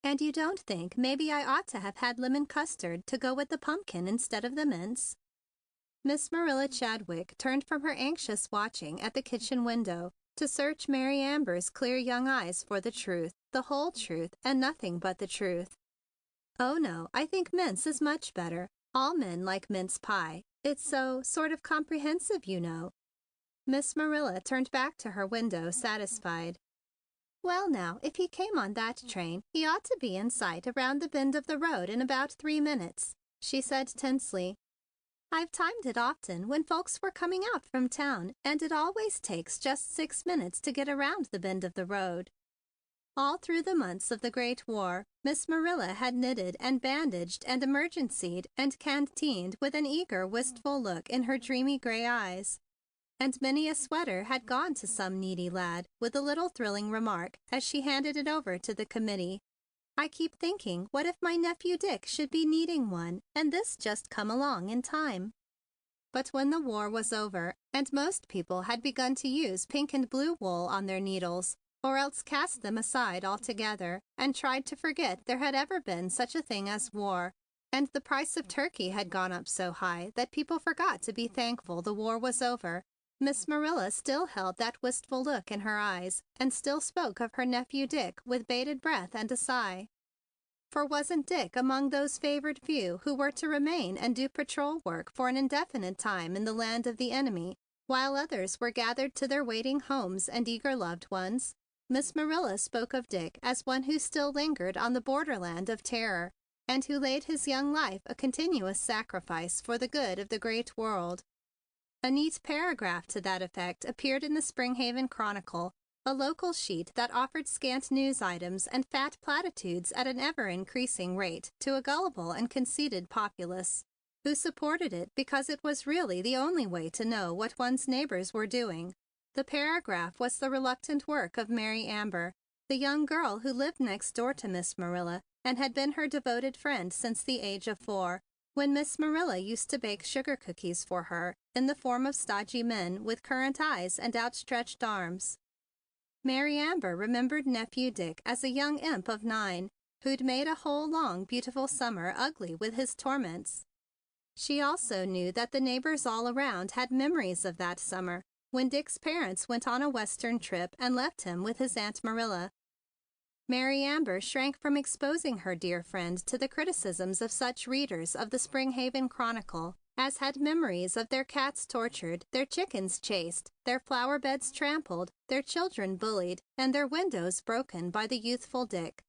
And you don't think maybe I ought to have had lemon custard to go with the pumpkin instead of the mince?" Miss Marilla Chadwick turned from her anxious watching at the kitchen window to search Mary Amber's clear young eyes for the truth, the whole truth, and nothing but the truth. "Oh, no, I think mince is much better. All men like mince pie. It's so sort of comprehensive, you know." Miss Marilla turned back to her window, satisfied. "Well, now, if he came on that train, he ought to be in sight around the bend of the road in about 3 minutes," she said tensely. "I've timed it often when folks were coming out from town, and it always takes just 6 minutes to get around the bend of the road." All through the months of the Great War, Miss Marilla had knitted and bandaged and emergencyed and canteened with an eager, wistful look in her dreamy gray eyes. And many a sweater had gone to some needy lad with a little thrilling remark as she handed it over to the committee. "I keep thinking, what if my nephew Dick should be needing one, and this just come along in time?" But when the war was over and most people had begun to use pink and blue wool on their needles, or else cast them aside altogether and tried to forget there had ever been such a thing as war, and the price of turkey had gone up so high that people forgot to be thankful the war was over, Miss Marilla still held that wistful look in her eyes and still spoke of her nephew Dick with bated breath and a sigh. For wasn't Dick among those favored few who were to remain and do patrol work for an indefinite time in the land of the enemy, while others were gathered to their waiting homes and eager loved ones? Miss Marilla spoke of Dick as one who still lingered on the borderland of terror, and who laid his young life a continuous sacrifice for the good of the great world. A neat paragraph to that effect appeared in the Springhaven Chronicle, a local sheet that offered scant news items and fat platitudes at an ever-increasing rate to a gullible and conceited populace, who supported it because it was really the only way to know what one's neighbors were doing. The paragraph was the reluctant work of Mary Amber, the young girl who lived next door to Miss Marilla and had been her devoted friend since the age of 4, when Miss Marilla used to bake sugar cookies for her in the form of stodgy men with currant eyes and outstretched arms. Mary Amber remembered nephew Dick as a young imp of 9 who'd made a whole long, beautiful summer ugly with his torments. She also knew that the neighbors all around had memories of that summer when Dick's parents went on a Western trip and left him with his Aunt Marilla. Mary Amber shrank from exposing her dear friend to the criticisms of such readers of the Springhaven Chronicle as had memories of their cats tortured, their chickens chased, their flower beds trampled, their children bullied, and their windows broken by the youthful Dick.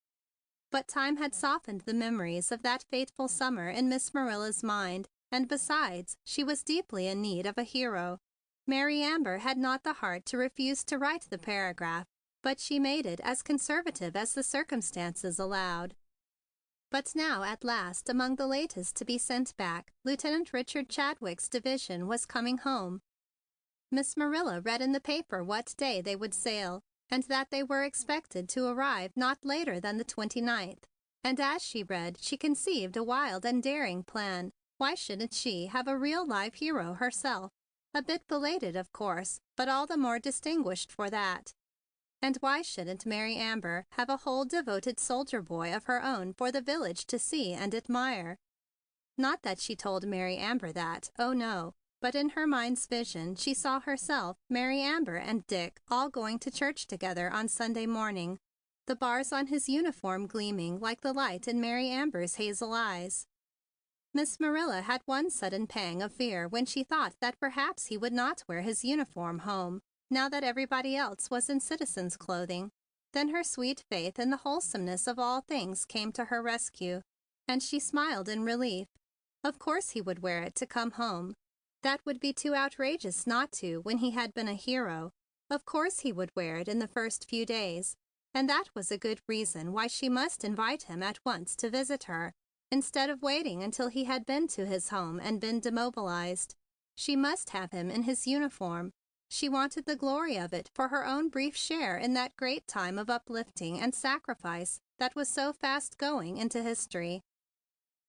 But time had softened the memories of that fateful summer in Miss Marilla's mind, and besides, she was deeply in need of a hero. Mary Amber had not the heart to refuse to write the paragraph, but she made it as conservative as the circumstances allowed. But now, at last, among the latest to be sent back, Lieutenant Richard Chadwick's division was coming home. Miss Marilla read in the paper what day they would sail, and that they were expected to arrive not later than the 29th. And as she read, she conceived a wild and daring plan. Why shouldn't she have a real live hero herself? A bit belated, of course, but all the more distinguished for that. And why shouldn't Mary Amber have a whole devoted soldier boy of her own for the village to see and admire? Not that she told Mary Amber that, oh no, but in her mind's vision she saw herself, Mary Amber, and Dick all going to church together on Sunday morning, the bars on his uniform gleaming like the light in Mary Amber's hazel eyes. Miss Marilla had one sudden pang of fear when she thought that perhaps he would not wear his uniform home, now that everybody else was in citizen's clothing. Then her sweet faith in the wholesomeness of all things came to her rescue, and she smiled in relief. Of course he would wear it to come home. That would be too outrageous not to when he had been a hero. Of course he would wear it in the first few days, and that was a good reason why she must invite him at once to visit her, instead of waiting until he had been to his home and been demobilized. She must have him in his uniform. She wanted the glory of it for her own brief share in that great time of uplifting and sacrifice that was so fast going into history.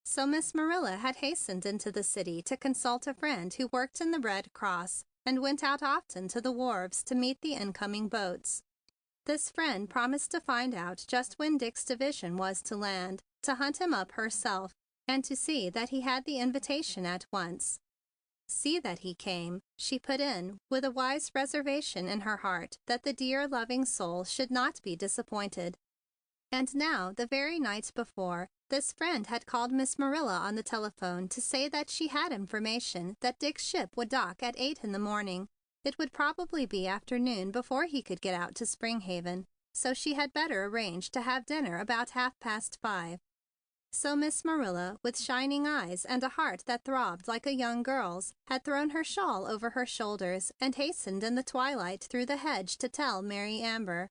So Miss Marilla had hastened into the city to consult a friend who worked in the Red Cross and went out often to the wharves to meet the incoming boats. This friend promised to find out just when Dick's division was to land, to hunt him up herself, and to see that he had the invitation at once. See that he came, she put in, with a wise reservation in her heart that the dear, loving soul should not be disappointed. And now, the very night before, this friend had called Miss Marilla on the telephone to say that she had information that Dick's ship would dock at 8 in the morning. It would probably be afternoon before he could get out to Springhaven, so she had better arrange to have dinner about 5:30. So Miss Marilla, with shining eyes and a heart that throbbed like a young girl's, had thrown her shawl over her shoulders and hastened in the twilight through the hedge to tell Mary Amber.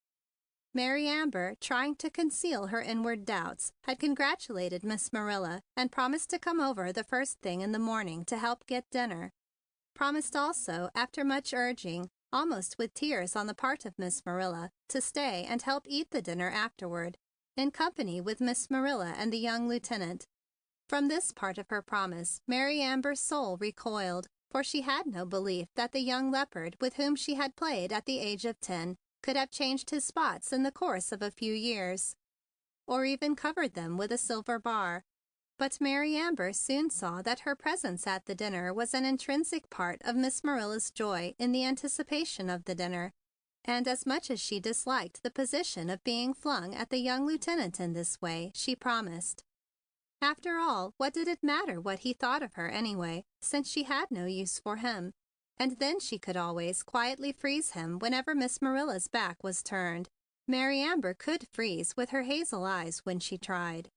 Mary Amber, trying to conceal her inward doubts, had congratulated Miss Marilla and promised to come over the first thing in the morning to help get dinner. Promised also, after much urging, almost with tears on the part of Miss Marilla, to stay and help eat the dinner afterward, in company with Miss Marilla and the young lieutenant. From this part of her promise, Mary Amber's soul recoiled, for she had no belief that the young leopard with whom she had played at the age of 10 could have changed his spots in the course of a few years, or even covered them with a silver bar. But Mary Amber soon saw that her presence at the dinner was an intrinsic part of Miss Marilla's joy in the anticipation of the dinner. And as much as she disliked the position of being flung at the young lieutenant in this way, she promised. After all, what did it matter what he thought of her anyway, since she had no use for him? And then she could always quietly freeze him whenever Miss Marilla's back was turned. Mary Amber could freeze with her hazel eyes when she tried.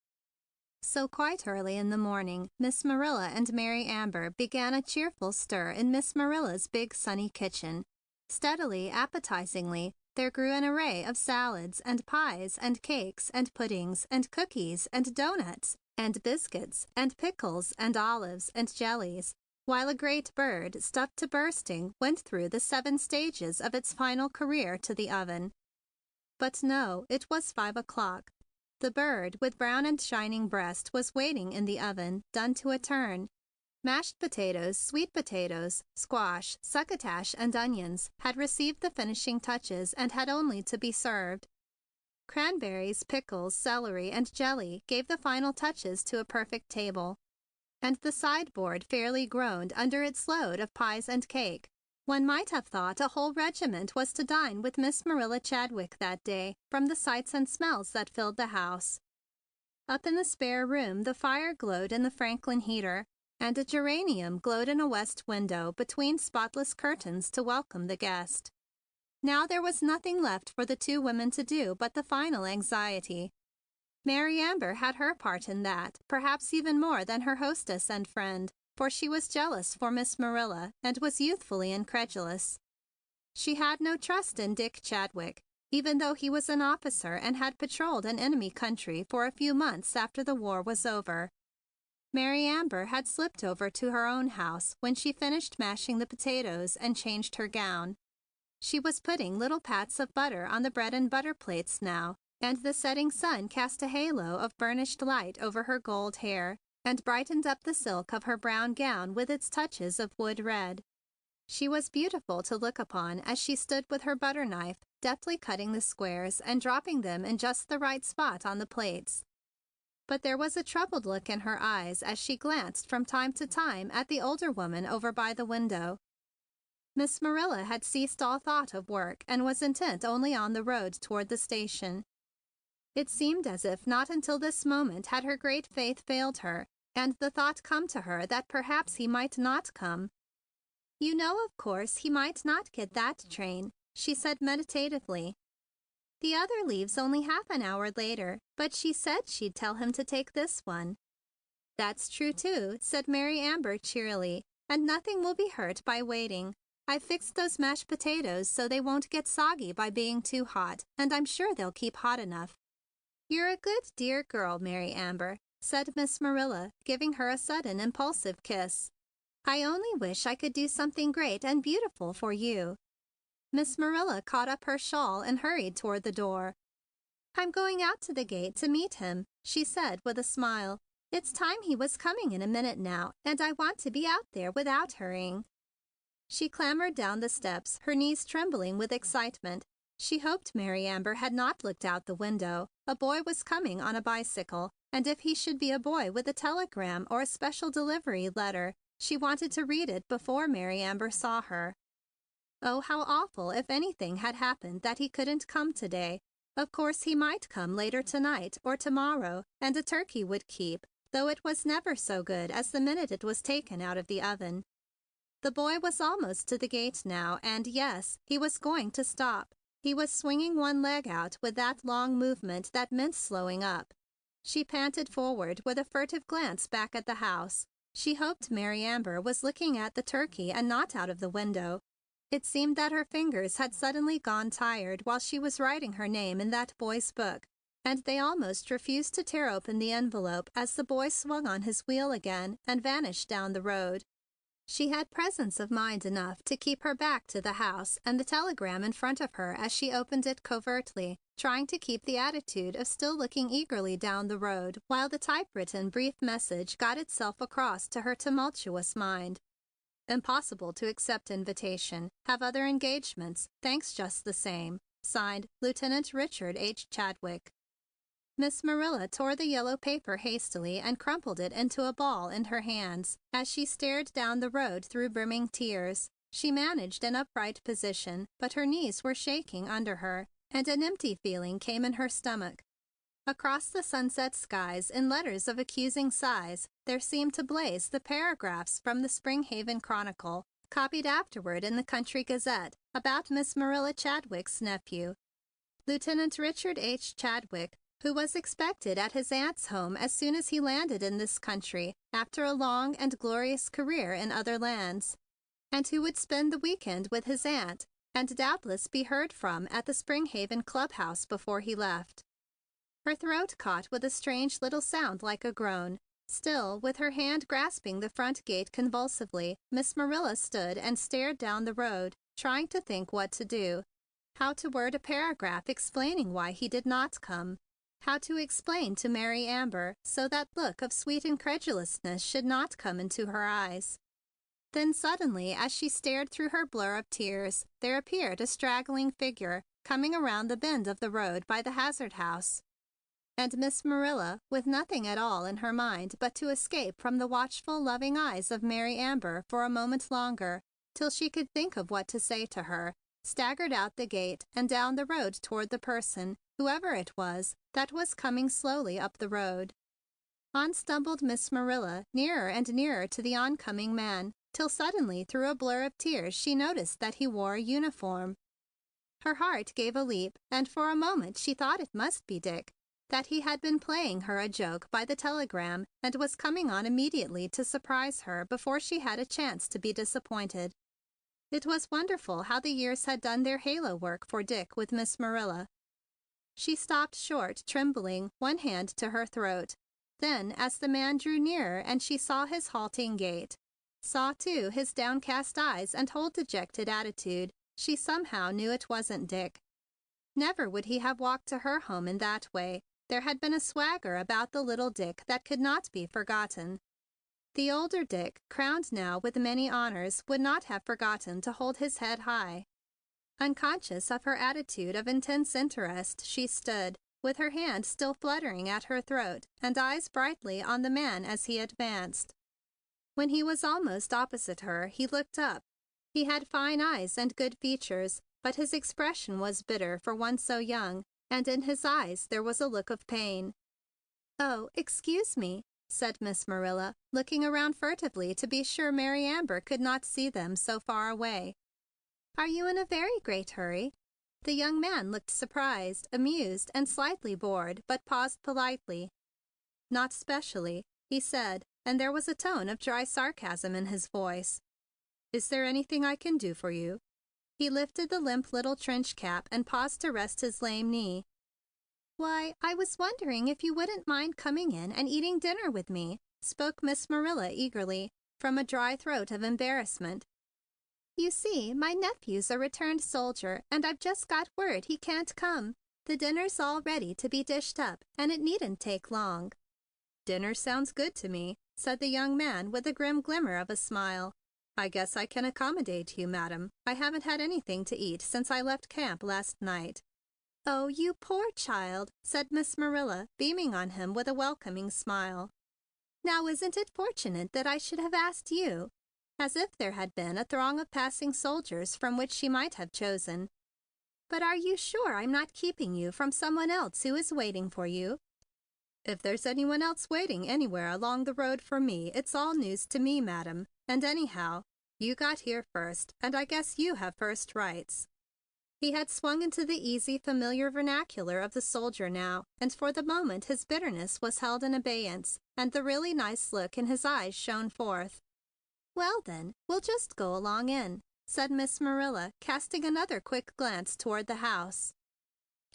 So quite early in the morning, Miss Marilla and Mary Amber began a cheerful stir in Miss Marilla's big sunny kitchen. Steadily, appetizingly, there grew an array of salads and pies and cakes and puddings and cookies and doughnuts and biscuits and pickles and olives and jellies, while a great bird, stuffed to bursting, went through the 7 stages of its final career to the oven. But no, it was 5 o'clock. The bird, with brown and shining breast, was waiting in the oven, done to a turn. Mashed potatoes, sweet potatoes, squash, succotash, and onions had received the finishing touches and had only to be served. Cranberries, pickles, celery, and jelly gave the final touches to a perfect table. And the sideboard fairly groaned under its load of pies and cake. One might have thought a whole regiment was to dine with Miss Marilla Chadwick that day, from the sights and smells that filled the house. Up in the spare room, the fire glowed in the Franklin heater, and a geranium glowed in a west window between spotless curtains to welcome the guest. Now there was nothing left for the 2 women to do but the final anxiety. Mary Amber had her part in that, perhaps even more than her hostess and friend, for she was jealous for Miss Marilla and was youthfully incredulous. She had no trust in Dick Chadwick, even though he was an officer and had patrolled an enemy country for a few months after the war was over. Mary Amber had slipped over to her own house when she finished mashing the potatoes and changed her gown. She was putting little pats of butter on the bread and butter plates now, and the setting sun cast a halo of burnished light over her gold hair and brightened up the silk of her brown gown with its touches of wood red. She was beautiful to look upon as she stood with her butter knife, deftly cutting the squares and dropping them in just the right spot on the plates. But there was a troubled look in her eyes as she glanced from time to time at the older woman over by the window. Miss Marilla had ceased all thought of work and was intent only on the road toward the station. It seemed as if not until this moment had her great faith failed her, and the thought come to her that perhaps he might not come. "You know, of course, he might not get that train," she said meditatively. "The other leaves only half an hour later, but she said she'd tell him to take this one." "That's true, too," said Mary Amber cheerily, "and nothing will be hurt by waiting. I fixed those mashed potatoes so they won't get soggy by being too hot, and I'm sure they'll keep hot enough." "You're a good, dear girl, Mary Amber," said Miss Marilla, giving her a sudden impulsive kiss. "I only wish I could do something great and beautiful for you." Miss Marilla caught up her shawl and hurried toward the door. "I'm going out to the gate to meet him," she said with a smile. "It's time he was coming in a minute now, and I want to be out there without hurrying." She clambered down the steps, her knees trembling with excitement. She hoped Mary Amber had not looked out the window. A boy was coming on a bicycle, and if he should be a boy with a telegram or a special delivery letter, she wanted to read it before Mary Amber saw her. Oh, how awful if anything had happened that he couldn't come today. Of course, he might come later tonight or tomorrow, and a turkey would keep, though it was never so good as the minute it was taken out of the oven. The boy was almost to the gate now, and yes, he was going to stop. He was swinging one leg out with that long movement that meant slowing up. She panted forward with a furtive glance back at the house. She hoped Mary Amber was looking at the turkey and not out of the window. It seemed that her fingers had suddenly gone tired while she was writing her name in that boy's book, and they almost refused to tear open the envelope as the boy swung on his wheel again and vanished down the road. She had presence of mind enough to keep her back to the house and the telegram in front of her as she opened it covertly, trying to keep the attitude of still looking eagerly down the road while the typewritten brief message got itself across to her tumultuous mind. Impossible to accept invitation. Have other engagements. Thanks just the same. Signed, Lieutenant Richard H. Chadwick. Miss Marilla tore the yellow paper hastily and crumpled it into a ball in her hands as she stared down the road through brimming tears. She managed an upright position, but her knees were shaking under her, and an empty feeling came in her stomach. Across the sunset skies, in letters of accusing size, there seemed to blaze the paragraphs from the Springhaven Chronicle, copied afterward in the Country Gazette, about Miss Marilla Chadwick's nephew. Lieutenant Richard H. Chadwick, who was expected at his aunt's home as soon as he landed in this country after a long and glorious career in other lands, and who would spend the weekend with his aunt and doubtless be heard from at the Springhaven clubhouse before he left. Her throat caught with a strange little sound like a groan. Still, with her hand grasping the front gate convulsively, Miss Marilla stood and stared down the road, trying to think what to do. How to word a paragraph explaining why he did not come. How to explain to Mary Amber so that look of sweet incredulousness should not come into her eyes. Then suddenly, as she stared through her blur of tears, there appeared a straggling figure coming around the bend of the road by the Hazard house. And Miss Marilla, with nothing at all in her mind but to escape from the watchful, loving eyes of Mary Amber for a moment longer, till she could think of what to say to her, staggered out the gate and down the road toward the person, whoever it was, that was coming slowly up the road. On stumbled Miss Marilla, nearer and nearer to the oncoming man, till suddenly through a blur of tears she noticed that he wore a uniform. Her heart gave a leap, and for a moment she thought it must be Dick, that he had been playing her a joke by the telegram and was coming on immediately to surprise her before she had a chance to be disappointed. It was wonderful how the years had done their halo work for Dick with Miss Marilla. She stopped short, trembling, one hand to her throat. Then, as the man drew nearer and she saw his halting gait, saw too his downcast eyes and whole dejected attitude, she somehow knew it wasn't Dick. Never would he have walked to her home in that way. There had been a swagger about the little Dick that could not be forgotten. The older Dick, crowned now with many honors, would not have forgotten to hold his head high. Unconscious of her attitude of intense interest, she stood, with her hand still fluttering at her throat and eyes brightly on the man as he advanced. When he was almost opposite her, he looked up. He had fine eyes and good features, but his expression was bitter for one so young, and in his eyes there was a look of pain. "Oh, excuse me," said Miss Marilla, looking around furtively to be sure Mary Amber could not see them so far away. "Are you in a very great hurry?" The young man looked surprised, amused, and slightly bored, but paused politely. "Not specially," he said, and there was a tone of dry sarcasm in his voice. "Is there anything I can do for you?" He lifted the limp little trench cap and paused to rest his lame knee. "Why, I was wondering if you wouldn't mind coming in and eating dinner with me," spoke Miss Marilla eagerly, from a dry throat of embarrassment. "You see, my nephew's a returned soldier, and I've just got word he can't come. The dinner's all ready to be dished up, and it needn't take long." "Dinner sounds good to me," said the young man with a grim glimmer of a smile. I guess I can accommodate you, madam. I haven't had anything to eat since I left camp last night. Oh, you poor child, said Miss Marilla, beaming on him with a welcoming smile. Now, isn't it fortunate that I should have asked you? As if there had been a throng of passing soldiers from which she might have chosen. But are you sure I'm not keeping you from someone else who is waiting for you? If there's anyone else waiting anywhere along the road for me, it's all news to me, madam. And anyhow, you got here first, and I guess you have first rights. He had swung into the easy, familiar vernacular of the soldier now, and for the moment his bitterness was held in abeyance, and the really nice look in his eyes shone forth. Well, then, we'll just go along in, said Miss Marilla, casting another quick glance toward the house.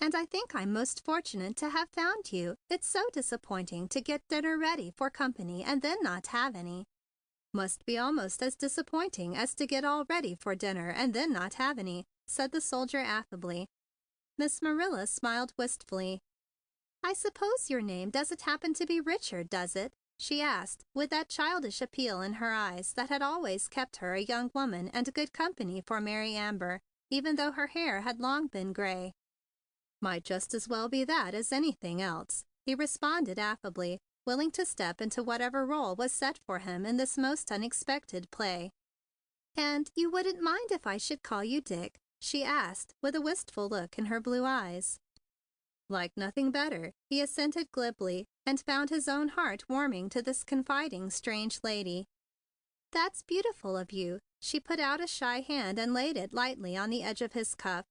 And I think I'm most fortunate to have found you. It's so disappointing to get dinner ready for company and then not have any. Must be almost as disappointing as to get all ready for dinner and then not have any, said the soldier affably. Miss Marilla smiled wistfully. I suppose your name doesn't happen to be Richard, does it? She asked, with that childish appeal in her eyes that had always kept her a young woman and good company for Mary Amber, even though her hair had long been gray. Might just as well be that as anything else, he responded affably, willing to step into whatever role was set for him in this most unexpected play. And you wouldn't mind if I should call you Dick? She asked, with a wistful look in her blue eyes. Like nothing better, he assented glibly, and found his own heart warming to this confiding strange lady. That's beautiful of you. She put out a shy hand and laid it lightly on the edge of his cuff.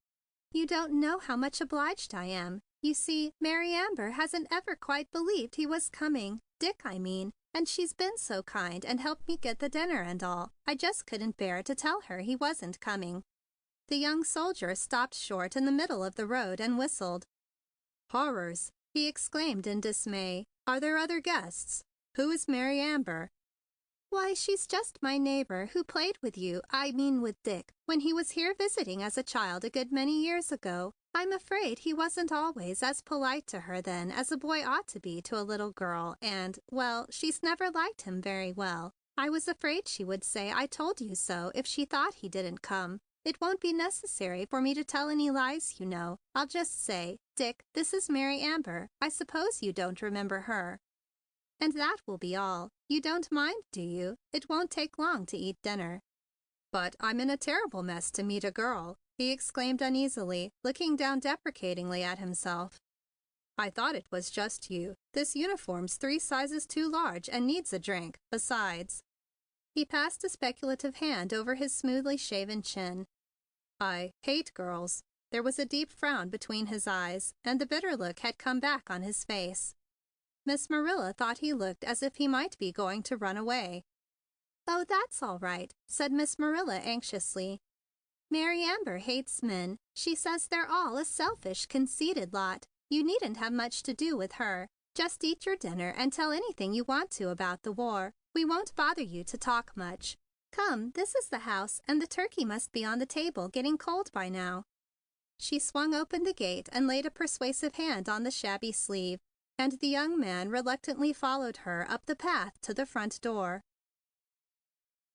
You don't know how much obliged I am. You see, Mary Amber hasn't ever quite believed he was coming, Dick, I mean, and she's been so kind and helped me get the dinner and all. I just couldn't bear to tell her he wasn't coming. The young soldier stopped short in the middle of the road and whistled. Horrors! He exclaimed in dismay. Are there other guests? Who is Mary Amber? Why, she's just my neighbor who played with you, I mean with Dick, when he was here visiting as a child a good many years ago. I'm afraid he wasn't always as polite to her then as a boy ought to be to a little girl, and, well, she's never liked him very well. I was afraid she would say I told you so if she thought he didn't come. It won't be necessary for me to tell any lies, you know. I'll just say, Dick, this is Mary Amber. I suppose you don't remember her. And that will be all. You don't mind, do you? It won't take long to eat dinner. But I'm in a terrible mess to meet a girl, he exclaimed uneasily, looking down deprecatingly at himself. I thought it was just you. This uniform's 3 sizes too large and needs a drink, besides. He passed a speculative hand over his smoothly shaven chin. I hate girls. There was a deep frown between his eyes, and the bitter look had come back on his face. Miss Marilla thought he looked as if he might be going to run away. Oh, that's all right, said Miss Marilla anxiously. Mary Amber hates men. She says they're all a selfish, conceited lot. You needn't have much to do with her. Just eat your dinner and tell anything you want to about the war. We won't bother you to talk much. Come, this is the house, and the turkey must be on the table getting cold by now. She swung open the gate and laid a persuasive hand on the shabby sleeve, and the young man reluctantly followed her up the path to the front door.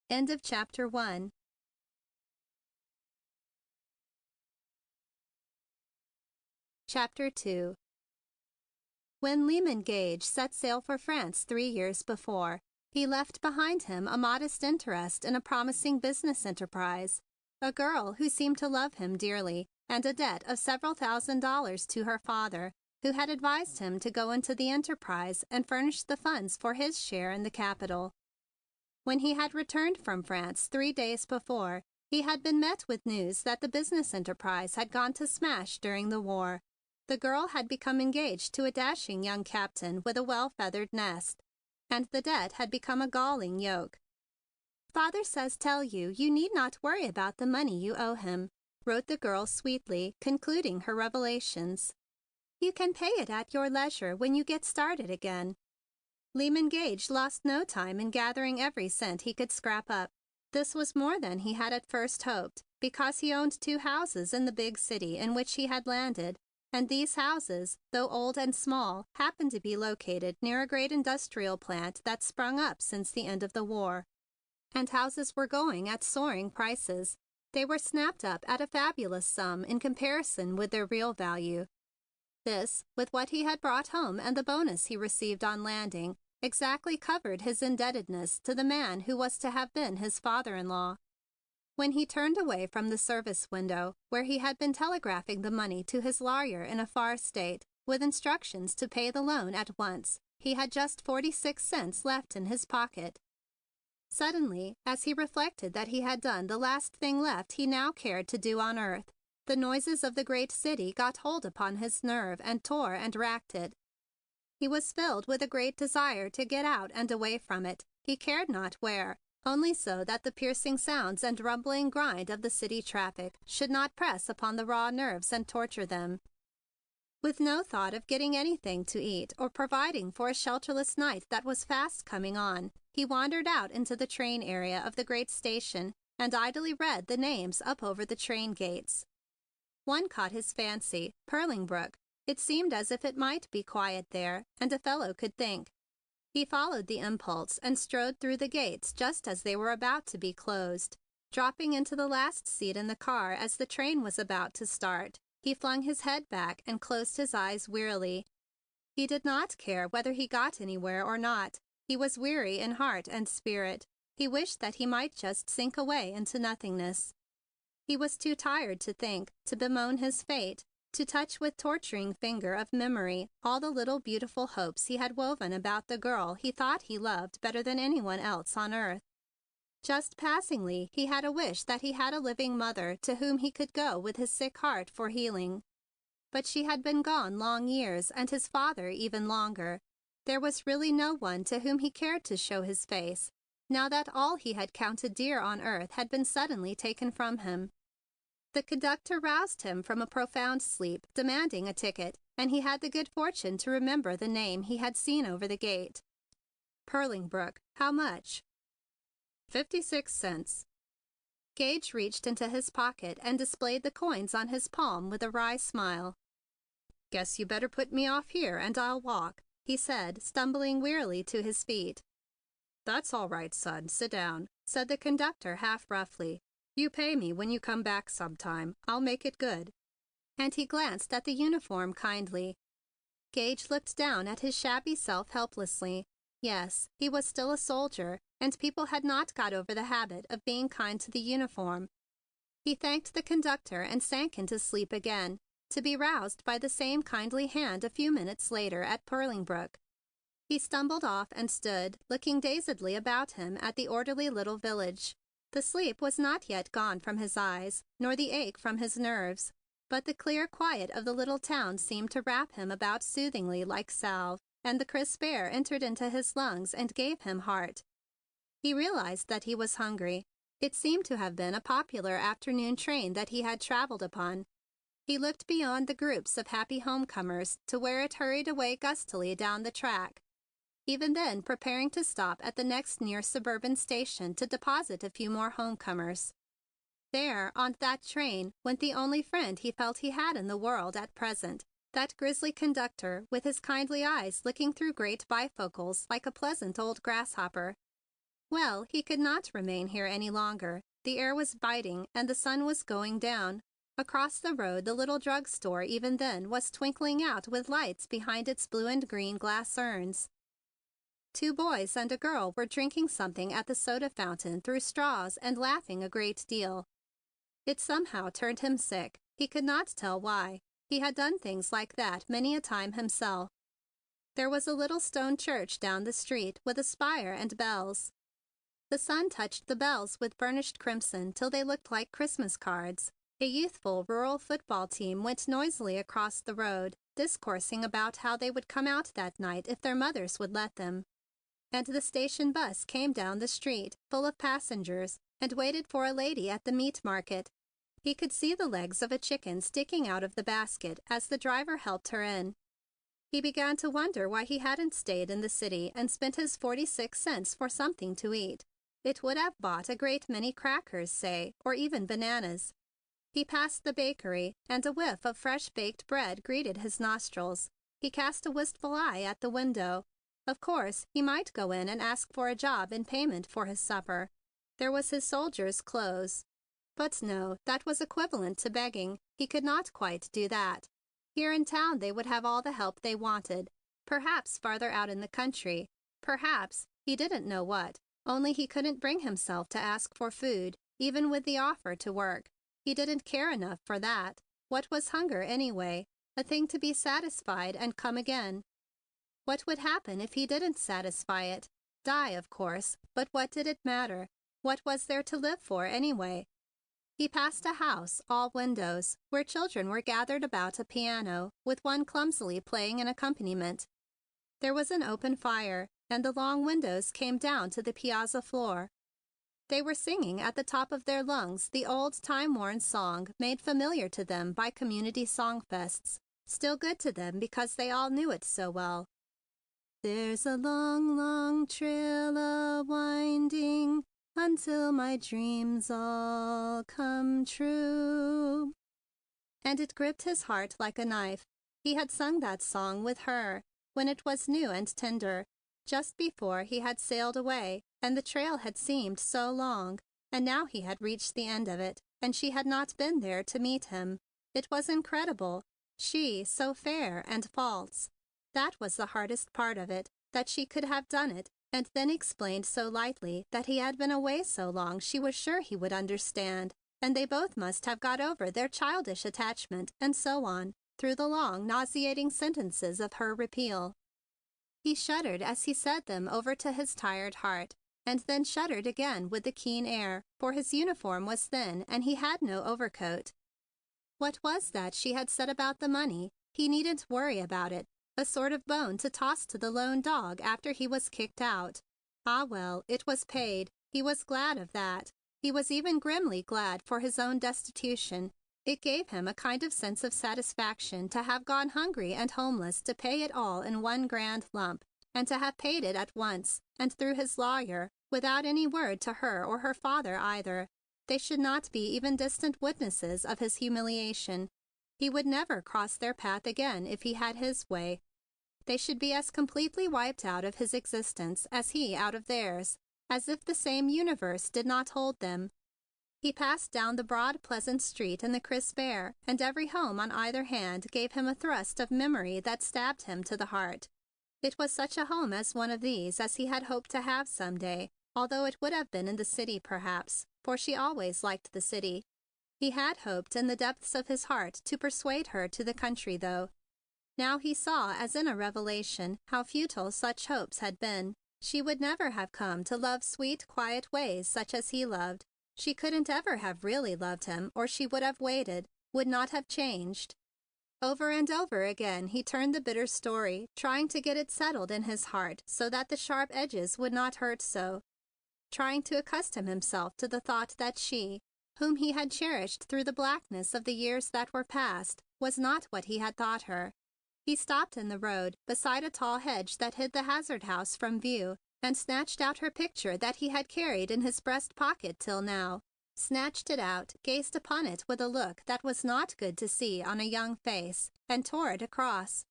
End of Chapter 1. Chapter 2. When Lyman Gage set sail for France 3 years before, he left behind him a modest interest in a promising business enterprise, a girl who seemed to love him dearly, and a debt of several $1,000s to her father, who had advised him to go into the enterprise and furnish the funds for his share in the capital. When he had returned from France 3 days before, he had been met with news that the business enterprise had gone to smash during the war. The girl had become engaged to a dashing young captain with a well-feathered nest, and the debt had become a galling yoke. Father says tell you need not worry about the money you owe him, wrote the girl sweetly, concluding her revelations. You can pay it at your leisure when you get started again. Lyman Gage lost no time in gathering every cent he could scrap up. This was more than he had at first hoped, because he owned 2 houses in the big city in which he had landed, and these houses, though old and small, happened to be located near a great industrial plant that sprung up since the end of the war. and houses were going at soaring prices. They were snapped up at a fabulous sum in comparison with their real value. This, with what he had brought home and the bonus he received on landing, exactly covered his indebtedness to the man who was to have been his father-in-law. When he turned away from the service window, where he had been telegraphing the money to his lawyer in a far state, with instructions to pay the loan at once, he had just 46 cents left in his pocket. Suddenly, as he reflected that he had done the last thing left he now cared to do on earth, the noises of the great city got hold upon his nerve and tore and racked it. He was filled with a great desire to get out and away from it, he cared not where, only so that the piercing sounds and rumbling grind of the city traffic should not press upon the raw nerves and torture them. With no thought of getting anything to eat or providing for a shelterless night that was fast coming on, he wandered out into the train area of the great station and idly read the names up over the train gates. One caught his fancy, Purlingbrook. It seemed as if it might be quiet there, and a fellow could think. He followed the impulse and strode through the gates just as they were about to be closed. Dropping into the last seat in the car as the train was about to start, he flung his head back and closed his eyes wearily. He did not care whether he got anywhere or not. He was weary in heart and spirit. He wished that he might just sink away into nothingness. He was too tired to think, to bemoan his fate, to touch with torturing finger of memory all the little beautiful hopes he had woven about the girl he thought he loved better than anyone else on earth. Just passingly, he had a wish that he had a living mother to whom he could go with his sick heart for healing. But she had been gone long years, and his father even longer. There was really no one to whom he cared to show his face, now that all he had counted dear on earth had been suddenly taken from him. The conductor roused him from a profound sleep, demanding a ticket, and he had the good fortune to remember the name he had seen over the gate. Purlingbrook. How much? 56 cents. Gage reached into his pocket and displayed the coins on his palm with a wry smile. Guess you better put me off here and I'll walk, he said, stumbling wearily to his feet. That's all right, son. Sit down, said the conductor half roughly. You pay me when you come back sometime. I'll make it good. And he glanced at the uniform kindly. Gage looked down at his shabby self helplessly. Yes, he was still a soldier, and people had not got over the habit of being kind to the uniform. He thanked the conductor and sank into sleep again, to be roused by the same kindly hand a few minutes later at Purlingbrook. He stumbled off and stood, looking dazedly about him at the orderly little village. The sleep was not yet gone from his eyes, nor the ache from his nerves, but the clear quiet of the little town seemed to wrap him about soothingly like salve, and the crisp air entered into his lungs and gave him heart. He realized that he was hungry. It seemed to have been a popular afternoon train that he had traveled upon. He looked beyond the groups of happy homecomers to where it hurried away gustily down the track, even then preparing to stop at the next near suburban station to deposit a few more homecomers. There, on that train, went the only friend he felt he had in the world at present, that grisly conductor with his kindly eyes looking through great bifocals like a pleasant old grasshopper. Well, he could not remain here any longer. The air was biting and the sun was going down. Across the road, the little drug store even then was twinkling out with lights behind its blue and green glass urns. 2 boys and a girl were drinking something at the soda fountain through straws and laughing a great deal. It somehow turned him sick. He could not tell why. He had done things like that many a time himself. There was a little stone church down the street with a spire and bells. The sun touched the bells with burnished crimson till they looked like Christmas cards. A youthful rural football team went noisily across the road, discoursing about how they would come out that night if their mothers would let them. And the station bus came down the street, full of passengers, and waited for a lady at the meat market. He could see the legs of a chicken sticking out of the basket as the driver helped her in. He began to wonder why he hadn't stayed in the city and spent his 46 cents for something to eat. It would have bought a great many crackers, say, or even bananas. He passed the bakery, and a whiff of fresh baked bread greeted his nostrils. He cast a wistful eye at the window. Of course, he might go in and ask for a job in payment for his supper. There was his soldier's clothes. But no, that was equivalent to begging. He could not quite do that. Here in town they would have all the help they wanted. Perhaps farther out in the country. Perhaps, he didn't know what. Only he couldn't bring himself to ask for food, even with the offer to work. He didn't care enough for that. What was hunger anyway? A thing to be satisfied and come again. What would happen if he didn't satisfy it? Die, of course, but what did it matter? What was there to live for anyway? He passed a house, all windows, where children were gathered about a piano, with one clumsily playing an accompaniment. There was an open fire, and the long windows came down to the piazza floor. They were singing at the top of their lungs the old time-worn song made familiar to them by community songfests, still good to them because they all knew it so well. There's a long, long trail a-winding until my dreams all come true. And it gripped his heart like a knife. He had sung that song with her when it was new and tender, just before he had sailed away, and the trail had seemed so long, and now he had reached the end of it, and she had not been there to meet him. It was incredible. She, so fair and false. That was the hardest part of it, that she could have done it, and then explained so lightly that he had been away so long she was sure he would understand, and they both must have got over their childish attachment, and so on, through the long, nauseating sentences of her repeal. He shuddered as he said them over to his tired heart, and then shuddered again with the keen air, for his uniform was thin and he had no overcoat. What was that she had said about the money? He needn't worry about it. A sort of bone to toss to the lone dog after he was kicked out. Ah, well, it was paid. He was glad of that. He was even grimly glad for his own destitution. It gave him a kind of sense of satisfaction to have gone hungry and homeless to pay it all in one grand lump, and to have paid it at once, and through his lawyer, without any word to her or her father either. They should not be even distant witnesses of his humiliation. He would never cross their path again if he had his way. They should be as completely wiped out of his existence as he out of theirs, as if the same universe did not hold them. He passed down the broad, pleasant street in the crisp air, and every home on either hand gave him a thrust of memory that stabbed him to the heart. It was such a home as one of these as he had hoped to have some day, although it would have been in the city perhaps, for she always liked the city. He had hoped in the depths of his heart to persuade her to the country, though. Now he saw as in a revelation how futile such hopes had been. She would never have come to love sweet, quiet ways such as he loved. She couldn't ever have really loved him, or she would have waited, would not have changed. Over and over again he turned the bitter story, trying to get it settled in his heart so that the sharp edges would not hurt so, trying to accustom himself to the thought that she, whom he had cherished through the blackness of the years that were past, was not what he had thought her. He stopped in the road beside a tall hedge that hid the Hazard house from view, and snatched out her picture that he had carried in his breast pocket till now, snatched it out, gazed upon it with a look that was not good to see on a young face, and tore it across.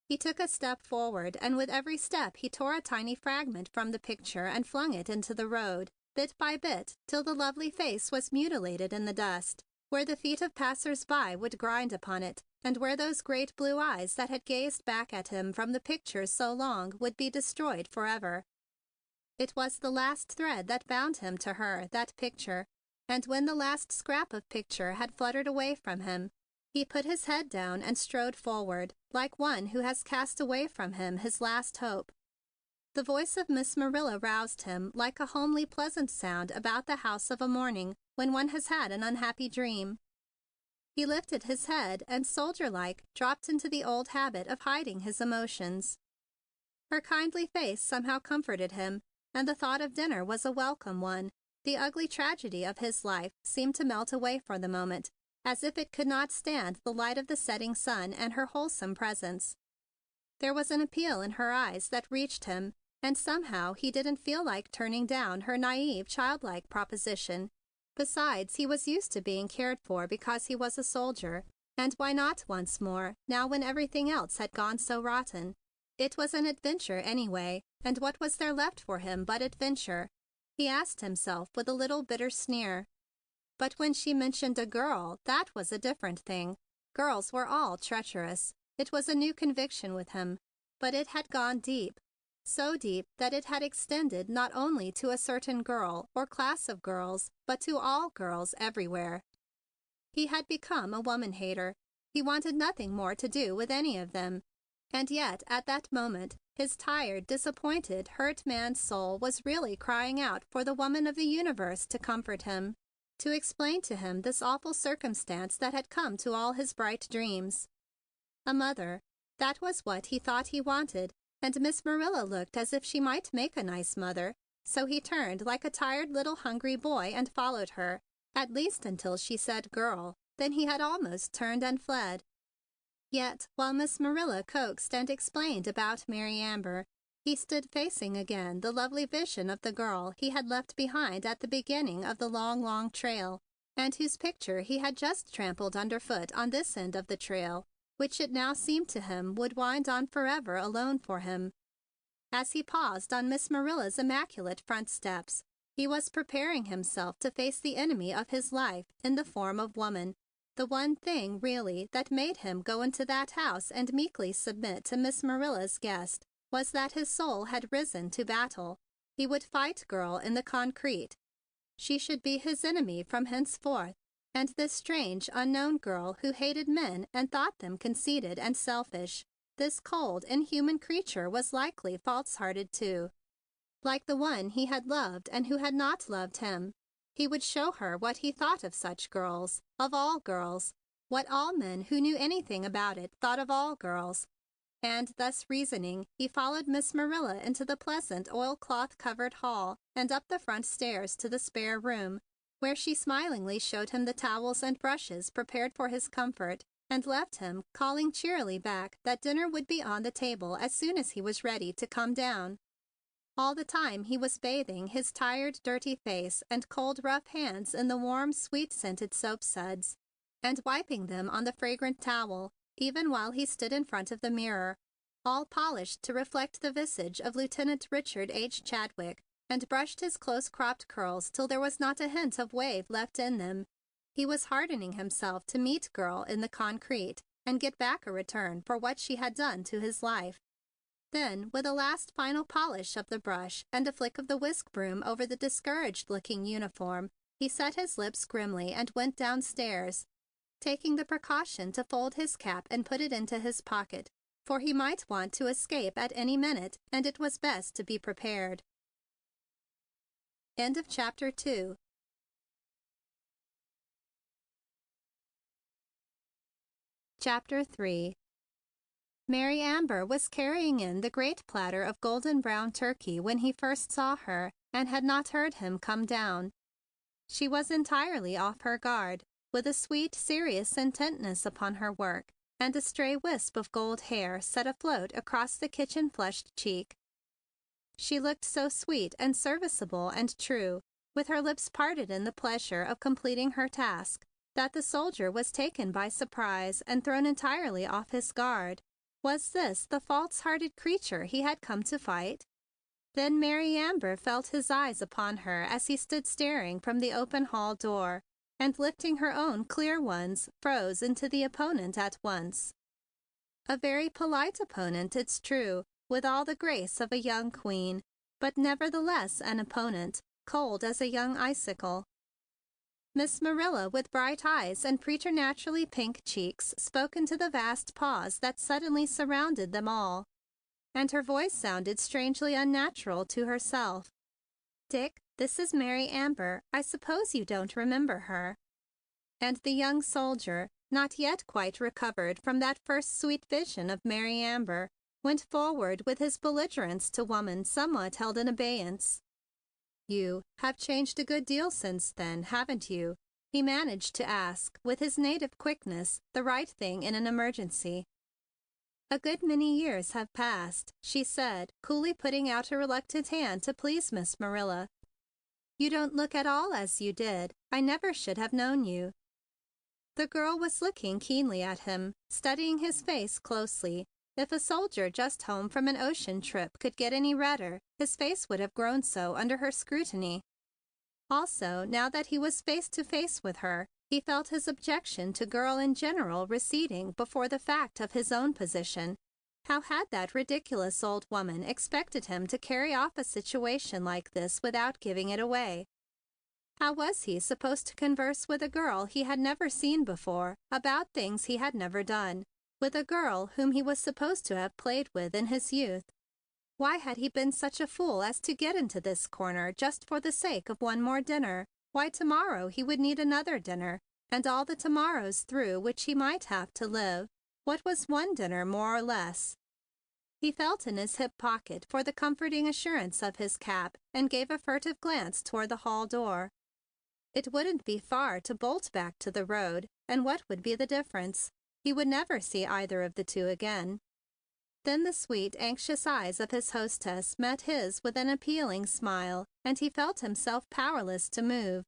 He took a step forward, and with every step he tore a tiny fragment from the picture and flung it into the road, bit by bit, till the lovely face was mutilated in the dust, where the feet of passers-by would grind upon it, and where those great blue eyes that had gazed back at him from the picture so long would be destroyed forever. It was the last thread that bound him to her, that picture, and when the last scrap of picture had fluttered away from him, he put his head down and strode forward, like one who has cast away from him his last hope. The voice of Miss Marilla roused him like a homely, pleasant sound about the house of a morning when one has had an unhappy dream. He lifted his head and, soldier-like, dropped into the old habit of hiding his emotions. Her kindly face somehow comforted him, and the thought of dinner was a welcome one. The ugly tragedy of his life seemed to melt away for the moment, as if it could not stand the light of the setting sun and her wholesome presence. There was an appeal in her eyes that reached him, and somehow he didn't feel like turning down her naive, childlike proposition. Besides, he was used to being cared for because he was a soldier, and why not once more, now when everything else had gone so rotten? It was an adventure anyway, and what was there left for him but adventure? he asked himself with a little bitter sneer. But when she mentioned a girl, that was a different thing. Girls were all treacherous. It was a new conviction with him, but it had gone deep, so deep that it had extended not only to a certain girl or class of girls, but to all girls everywhere. He had become a woman hater. He wanted nothing more to do with any of them. And yet, at that moment, his tired, disappointed, hurt man's soul was really crying out for the woman of the universe to comfort him, to explain to him this awful circumstance that had come to all his bright dreams. A mother. That was what he thought he wanted, and Miss Marilla looked as if she might make a nice mother. So he turned like a tired little hungry boy and followed her, at least until she said girl. Then he had almost turned and fled. Yet, while Miss Marilla coaxed and explained about Mary Amber, he stood facing again the lovely vision of the girl he had left behind at the beginning of the long, long trail, and whose picture he had just trampled underfoot on this end of the trail, which it now seemed to him would wind on forever alone for him. As he paused on Miss Marilla's immaculate front steps, he was preparing himself to face the enemy of his life in the form of woman. The one thing, really, that made him go into that house and meekly submit to Miss Marilla's guest was that his soul had risen to battle. He would fight girl in the concrete. She should be his enemy from henceforth. And this strange, unknown girl who hated men and thought them conceited and selfish, this cold, inhuman creature was likely false-hearted too, like the one he had loved and who had not loved him. He would show her what he thought of such girls, of all girls, what all men who knew anything about it thought of all girls. And thus reasoning, he followed Miss Marilla into the pleasant oilcloth-covered hall and up the front stairs to the spare room, where she smilingly showed him the towels and brushes prepared for his comfort, and left him, calling cheerily back that dinner would be on the table as soon as he was ready to come down. All the time he was bathing his tired, dirty face and cold, rough hands in the warm, sweet-scented soap suds, and wiping them on the fragrant towel, even while he stood in front of the mirror, all polished to reflect the visage of Lieutenant Richard H. Chadwick, and brushed his close-cropped curls till there was not a hint of wave left in them. He was hardening himself to meet girl in the concrete and get back a return for what she had done to his life. Then, with a last final polish of the brush and a flick of the whisk broom over the discouraged-looking uniform, he set his lips grimly and went downstairs, taking the precaution to fold his cap and put it into his pocket, for he might want to escape at any minute, and it was best to be prepared. End of Chapter 2. Chapter 3. Mary Amber was carrying in the great platter of golden brown turkey when he first saw her and had not heard him come down. She was entirely off her guard, with a sweet, serious intentness upon her work, and a stray wisp of gold hair set afloat across the kitchen-flushed cheek. She looked so sweet and serviceable and true, with her lips parted in the pleasure of completing her task, that the soldier was taken by surprise and thrown entirely off his guard. Was this the false-hearted creature he had come to fight? Then Mary Amber felt his eyes upon her as he stood staring from the open hall door, and lifting her own clear ones, froze into the opponent at once. A very polite opponent, it's true, with all the grace of a young queen, but nevertheless an opponent, cold as a young icicle. Miss Marilla, with bright eyes and preternaturally pink cheeks, spoke into the vast pause that suddenly surrounded them all, and her voice sounded strangely unnatural to herself. "Dick, this is Mary Amber. I suppose you don't remember her." And the young soldier, not yet quite recovered from that first sweet vision of Mary Amber, went forward with his belligerence to woman somewhat held in abeyance. "You have changed a good deal since then, haven't you?" he managed to ask, with his native quickness, the right thing in an emergency. "A good many years have passed," she said, coolly putting out a reluctant hand to please Miss Marilla. "You don't look at all as you did. I never should have known you." The girl was looking keenly at him, studying his face closely. If a soldier just home from an ocean trip could get any redder, his face would have grown so under her scrutiny. Also, now that he was face to face with her, he felt his objection to girl in general receding before the fact of his own position. How had that ridiculous old woman expected him to carry off a situation like this without giving it away? How was he supposed to converse with a girl he had never seen before about things he had never done, with a girl whom he was supposed to have played with in his youth? Why had he been such a fool as to get into this corner just for the sake of one more dinner? Why, tomorrow he would need another dinner, and all the tomorrows through which he might have to live. What was one dinner more or less? He felt in his hip pocket for the comforting assurance of his cap and gave a furtive glance toward the hall door. It wouldn't be far to bolt back to the road, and what would be the difference? He would never see either of the two again. Then the sweet, anxious eyes of his hostess met his with an appealing smile, and he felt himself powerless to move.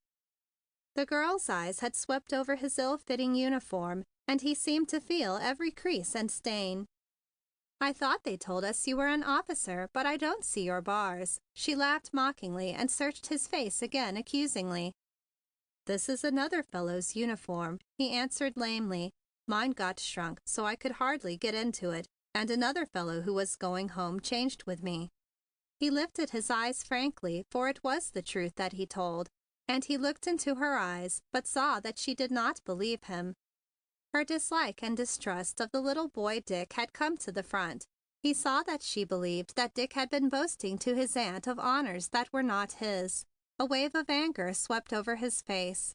The girl's eyes had swept over his ill-fitting uniform, and he seemed to feel every crease and stain. "I thought they told us you were an officer, but I don't see your bars." She laughed mockingly and searched his face again accusingly. "This is another fellow's uniform," he answered lamely. "Mine got shrunk so I could hardly get into it, and another fellow who was going home changed with me." He lifted his eyes frankly, for it was the truth that he told, and he looked into her eyes, but saw that she did not believe him. Her dislike and distrust of the little boy Dick had come to the front. He saw that she believed that Dick had been boasting to his aunt of honors that were not his. A wave of anger swept over his face.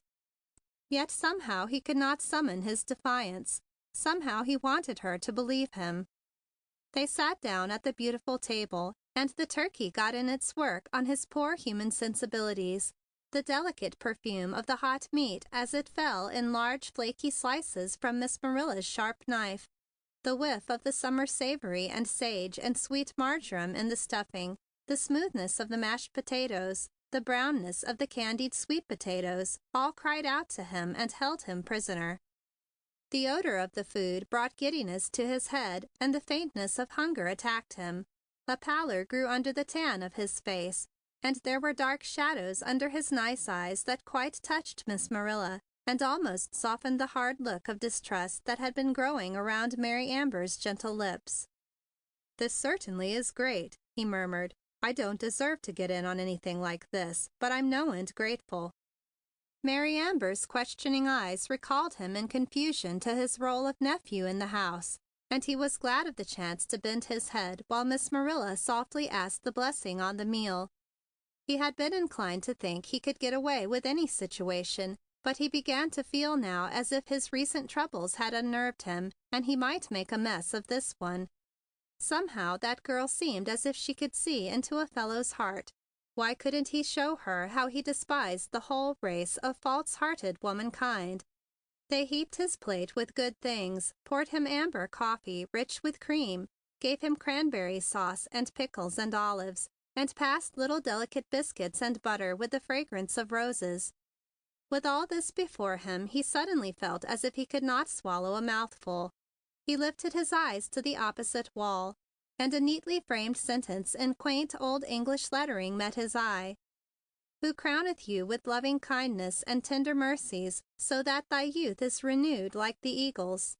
Yet somehow he could not summon his defiance. Somehow he wanted her to believe him. They sat down at the beautiful table, and the turkey got in its work on his poor human sensibilities. The delicate perfume of the hot meat as it fell in large flaky slices from Miss Marilla's sharp knife, the whiff of the summer savory and sage and sweet marjoram in the stuffing, the smoothness of the mashed potatoes, the brownness of the candied sweet potatoes, all cried out to him and held him prisoner. The odor of the food brought giddiness to his head, and the faintness of hunger attacked him. A pallor grew under the tan of his face, and there were dark shadows under his nice eyes that quite touched Miss Marilla and almost softened the hard look of distrust that had been growing around Mary Amber's gentle lips. "This certainly is great," he murmured. "I don't deserve to get in on anything like this, but I'm no end grateful." Mary Amber's questioning eyes recalled him in confusion to his role of nephew in the house, and he was glad of the chance to bend his head while Miss Marilla softly asked the blessing on the meal. He had been inclined to think he could get away with any situation, but he began to feel now as if his recent troubles had unnerved him, and he might make a mess of this one. Somehow that girl seemed as if she could see into a fellow's heart. Why couldn't he show her how he despised the whole race of false-hearted womankind? They heaped his plate with good things, poured him amber coffee rich with cream, gave him cranberry sauce and pickles and olives, and passed little delicate biscuits and butter with the fragrance of roses. With all this before him, he suddenly felt as if he could not swallow a mouthful. He lifted his eyes to the opposite wall, and a neatly framed sentence in quaint old English lettering met his eye. "Who crowneth you with loving kindness and tender mercies, so that thy youth is renewed like the eagle's."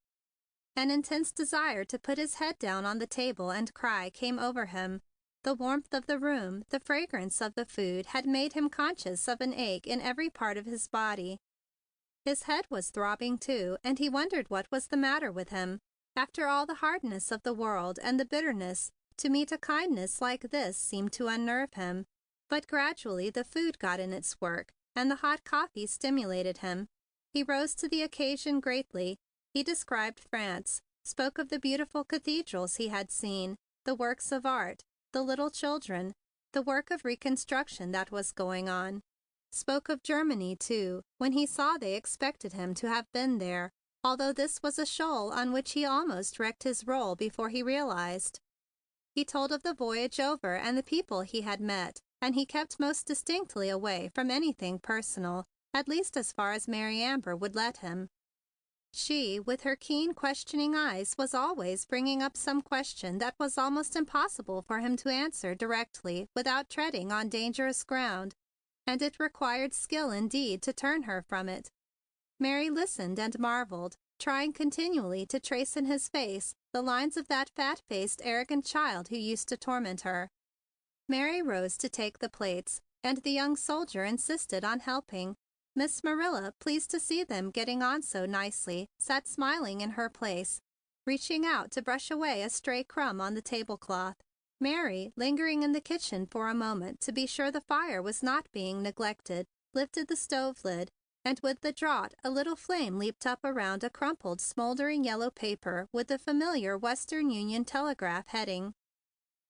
An intense desire to put his head down on the table and cry came over him. The warmth of the room, the fragrance of the food had made him conscious of an ache in every part of his body. His head was throbbing too, and he wondered what was the matter with him. After all the hardness of the world and the bitterness, to meet a kindness like this seemed to unnerve him. But gradually the food got in its work, and the hot coffee stimulated him. He rose to the occasion greatly. He described France, spoke of the beautiful cathedrals he had seen, the works of art, the little children, the work of reconstruction that was going on. Spoke of Germany, too, when he saw they expected him to have been there, although this was a shoal on which he almost wrecked his roll before he realized. He told of the voyage over and the people he had met, and he kept most distinctly away from anything personal, at least as far as Mary Amber would let him. She, with her keen, questioning eyes, was always bringing up some question that was almost impossible for him to answer directly without treading on dangerous ground. and it required skill indeed to turn her from it. Mary listened and marveled, trying continually to trace in his face the lines of that fat-faced, arrogant child who used to torment her. Mary rose to take the plates, and the young soldier insisted on helping. Miss Marilla, pleased to see them getting on so nicely, sat smiling in her place, reaching out to brush away a stray crumb on the tablecloth. Mary, lingering in the kitchen for a moment to be sure the fire was not being neglected, lifted the stove lid, and with the draught a little flame leaped up around a crumpled, smoldering yellow paper with the familiar Western Union Telegraph heading.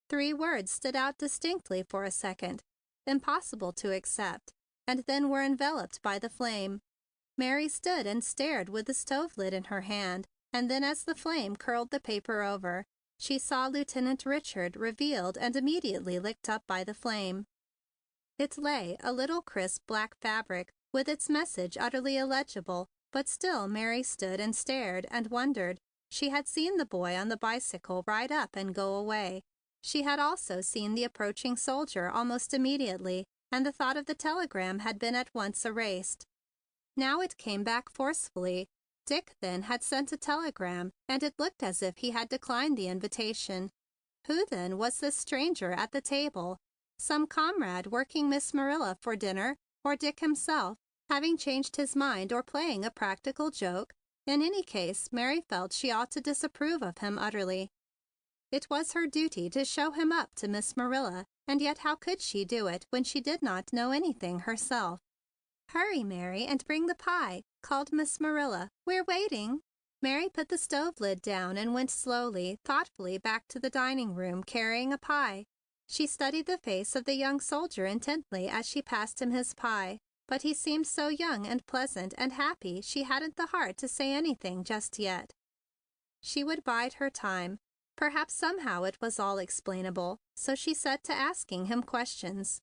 3 words stood out distinctly for a second, impossible to accept, and then were enveloped by the flame. Mary stood and stared with the stove lid in her hand, and then as the flame curled the paper over, she saw Lieutenant Richard revealed and immediately licked up by the flame. It lay, a little crisp black fabric, with its message utterly illegible, but still Mary stood and stared and wondered. She had seen the boy on the bicycle ride up and go away. She had also seen the approaching soldier almost immediately, and the thought of the telegram had been at once erased. Now it came back forcefully. Dick, then, had sent a telegram, and it looked as if he had declined the invitation. Who, then, was this stranger at the table? Some comrade working Miss Marilla for dinner, or Dick himself, having changed his mind or playing a practical joke? In any case, Mary felt she ought to disapprove of him utterly. It was her duty to show him up to Miss Marilla, and yet how could she do it when she did not know anything herself? "Hurry, Mary, and bring the pie," called Miss Marilla. "We're waiting." Mary put the stove lid down and went slowly, thoughtfully back to the dining room, carrying a pie. She studied the face of the young soldier intently as she passed him his pie, but he seemed so young and pleasant and happy she hadn't the heart to say anything just yet. She would bide her time. Perhaps somehow it was all explainable, so she set to asking him questions.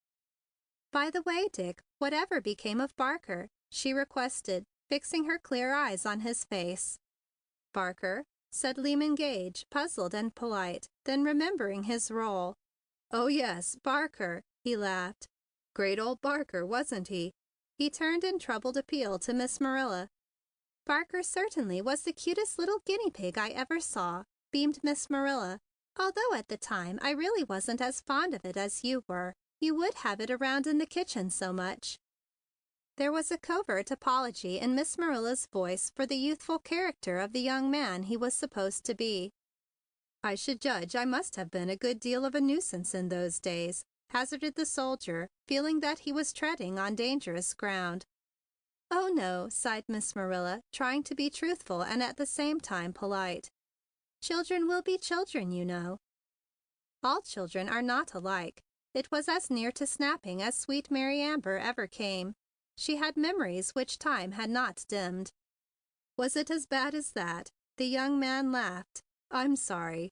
"By the way, Dick, whatever became of Barker?" she requested, fixing her clear eyes on his face. "Barker?" said Lyman Gage, puzzled and polite, then remembering his role. "Oh, yes, Barker," he laughed. "Great old Barker, wasn't he?" He turned in troubled appeal to Miss Marilla. "Barker certainly was the cutest little guinea pig I ever saw," beamed Miss Marilla, "although at the time I really wasn't as fond of it as you were. You would have it around in the kitchen so much." There was a covert apology in Miss Marilla's voice for the youthful character of the young man he was supposed to be. "I should judge I must have been a good deal of a nuisance in those days," hazarded the soldier, feeling that he was treading on dangerous ground. "Oh, no," sighed Miss Marilla, trying to be truthful and at the same time polite. "Children will be children, you know." All children are not alike. It was as near to snapping as sweet Mary Amber ever came. She had memories which time had not dimmed. "Was it as bad as that?" The young man laughed. "I'm sorry."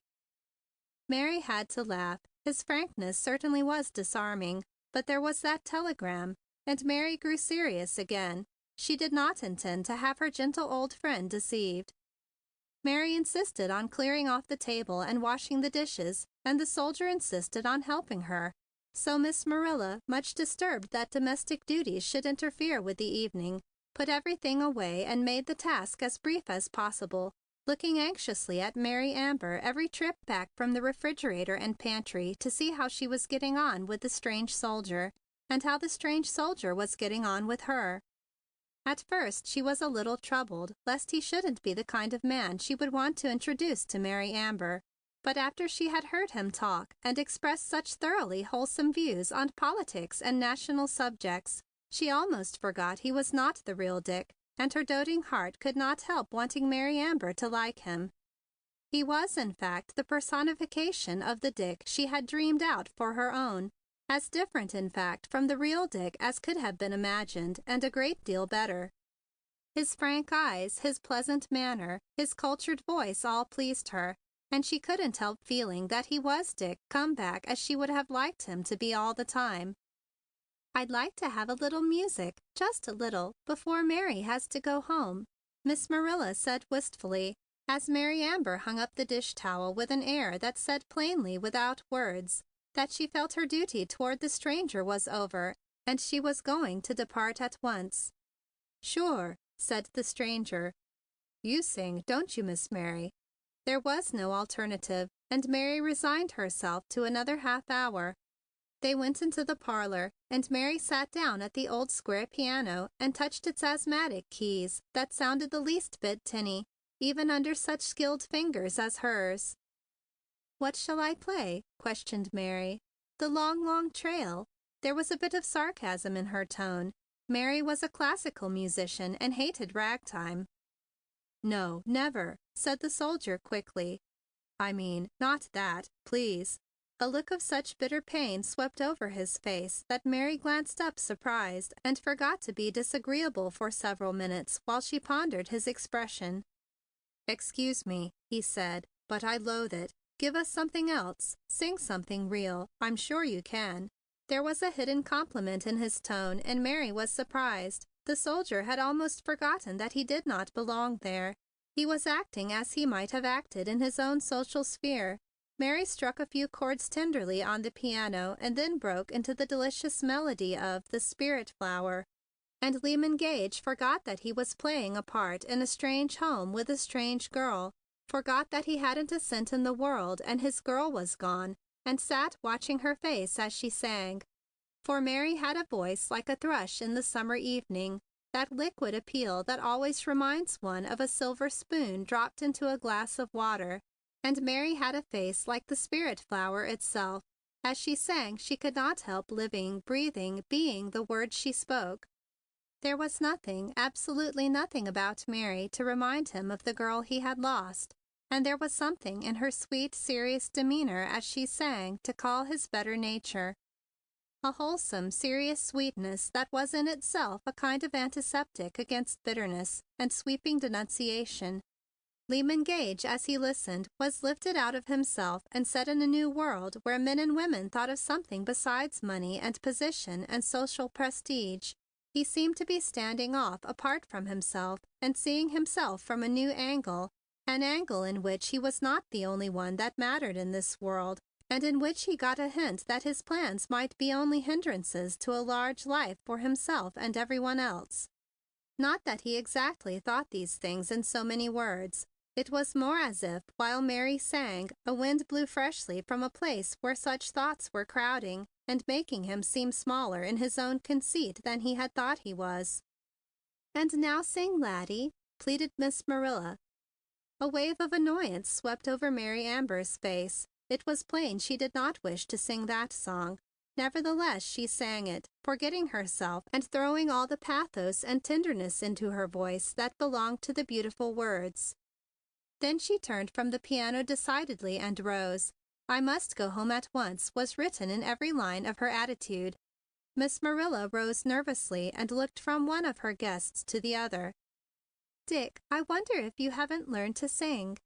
Mary had to laugh. His frankness certainly was disarming, but there was that telegram, and Mary grew serious again. She did not intend to have her gentle old friend deceived. Mary insisted on clearing off the table and washing the dishes, and the soldier insisted on helping her. So Miss Marilla, much disturbed that domestic duties should interfere with the evening, put everything away and made the task as brief as possible, looking anxiously at Mary Amber every trip back from the refrigerator and pantry to see how she was getting on with the strange soldier, and how the strange soldier was getting on with her. At first she was a little troubled lest he shouldn't be the kind of man she would want to introduce to Mary Amber. But after she had heard him talk and express such thoroughly wholesome views on politics and national subjects, she almost forgot he was not the real Dick, and her doting heart could not help wanting Mary Amber to like him. He was, in fact, the personification of the Dick she had dreamed out for her own, as different, in fact, from the real Dick as could have been imagined, and a great deal better. His frank eyes, his pleasant manner, his cultured voice all pleased her, and she couldn't help feeling that he was Dick come back as she would have liked him to be all the time. "I'd like to have a little music, just a little, before Mary has to go home," Miss Marilla said wistfully, as Mary Amber hung up the dish towel with an air that said plainly without words that she felt her duty toward the stranger was over, and she was going to depart at once. "Sure," said the stranger. "You sing, don't you, Miss Mary?" There was no alternative, and Mary resigned herself to another half hour. They went into the parlor, and Mary sat down at the old square piano and touched its asthmatic keys that sounded the least bit tinny, even under such skilled fingers as hers. "What shall I play?" questioned Mary. "The long, long trail?" There was a bit of sarcasm in her tone. Mary was a classical musician and hated ragtime. "No, never," said the soldier quickly. "I mean, not that, please." A look of such bitter pain swept over his face that Mary glanced up surprised and forgot to be disagreeable for several minutes while she pondered his expression. "Excuse me," he said, "but I loathe it. Give us something else. Sing something real. I'm sure you can." There was a hidden compliment in his tone, and Mary was surprised. The soldier had almost forgotten that he did not belong there. He was acting as he might have acted in his own social sphere. Mary struck a few chords tenderly on the piano and then broke into the delicious melody of "The Spirit Flower." And Lyman Gage forgot that he was playing a part in a strange home with a strange girl, forgot that he hadn't a cent in the world and his girl was gone, and sat watching her face as she sang. For Mary had a voice like a thrush in the summer evening, that liquid appeal that always reminds one of a silver spoon dropped into a glass of water. And Mary had a face like the spirit flower itself. As she sang, she could not help living, breathing, being the words she spoke. There was nothing, absolutely nothing about Mary to remind him of the girl he had lost. And there was something in her sweet, serious demeanor as she sang to call his better nature. A wholesome, serious sweetness that was in itself a kind of antiseptic against bitterness and sweeping denunciation. Lyman Gage, as he listened, was lifted out of himself and set in a new world where men and women thought of something besides money and position and social prestige. He seemed to be standing off apart from himself and seeing himself from a new angle, an angle in which he was not the only one that mattered in this world, and in which he got a hint that his plans might be only hindrances to a large life for himself and everyone else. Not that he exactly thought these things in so many words. It was more as if, while Mary sang, a wind blew freshly from a place where such thoughts were crowding and making him seem smaller in his own conceit than he had thought he was. "And now sing, laddie," pleaded Miss Marilla. A wave of annoyance swept over Mary Amber's face. It was plain she did not wish to sing that song. Nevertheless, she sang it, forgetting herself and throwing all the pathos and tenderness into her voice that belonged to the beautiful words. Then she turned from the piano decidedly and rose. "I must go home at once" was written in every line of her attitude. Miss Marilla rose nervously and looked from one of her guests to the other. "Dick, I wonder if you haven't learned to sing."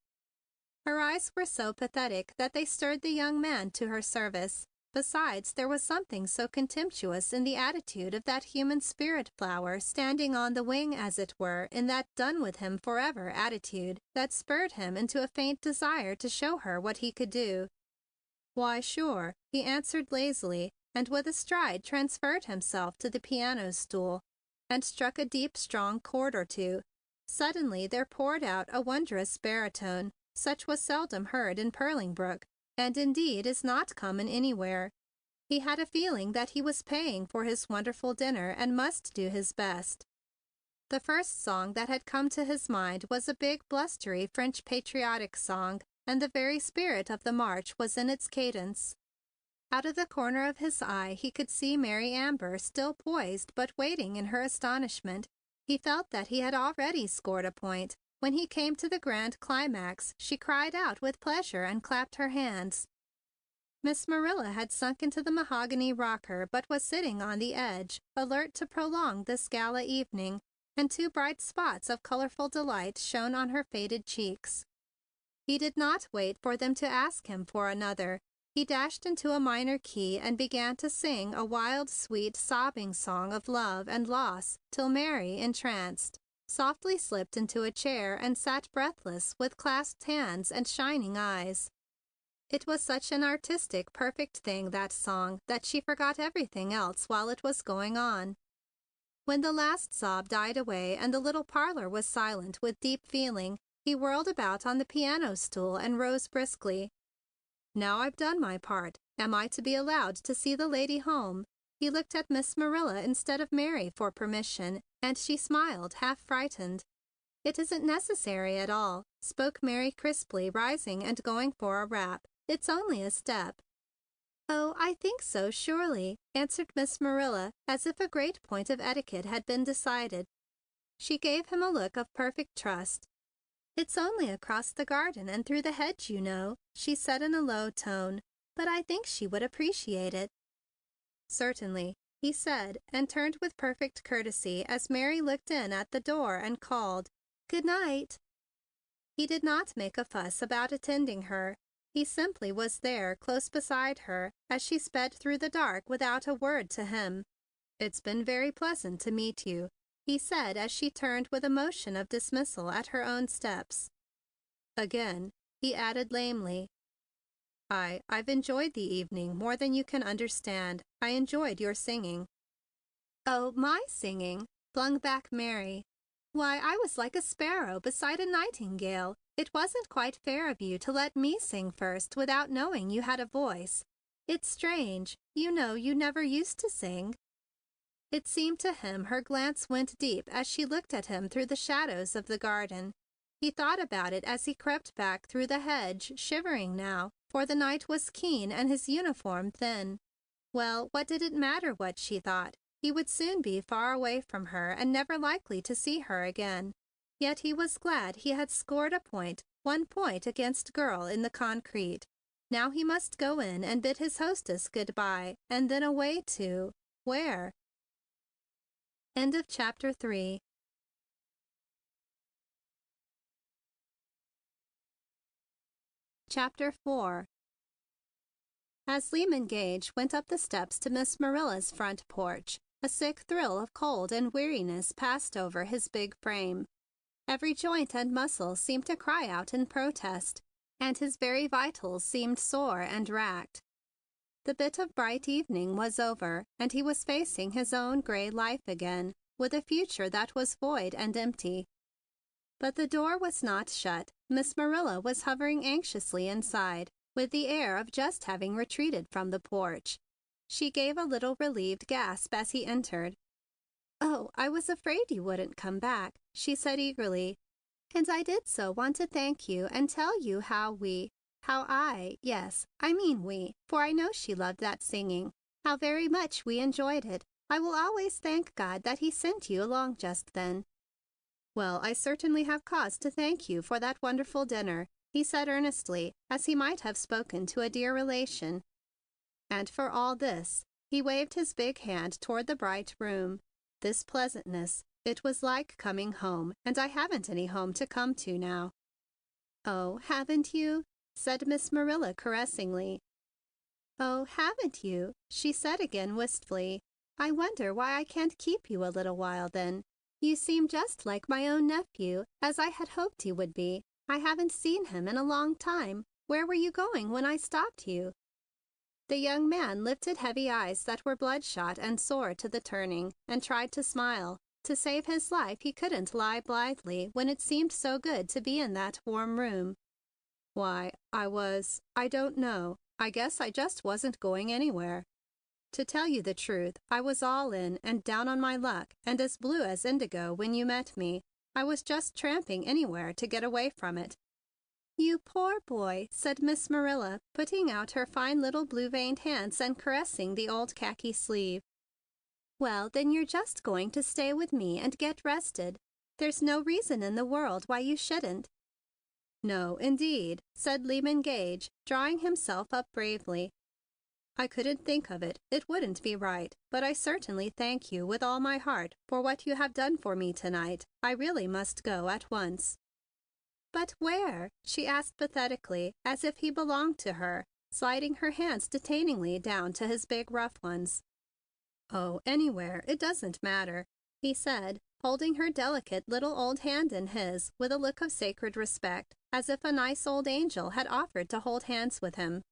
Her eyes were so pathetic that they stirred the young man to her service. Besides, there was something so contemptuous in the attitude of that human spirit flower standing on the wing, as it were, in that done with him forever attitude, that spurred him into a faint desire to show her what he could do. "Why, sure," he answered lazily, and with a stride transferred himself to the piano stool and struck a deep, strong chord or two. Suddenly there poured out a wondrous baritone. Such was seldom heard in Purlingbrook, and indeed is not common anywhere. He had a feeling that he was paying for his wonderful dinner and must do his best. The first song that had come to his mind was a big, blustery French patriotic song, and the very spirit of the march was in its cadence. Out of the corner of his eye he could see Mary Amber still poised but waiting in her astonishment. He felt that he had already scored a point. When he came to the grand climax, she cried out with pleasure and clapped her hands. Miss Marilla had sunk into the mahogany rocker, but was sitting on the edge, alert to prolong this gala evening, and two bright spots of colorful delight shone on her faded cheeks. He did not wait for them to ask him for another. He dashed into a minor key and began to sing a wild, sweet, sobbing song of love and loss till Mary, entranced, softly slipped into a chair and sat breathless with clasped hands and shining eyes. It was such an artistic, perfect thing, that song, that she forgot everything else while it was going on. When the last sob died away and the little parlor was silent with deep feeling, he whirled about on the piano stool and rose briskly. "Now I've done my part. Am I to be allowed to see the lady home?" He looked at Miss Marilla instead of Mary for permission, and she smiled, half frightened. "It isn't necessary at all," spoke Mary crisply, rising and going for a wrap. "It's only a step." "Oh, I think so, surely," answered Miss Marilla, as if a great point of etiquette had been decided. She gave him a look of perfect trust. "It's only across the garden and through the hedge, you know," she said in a low tone, "but I think she would appreciate it." "Certainly," he said, and turned with perfect courtesy as Mary looked in at the door and called, "Good night." He did not make a fuss about attending her. He simply was there close beside her as she sped through the dark without a word to him. "It's been very pleasant to meet you," he said as she turned with a motion of dismissal at her own steps. "Again," he added lamely. I've enjoyed the evening more than you can understand. I enjoyed your singing." "Oh, my singing!" flung back Mary. "Why, I was like a sparrow beside a nightingale. It wasn't quite fair of you to let me sing first without knowing you had a voice. It's strange. You know, you never used to sing." It seemed to him her glance went deep as she looked at him through the shadows of the garden. He thought about it as he crept back through the hedge, shivering now, for the night was keen and his uniform thin. Well, what did it matter what she thought? He would soon be far away from her and never likely to see her again. Yet he was glad he had scored a point, 1 point against girl in the concrete. Now he must go in and bid his hostess good-bye, and then away to where? End of chapter 3. Chapter 4. As Lyman Gage went up the steps to Miss Marilla's front porch, a sick thrill of cold and weariness passed over his big frame. Every joint and muscle seemed to cry out in protest, and his very vitals seemed sore and racked. The bit of bright evening was over, and he was facing his own gray life again, with a future that was void and empty. But the door was not shut. Miss Marilla was hovering anxiously inside, with the air of just having retreated from the porch. She gave a little relieved gasp as he entered. "Oh, I was afraid you wouldn't come back," she said eagerly. "And I did so want to thank you and tell you yes, I mean we, for I know she loved that singing, how very much we enjoyed it. I will always thank God that He sent you along just then." "Well, I certainly have cause to thank you for that wonderful dinner," he said earnestly, as he might have spoken to a dear relation. "And for all this," he waved his big hand toward the bright room, "this pleasantness, it was like coming home, and I haven't any home to come to now." "Oh, haven't you?" said Miss Marilla caressingly. "Oh, haven't you?" she said again wistfully. "I wonder why I can't keep you a little while then. You seem just like my own nephew, as I had hoped he would be. I haven't seen him in a long time. Where were you going when I stopped you?" The young man lifted heavy eyes that were bloodshot and sore to the turning, and tried to smile. To save his life, he couldn't lie blithely when it seemed so good to be in that warm room. "Why, I don't know. I guess I just wasn't going anywhere. To tell you the truth, I was all in and down on my luck and as blue as indigo when you met me. I was just tramping anywhere to get away from it." "You poor boy," said Miss Marilla, putting out her fine little blue-veined hands and caressing the old khaki sleeve. "Well, then you're just going to stay with me and get rested. There's no reason in the world why you shouldn't." "No, indeed," said Lyman Gage, drawing himself up bravely. "I couldn't think of it. It wouldn't be right. But I certainly thank you with all my heart for what you have done for me tonight. I really must go at once." "But where?" she asked pathetically, as if he belonged to her, sliding her hands detainingly down to his big rough ones. "Oh, anywhere. It doesn't matter," he said, holding her delicate little old hand in his with a look of sacred respect, as if a nice old angel had offered to hold hands with him.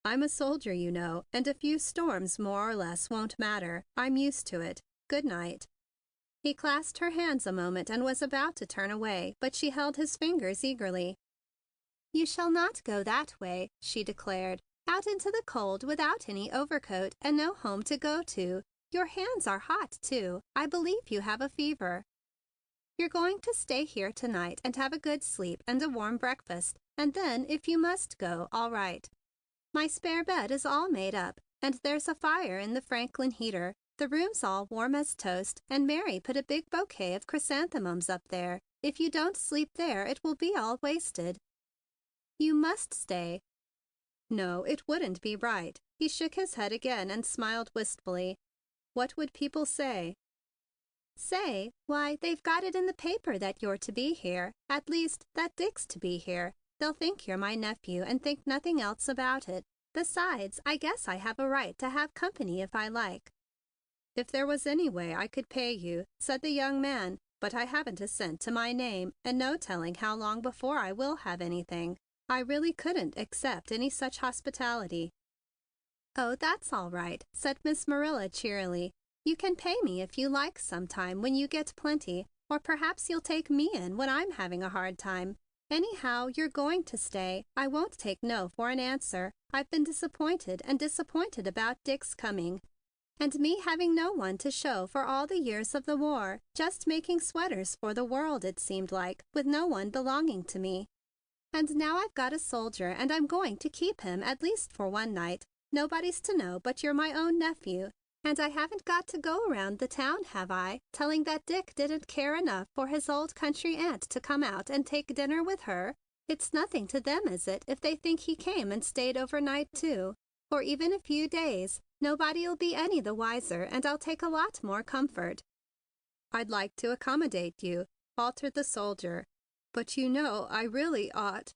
"I'm a soldier, you know, and a few storms more or less won't matter. I'm used to it. Good night." He clasped her hands a moment and was about to turn away, but she held his fingers eagerly. "You shall not go that way," she declared. "Out into the cold without any overcoat and no home to go to. Your hands are hot, too. I believe you have a fever. You're going to stay here tonight and have a good sleep and a warm breakfast, and then, if you must go, all right. My spare bed is all made up, and there's a fire in the Franklin heater. The room's all warm as toast, and Mary put a big bouquet of chrysanthemums up there. If you don't sleep there, it will be all wasted. You must stay." "No, it wouldn't be right." He shook his head again and smiled wistfully. "What would people say?" "Say? Why, they've got it in the paper that you're to be here. At least, that Dick's to be here. They'll think you're my nephew and think nothing else about it. Besides, I guess I have a right to have company if I like." "If there was any way I could pay you," said the young man, "but I haven't a cent to my name and no telling how long before I will have anything. I really couldn't accept any such hospitality." "Oh, that's all right," said Miss Marilla cheerily. "You can pay me if you like sometime when you get plenty, or perhaps you'll take me in when I'm having a hard time. Anyhow, you're going to stay. I won't take no for an answer. I've been disappointed and disappointed about Dick's coming, and me having no one to show for all the years of the war, just making sweaters for the world, it seemed like, with no one belonging to me. And now I've got a soldier, and I'm going to keep him at least for one night. Nobody's to know but you're my own nephew. And I haven't got to go around the town, have I, telling that Dick didn't care enough for his old country aunt to come out and take dinner with her? It's nothing to them, is it, if they think he came and stayed overnight too? For even a few days, nobody'll be any the wiser, and I'll take a lot more comfort." "I'd like to accommodate you," faltered the soldier, "but you know I really ought—"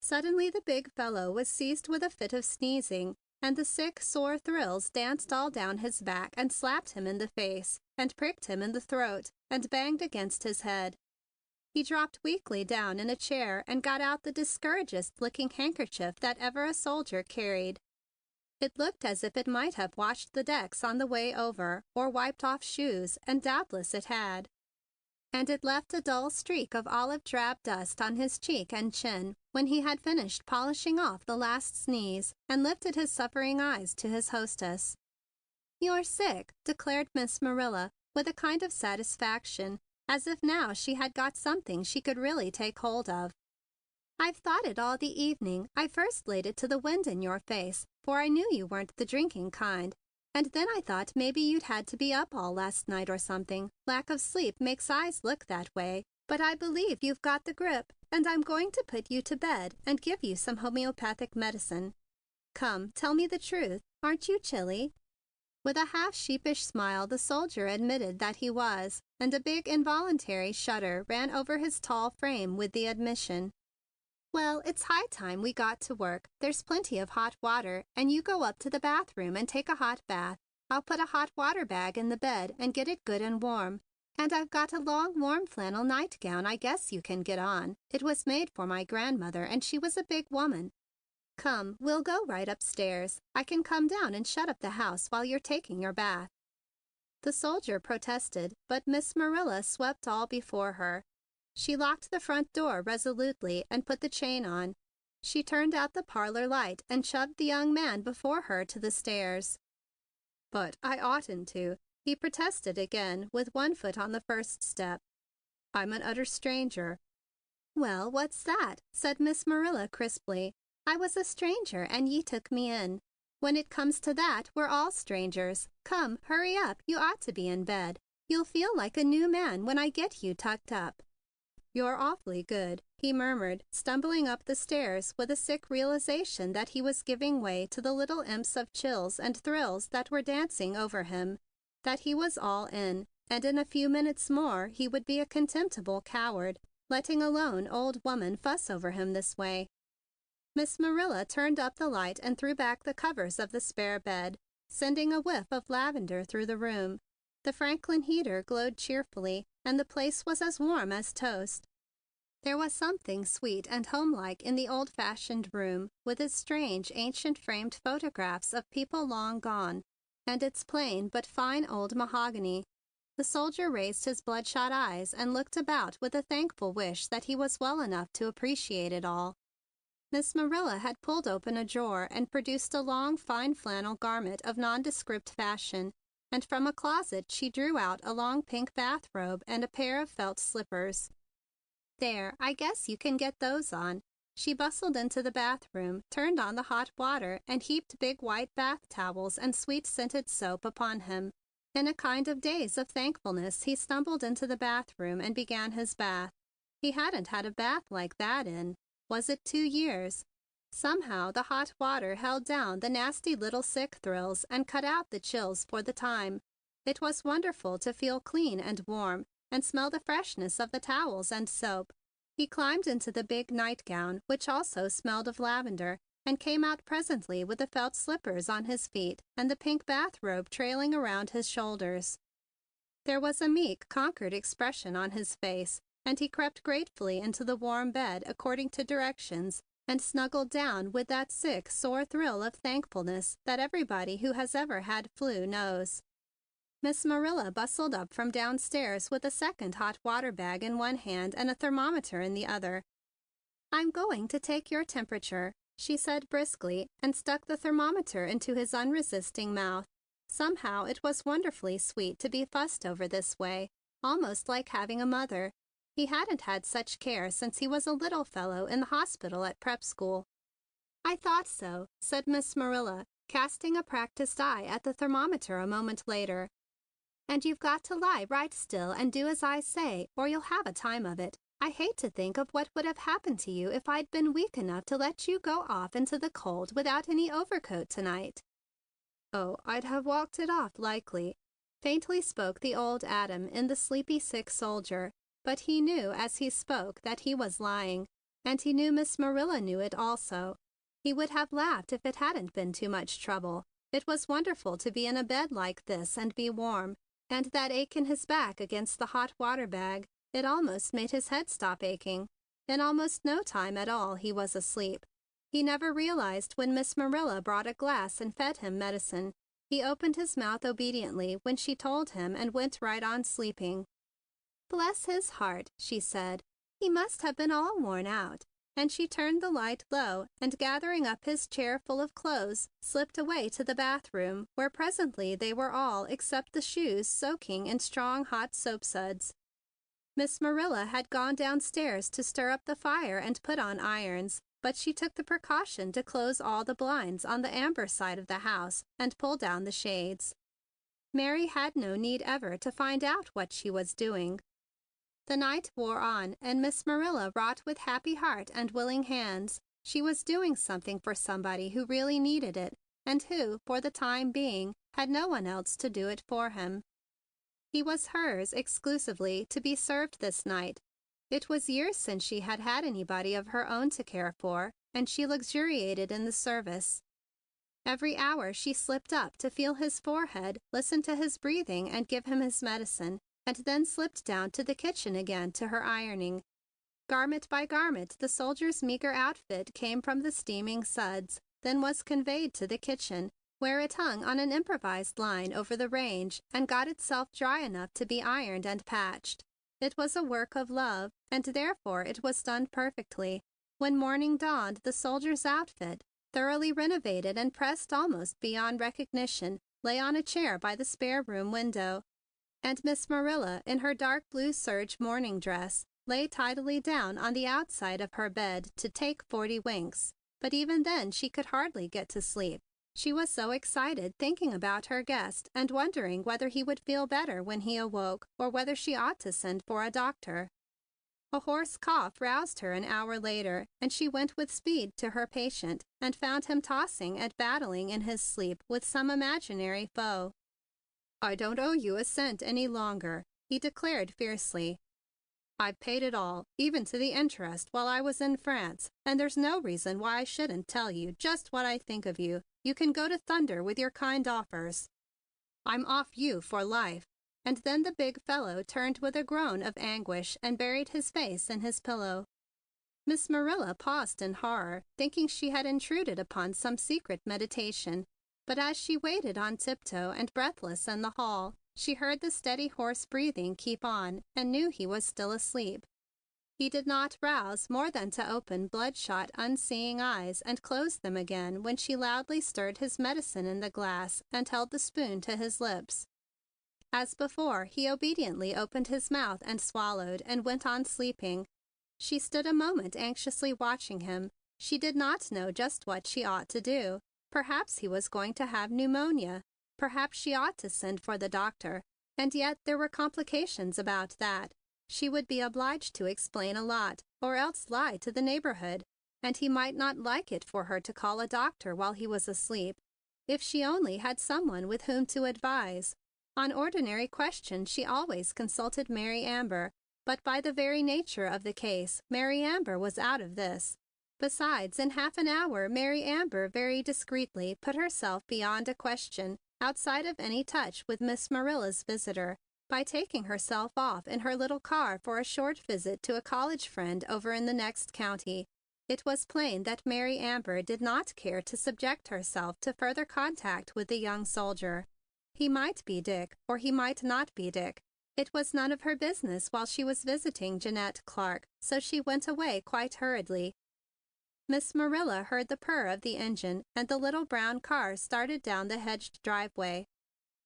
Suddenly the big fellow was seized with a fit of sneezing, and the sick, sore thrills danced all down his back and slapped him in the face and pricked him in the throat and banged against his head. He dropped weakly down in a chair and got out the discouraged-looking handkerchief that ever a soldier carried. It looked as if it might have washed the decks on the way over or wiped off shoes, and doubtless it had. And it left a dull streak of olive drab dust on his cheek and chin when he had finished polishing off the last sneeze and lifted his suffering eyes to his hostess. "You're sick," declared Miss Marilla with a kind of satisfaction, as if now she had got something she could really take hold of. "I've thought it all the evening. I first laid it to the wind in your face, for I knew you weren't the drinking kind. And then I thought maybe you'd had to be up all last night or something. Lack of sleep makes eyes look that way. But I believe you've got the grip, and I'm going to put you to bed and give you some homeopathic medicine. Come, tell me the truth. Aren't you chilly?" With a half sheepish smile, the soldier admitted that he was, and a big involuntary shudder ran over his tall frame with the admission. "Well, it's high time we got to work. There's plenty of hot water, and you go up to the bathroom and take a hot bath. I'll put a hot water bag in the bed and get it good and warm. And I've got a long, warm flannel nightgown I guess you can get on. It was made for my grandmother, and she was a big woman. Come, we'll go right upstairs. I can come down and shut up the house while you're taking your bath." The soldier protested, but Miss Marilla swept all before her. She locked the front door resolutely and put the chain on. She turned out the parlor light and shoved the young man before her to the stairs. "But I oughtn't to," he protested again with one foot on the first step. "I'm an utter stranger." "Well, what's that?" said Miss Marilla crisply. "I was a stranger and ye took me in. When it comes to that, we're all strangers. Come, hurry up. You ought to be in bed. You'll feel like a new man when I get you tucked up." "You're awfully good," he murmured, stumbling up the stairs with a sick realization that he was giving way to the little imps of chills and thrills that were dancing over him, that he was all in, and in a few minutes more he would be a contemptible coward, letting a lone old woman fuss over him this way. Miss Marilla turned up the light and threw back the covers of the spare bed, sending a whiff of lavender through the room. The Franklin heater glowed cheerfully, and the place was as warm as toast. There was something sweet and homelike in the old-fashioned room, with its strange, ancient framed photographs of people long gone, and its plain but fine old mahogany. The soldier raised his bloodshot eyes and looked about with a thankful wish that he was well enough to appreciate it all. Miss Marilla had pulled open a drawer and produced a long, fine flannel garment of nondescript fashion, and from a closet she drew out a long pink bathrobe and a pair of felt slippers. "There, I guess you can get those on." She bustled into the bathroom, turned on the hot water, and heaped big white bath towels and sweet-scented soap upon him. In a kind of daze of thankfulness, he stumbled into the bathroom and began his bath. He hadn't had a bath like that in, was it 2 years? Somehow the hot water held down the nasty little sick thrills and cut out the chills for the time. It was wonderful to feel clean and warm and smell the freshness of the towels and soap. He climbed into the big nightgown, which also smelled of lavender, and came out presently with the felt slippers on his feet and the pink bathrobe trailing around his shoulders. There was a meek, conquered expression on his face, and he crept gratefully into the warm bed according to directions and snuggled down with that sick, sore thrill of thankfulness that everybody who has ever had flu knows. Miss Marilla bustled up from downstairs with a second hot water bag in one hand and a thermometer in the other. "I'm going to take your temperature," she said briskly, and stuck the thermometer into his unresisting mouth. Somehow it was wonderfully sweet to be fussed over this way, almost like having a mother. He hadn't had such care since he was a little fellow in the hospital at prep school. "I thought so," said Miss Marilla, casting a practiced eye at the thermometer a moment later. "And you've got to lie right still and do as I say, or you'll have a time of it. I hate to think of what would have happened to you if I'd been weak enough to let you go off into the cold without any overcoat tonight." "Oh, I'd have walked it off likely," faintly spoke the old Adam in the sleepy sick soldier. But he knew as he spoke that he was lying, and he knew Miss Marilla knew it also. He would have laughed if it hadn't been too much trouble. It was wonderful to be in a bed like this and be warm, and that ache in his back against the hot water bag. It almost made his head stop aching. In almost no time at all he was asleep. He never realized when Miss Marilla brought a glass and fed him medicine. He opened his mouth obediently when she told him and went right on sleeping. "Bless his heart," she said. "He must have been all worn out." And she turned the light low and, gathering up his chair full of clothes, slipped away to the bathroom, where presently they were all except the shoes soaking in strong hot soap suds. Miss Marilla had gone downstairs to stir up the fire and put on irons, but she took the precaution to close all the blinds on the amber side of the house and pull down the shades. Mary had no need ever to find out what she was doing. The night wore on, and Miss Marilla wrought with happy heart and willing hands. She was doing something for somebody who really needed it, and who, for the time being, had no one else to do it for him. He was hers exclusively to be served this night. It was years since she had had anybody of her own to care for, and she luxuriated in the service. Every hour she slipped up to feel his forehead, listen to his breathing, and give him his medicine, and then slipped down to the kitchen again to her ironing. Garment by garment, the soldier's meager outfit came from the steaming suds, then was conveyed to the kitchen, where it hung on an improvised line over the range and got itself dry enough to be ironed and patched. It was a work of love, and therefore it was done perfectly. When morning dawned, the soldier's outfit, thoroughly renovated and pressed almost beyond recognition, lay on a chair by the spare room window. And Miss Marilla, in her dark blue serge morning dress, lay tidily down on the outside of her bed to take 40 winks. But even then she could hardly get to sleep. She was so excited thinking about her guest and wondering whether he would feel better when he awoke or whether she ought to send for a doctor. A hoarse cough roused her an hour later, and she went with speed to her patient and found him tossing and battling in his sleep with some imaginary foe. "I don't owe you a cent any longer," he declared fiercely. "I've paid it all, even to the interest, while I was in France, and there's no reason why I shouldn't tell you just what I think of you. You can go to thunder with your kind offers. I'm off you for life. and then the big fellow turned with a groan of anguish and buried his face in his pillow. Miss Marilla paused in horror, thinking she had intruded upon some secret meditation. But as she waited on tiptoe and breathless in the hall, she heard the steady hoarse breathing keep on and knew he was still asleep. He did not rouse more than to open bloodshot, unseeing eyes and close them again when she loudly stirred his medicine in the glass and held the spoon to his lips. As before, he obediently opened his mouth and swallowed and went on sleeping. She stood a moment anxiously watching him. She did not know just what she ought to do. Perhaps he was going to have pneumonia. Perhaps she ought to send for the doctor. And yet there were complications about that. She would be obliged to explain a lot, or else lie to the neighborhood. And he might not like it for her to call a doctor while he was asleep. If she only had someone with whom to advise. On ordinary questions she always consulted Mary Amber, but by the very nature of the case, Mary Amber was out of this. Besides, in half an hour, Mary Amber very discreetly put herself beyond a question, outside of any touch with Miss Marilla's visitor, by taking herself off in her little car for a short visit to a college friend over in the next county. It was plain that Mary Amber did not care to subject herself to further contact with the young soldier. He might be Dick, or he might not be Dick. It was none of her business while she was visiting Jeanette Clark, so she went away quite hurriedly. Miss Marilla heard the purr of the engine, and the little brown car started down the hedged driveway,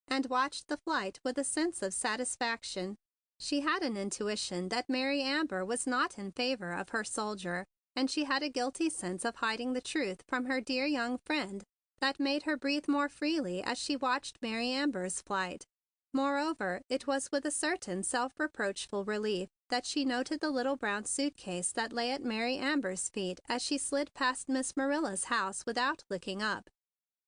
and watched the flight with a sense of satisfaction. She had an intuition that Mary Amber was not in favor of her soldier, and she had a guilty sense of hiding the truth from her dear young friend that made her breathe more freely as she watched Mary Amber's flight. Moreover, it was with a certain self-reproachful relief that she noted the little brown suitcase that lay at Mary Amber's feet as she slid past Miss Marilla's house without looking up.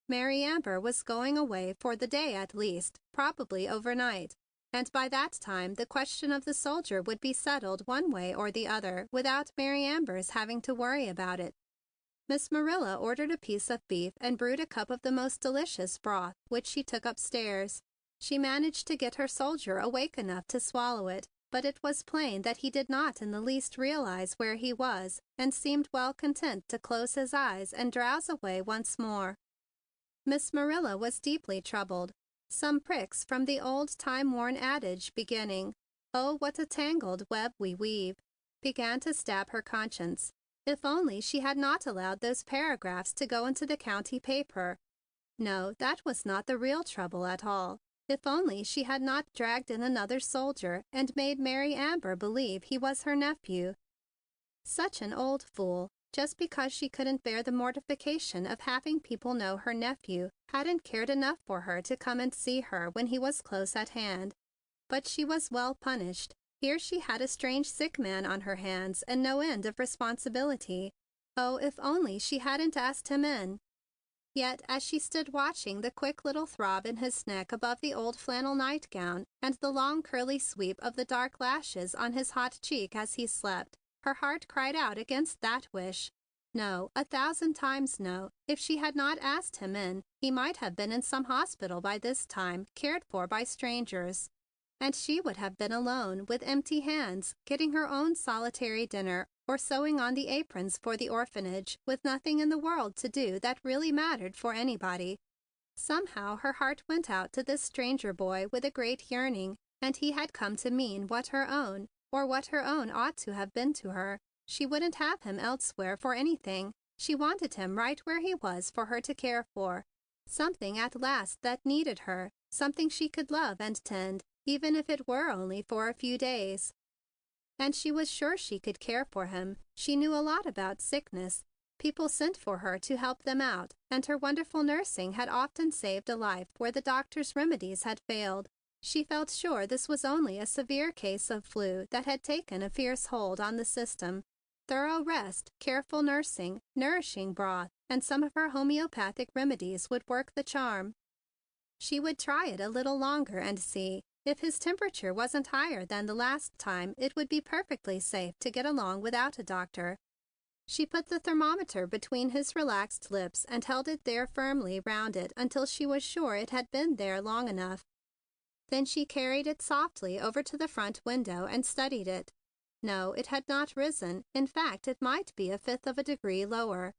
Mary Amber was going away for the day at least, probably overnight, and by that time the question of the soldier would be settled one way or the other without Mary Amber's having to worry about it. Miss Marilla ordered a piece of beef and brewed a cup of the most delicious broth, which she took upstairs. She managed to get her soldier awake enough to swallow it, but it was plain that he did not in the least realize where he was and seemed well content to close his eyes and drowse away once more. Miss Marilla was deeply troubled. Some pricks from the old time-worn adage beginning, "Oh, what a tangled web we weave," began to stab her conscience. If only she had not allowed those paragraphs to go into the county paper. No, that was not the real trouble at all. If only she had not dragged in another soldier and made Mary Amber believe he was her nephew. Such an old fool! Just because she couldn't bear the mortification of having people know her nephew hadn't cared enough for her to come and see her when he was close at hand. But she was well punished. Here she had a strange sick man on her hands and no end of responsibility. Oh, if only she hadn't asked him in! Yet, as she stood watching the quick little throb in his neck above the old flannel nightgown and the long curly sweep of the dark lashes on his hot cheek as he slept, her heart cried out against that wish. No, 1,000 times no. If she had not asked him in, he might have been in some hospital by this time, cared for by strangers. And she would have been alone, with empty hands, getting her own solitary dinner or sewing on the aprons for the orphanage, with nothing in the world to do that really mattered for anybody. Somehow her heart went out to this stranger boy with a great yearning, and he had come to mean what her own, or what her own ought to have been to her. She wouldn't have him elsewhere for anything. She wanted him right where he was for her to care for. Something at last that needed her, something she could love and tend, even if it were only for a few days. And she was sure she could care for him. She knew a lot about sickness. People sent for her to help them out, and her wonderful nursing had often saved a life where the doctor's remedies had failed. She felt sure this was only a severe case of flu that had taken a fierce hold on the system. Thorough rest, careful nursing, nourishing broth, and some of her homeopathic remedies would work the charm. She would try it a little longer and see. If his temperature wasn't higher than the last time, it would be perfectly safe to get along without a doctor. She put the thermometer between his relaxed lips and held it there firmly round it until she was sure it had been there long enough. Then she carried it softly over to the front window and studied it. No, it had not risen. In fact, it might be a fifth of a degree lower.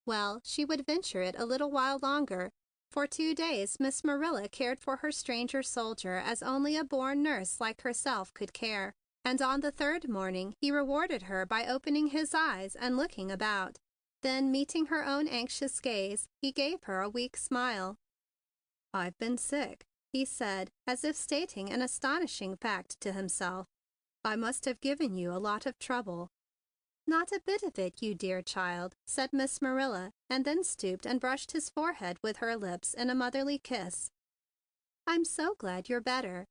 Well, she would venture it a little while longer. For 2 days, Miss Marilla cared for her stranger soldier as only a born nurse like herself could care. And on the third morning, he rewarded her by opening his eyes and looking about. Then, meeting her own anxious gaze, he gave her a weak smile. "I've been sick," he said, as if stating an astonishing fact to himself. "I must have given you a lot of trouble." "Not a bit of it, you dear child," said Miss Marilla, and then stooped and brushed his forehead with her lips in a motherly kiss. "I'm so glad you're better."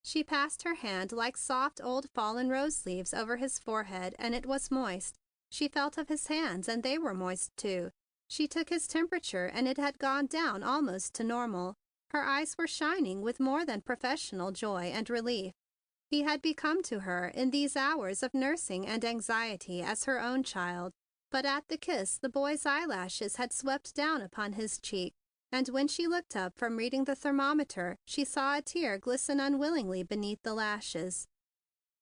She passed her hand like soft old fallen rose leaves over his forehead, and it was moist. She felt of his hands, and they were moist too. She took his temperature, and it had gone down almost to normal. Her eyes were shining with more than professional joy and relief. He had become to her in these hours of nursing and anxiety as her own child. But at the kiss the boy's eyelashes had swept down upon his cheek, and when she looked up from reading the thermometer, she saw a tear glisten unwillingly beneath the lashes.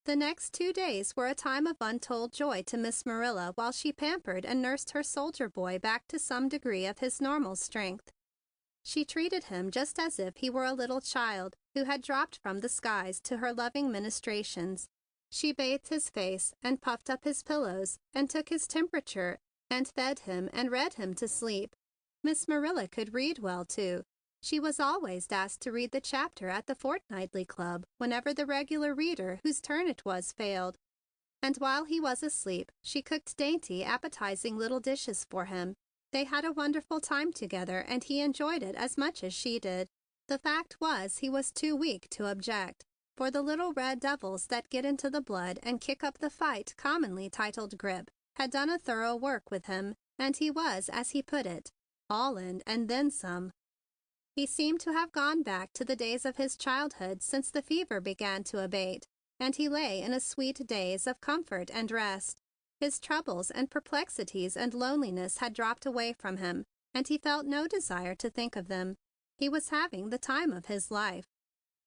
The next 2 days were a time of untold joy to Miss Marilla while she pampered and nursed her soldier boy back to some degree of his normal strength. She treated him just as if he were a little child who had dropped from the skies to her loving ministrations. She bathed his face and puffed up his pillows and took his temperature and fed him and read him to sleep. Miss Marilla could read well, too. She was always asked to read the chapter at the fortnightly club whenever the regular reader whose turn it was failed. And while he was asleep, she cooked dainty, appetizing little dishes for him. They had a wonderful time together, and he enjoyed it as much as she did. The fact was, he was too weak to object, for the little red devils that get into the blood and kick up the fight, commonly titled grip, had done a thorough work with him, and he was, as he put it, all in and then some. He seemed to have gone back to the days of his childhood since the fever began to abate, and he lay in a sweet daze of comfort and rest. His troubles and perplexities and loneliness had dropped away from him, and he felt no desire to think of them. He was having the time of his life.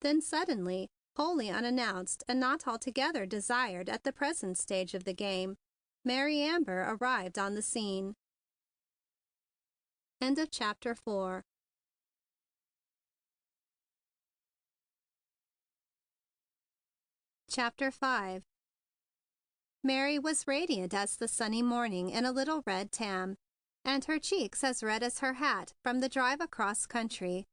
Then suddenly, wholly unannounced and not altogether desired at the present stage of the game, Mary Amber arrived on the scene. End of chapter 4. Chapter 5. Mary was radiant as the sunny morning in a little red tam, and her cheeks as red as her hat from the drive across country.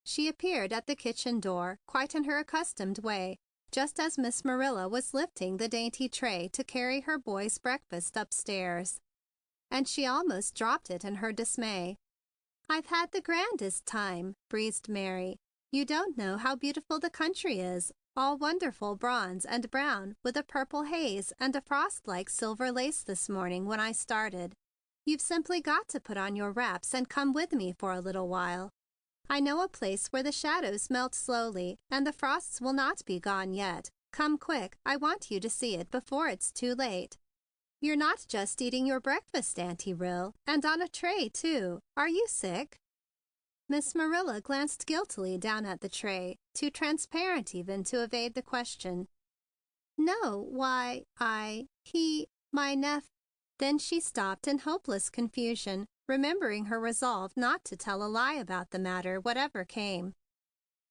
She appeared at the kitchen door, quite in her accustomed way, just as Miss Marilla was lifting the dainty tray to carry her boy's breakfast upstairs. And she almost dropped it in her dismay. "I've had the grandest time," breezed Mary. "You don't know how beautiful the country is. All wonderful bronze and brown with a purple haze and a frost-like silver lace this morning when I started. You've simply got to put on your wraps and come with me for a little while. I know a place where the shadows melt slowly and the frosts will not be gone yet. Come quick. I want you to see it before it's too late. You're not just eating your breakfast, Auntie Rill, and on a tray, too. Are you sick?" Miss Marilla glanced guiltily down at the tray, too transparent even to evade the question. "No, why, my nephew." Then she stopped in hopeless confusion, remembering her resolve not to tell a lie about the matter, whatever came.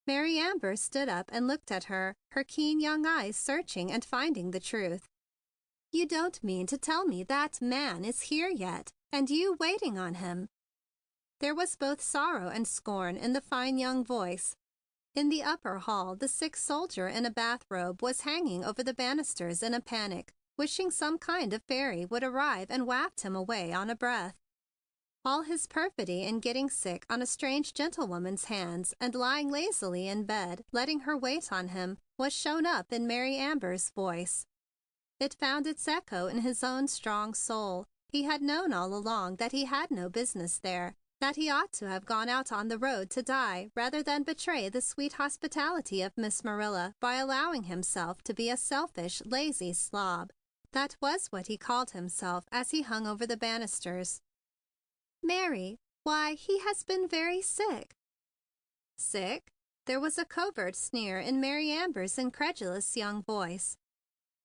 Mary Amber stood up and looked at her, her keen young eyes searching and finding the truth. "You don't mean to tell me that man is here yet, and you waiting on him?" There was both sorrow and scorn in the fine young voice. In the upper hall, the sick soldier in a bathrobe was hanging over the banisters in a panic, wishing some kind of fairy would arrive and waft him away on a breath. All his perfidy in getting sick on a strange gentlewoman's hands and lying lazily in bed, letting her wait on him, was shown up in Mary Amber's voice. It found its echo in his own strong soul. He had known all along that he had no business there, that he ought to have gone out on the road to die rather than betray the sweet hospitality of Miss Marilla by allowing himself to be a selfish, lazy slob. That was what he called himself as he hung over the banisters. "Mary, why, he has been very sick." "Sick?" There was a covert sneer in Mary Amber's incredulous young voice.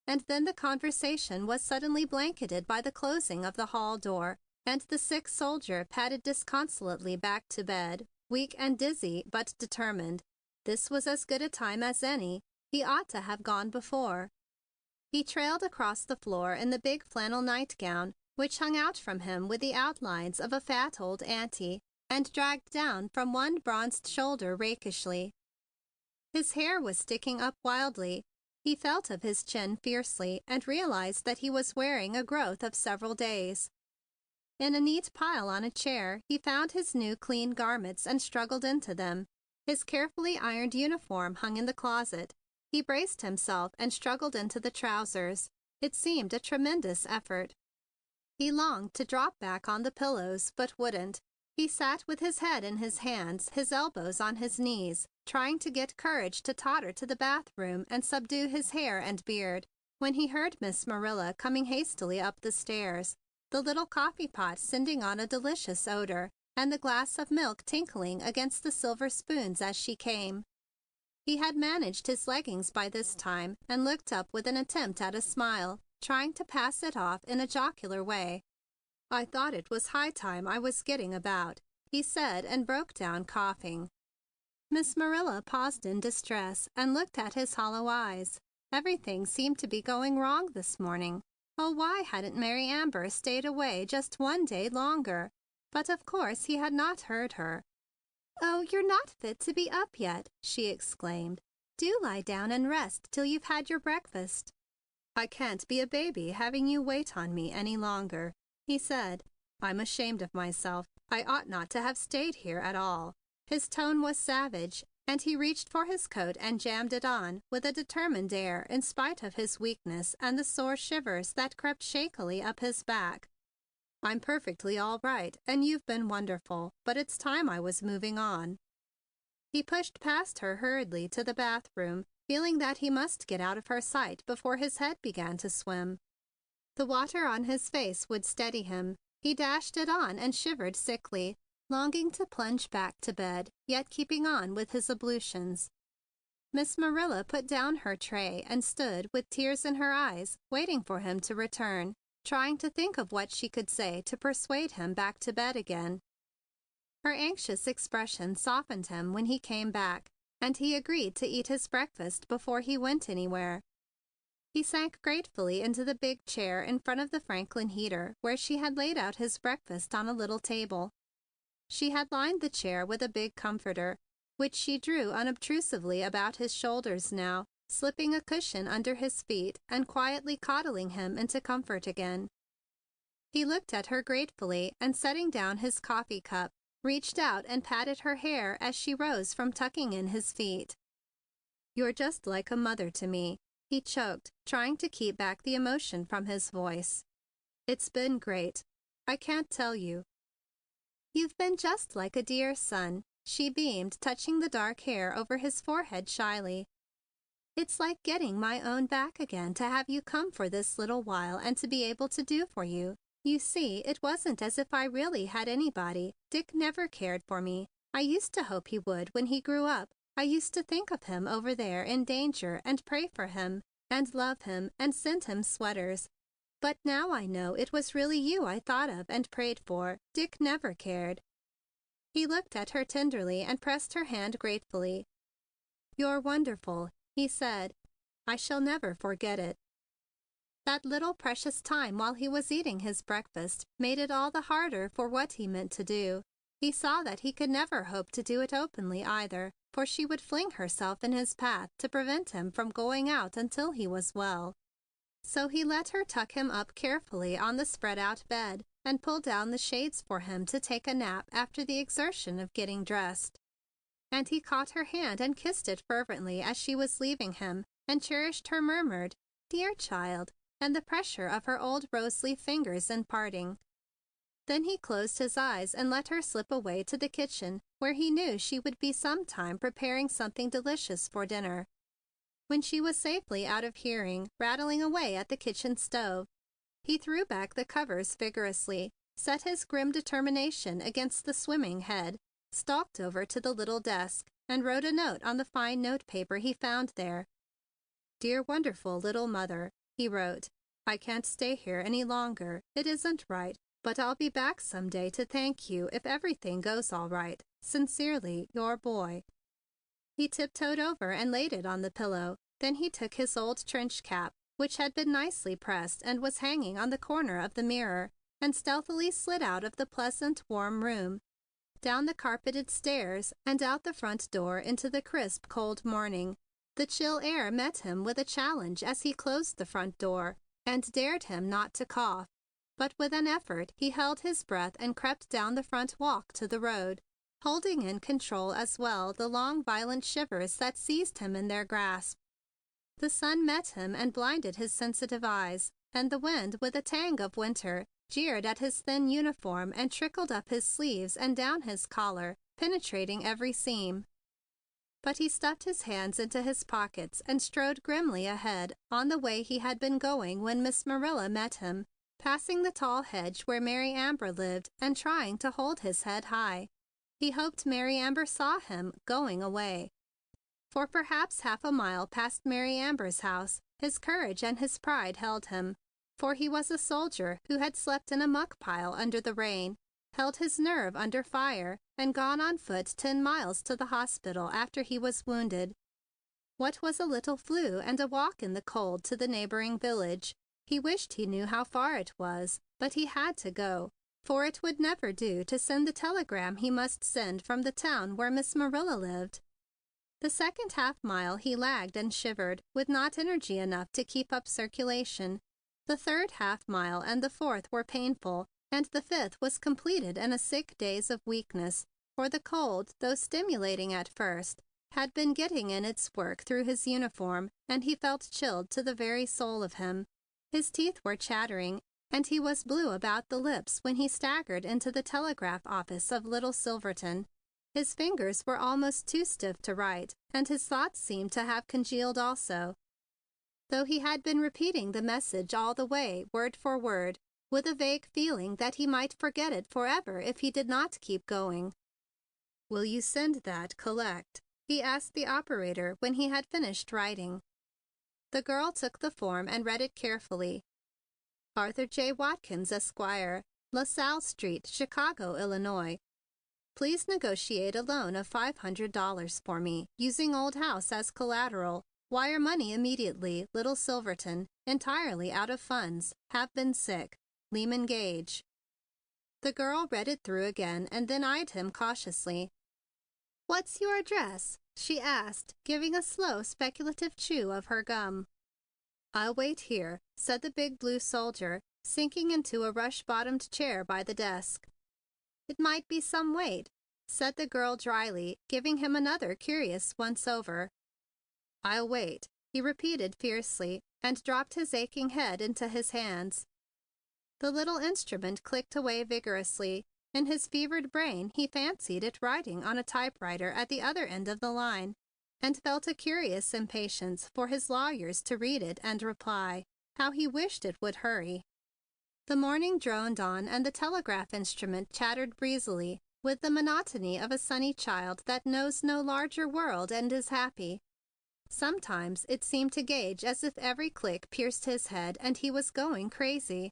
And then the conversation was suddenly blanketed by the closing of the hall door, and the sick soldier padded disconsolately back to bed, weak and dizzy, but determined. This was as good a time as any. He ought to have gone before. He trailed across the floor in the big flannel nightgown, which hung out from him with the outlines of a fat old auntie, and dragged down from one bronzed shoulder rakishly. His hair was sticking up wildly. He felt of his chin fiercely and realized that he was wearing a growth of several days. In a neat pile on a chair, he found his new clean garments and struggled into them. His carefully ironed uniform hung in the closet. He braced himself and struggled into the trousers. It seemed a tremendous effort. He longed to drop back on the pillows, but wouldn't. He sat with his head in his hands, his elbows on his knees, trying to get courage to totter to the bathroom and subdue his hair and beard, when he heard Miss Marilla coming hastily up the stairs, the little coffee pot sending on a delicious odor, and the glass of milk tinkling against the silver spoons as she came. He had managed his leggings by this time and looked up with an attempt at a smile, trying to pass it off in a jocular way. "I thought it was high time I was getting about," he said, and broke down coughing. Miss Marilla paused in distress and looked at his hollow eyes. Everything seemed to be going wrong this morning. Oh, why hadn't Mary Amber stayed away just one day longer? But of course he had not heard her. "Oh, you're not fit to be up yet," she exclaimed. "Do lie down and rest till you've had your breakfast." "I can't be a baby having you wait on me any longer," he said. "I'm ashamed of myself. I ought not to have stayed here at all." His tone was savage, and he reached for his coat and jammed it on with a determined air in spite of his weakness and the sore shivers that crept shakily up his back. "I'm perfectly all right, and you've been wonderful, but it's time I was moving on." He pushed past her hurriedly to the bathroom, feeling that he must get out of her sight before his head began to swim. The water on his face would steady him. He dashed it on and shivered sickly, longing to plunge back to bed, yet keeping on with his ablutions. Miss Marilla put down her tray and stood with tears in her eyes, waiting for him to return, trying to think of what she could say to persuade him back to bed again. Her anxious expression softened him when he came back, and he agreed to eat his breakfast before he went anywhere. He sank gratefully into the big chair in front of the Franklin heater, where she had laid out his breakfast on a little table. She had lined the chair with a big comforter, which she drew unobtrusively about his shoulders now, slipping a cushion under his feet and quietly coddling him into comfort again. He looked at her gratefully and, setting down his coffee cup, reached out and patted her hair as she rose from tucking in his feet. "You're just like a mother to me," he choked, trying to keep back the emotion from his voice. "It's been great. I can't tell you." "You've been just like a dear son," she beamed, touching the dark hair over his forehead shyly. "It's like getting my own back again to have you come for this little while and to be able to do for you. You see, it wasn't as if I really had anybody. Dick never cared for me. I used to hope he would when he grew up. I used to think of him over there in danger and pray for him and love him and send him sweaters. But now I know it was really you I thought of and prayed for. Dick never cared." He looked at her tenderly and pressed her hand gratefully. "You're wonderful," he said. "I shall never forget it." That little precious time while he was eating his breakfast made it all the harder for what he meant to do. He saw that he could never hope to do it openly either, for she would fling herself in his path to prevent him from going out until he was well. So he let her tuck him up carefully on the spread out bed and pull down the shades for him to take a nap after the exertion of getting dressed. And he caught her hand and kissed it fervently as she was leaving him, and cherished her murmured, "Dear child," and the pressure of her old rose-leaf fingers in parting. Then he closed his eyes and let her slip away to the kitchen, where he knew she would be some time preparing something delicious for dinner. When she was safely out of hearing, rattling away at the kitchen stove, he threw back the covers vigorously, set his grim determination against the swimming head, stalked over to the little desk and wrote a note on the fine note paper he found there. "Dear wonderful little mother," he wrote, "I can't stay here any longer. It isn't right, but I'll be back some day to thank you if everything goes all right. Sincerely, your boy." He tiptoed over and laid it on the pillow. Then he took his old trench cap, which had been nicely pressed and was hanging on the corner of the mirror, and stealthily slid out of the pleasant, warm room, down the carpeted stairs, and out the front door into the crisp, cold morning. The chill air met him with a challenge as he closed the front door and dared him not to cough. But with an effort he held his breath and crept down the front walk to the road, holding in control as well the long, violent shivers that seized him in their grasp. The sun met him and blinded his sensitive eyes, and the wind, with a tang of winter, jeered at his thin uniform and trickled up his sleeves and down his collar, penetrating every seam. But he stuffed his hands into his pockets and strode grimly ahead on the way he had been going when Miss Marilla met him, passing the tall hedge where Mary Amber lived and trying to hold his head high. He hoped Mary Amber saw him going away. For perhaps half a mile past Mary Amber's house, his courage and his pride held him, for he was a soldier who had slept in a muck pile under the rain, held his nerve under fire, and gone on foot 10 miles to the hospital after he was wounded. What was a little flu and a walk in the cold to the neighboring village? He wished he knew how far it was, but he had to go, for it would never do to send the telegram he must send from the town where Miss Marilla lived. The second half-mile he lagged and shivered, with not energy enough to keep up circulation. The third half-mile and the fourth were painful, and the fifth was completed in a sick daze of weakness, for the cold, though stimulating at first, had been getting in its work through his uniform, and he felt chilled to the very soul of him. His teeth were chattering, and he was blue about the lips when he staggered into the telegraph office of Little Silverton. His fingers were almost too stiff to write, and his thoughts seemed to have congealed also, though he had been repeating the message all the way, word for word, with a vague feeling that he might forget it forever if he did not keep going. "Will you send that collect?" he asked the operator when he had finished writing. The girl took the form and read it carefully. "Arthur J. Watkins, Esquire, LaSalle Street, Chicago, Illinois. Please negotiate a loan of $500 for me, using old house as collateral. Wire money immediately. Little Silverton. Entirely out of funds. Have been sick. Lehman Gage." The girl read it through again and then eyed him cautiously. "What's your address?" she asked, giving a slow, speculative chew of her gum. "I'll wait here," said the big blue soldier, sinking into a rush-bottomed chair by the desk. "It might be some wait," said the girl dryly, giving him another curious once-over. "I'll wait," he repeated fiercely, and dropped his aching head into his hands. The little instrument clicked away vigorously. In his fevered brain he fancied it writing on a typewriter at the other end of the line, and felt a curious impatience for his lawyers to read it and reply. How he wished it would hurry. The morning droned on, and the telegraph instrument chattered breezily with the monotony of a sunny child that knows no larger world and is happy. Sometimes it seemed to Gage as if every click pierced his head and he was going crazy.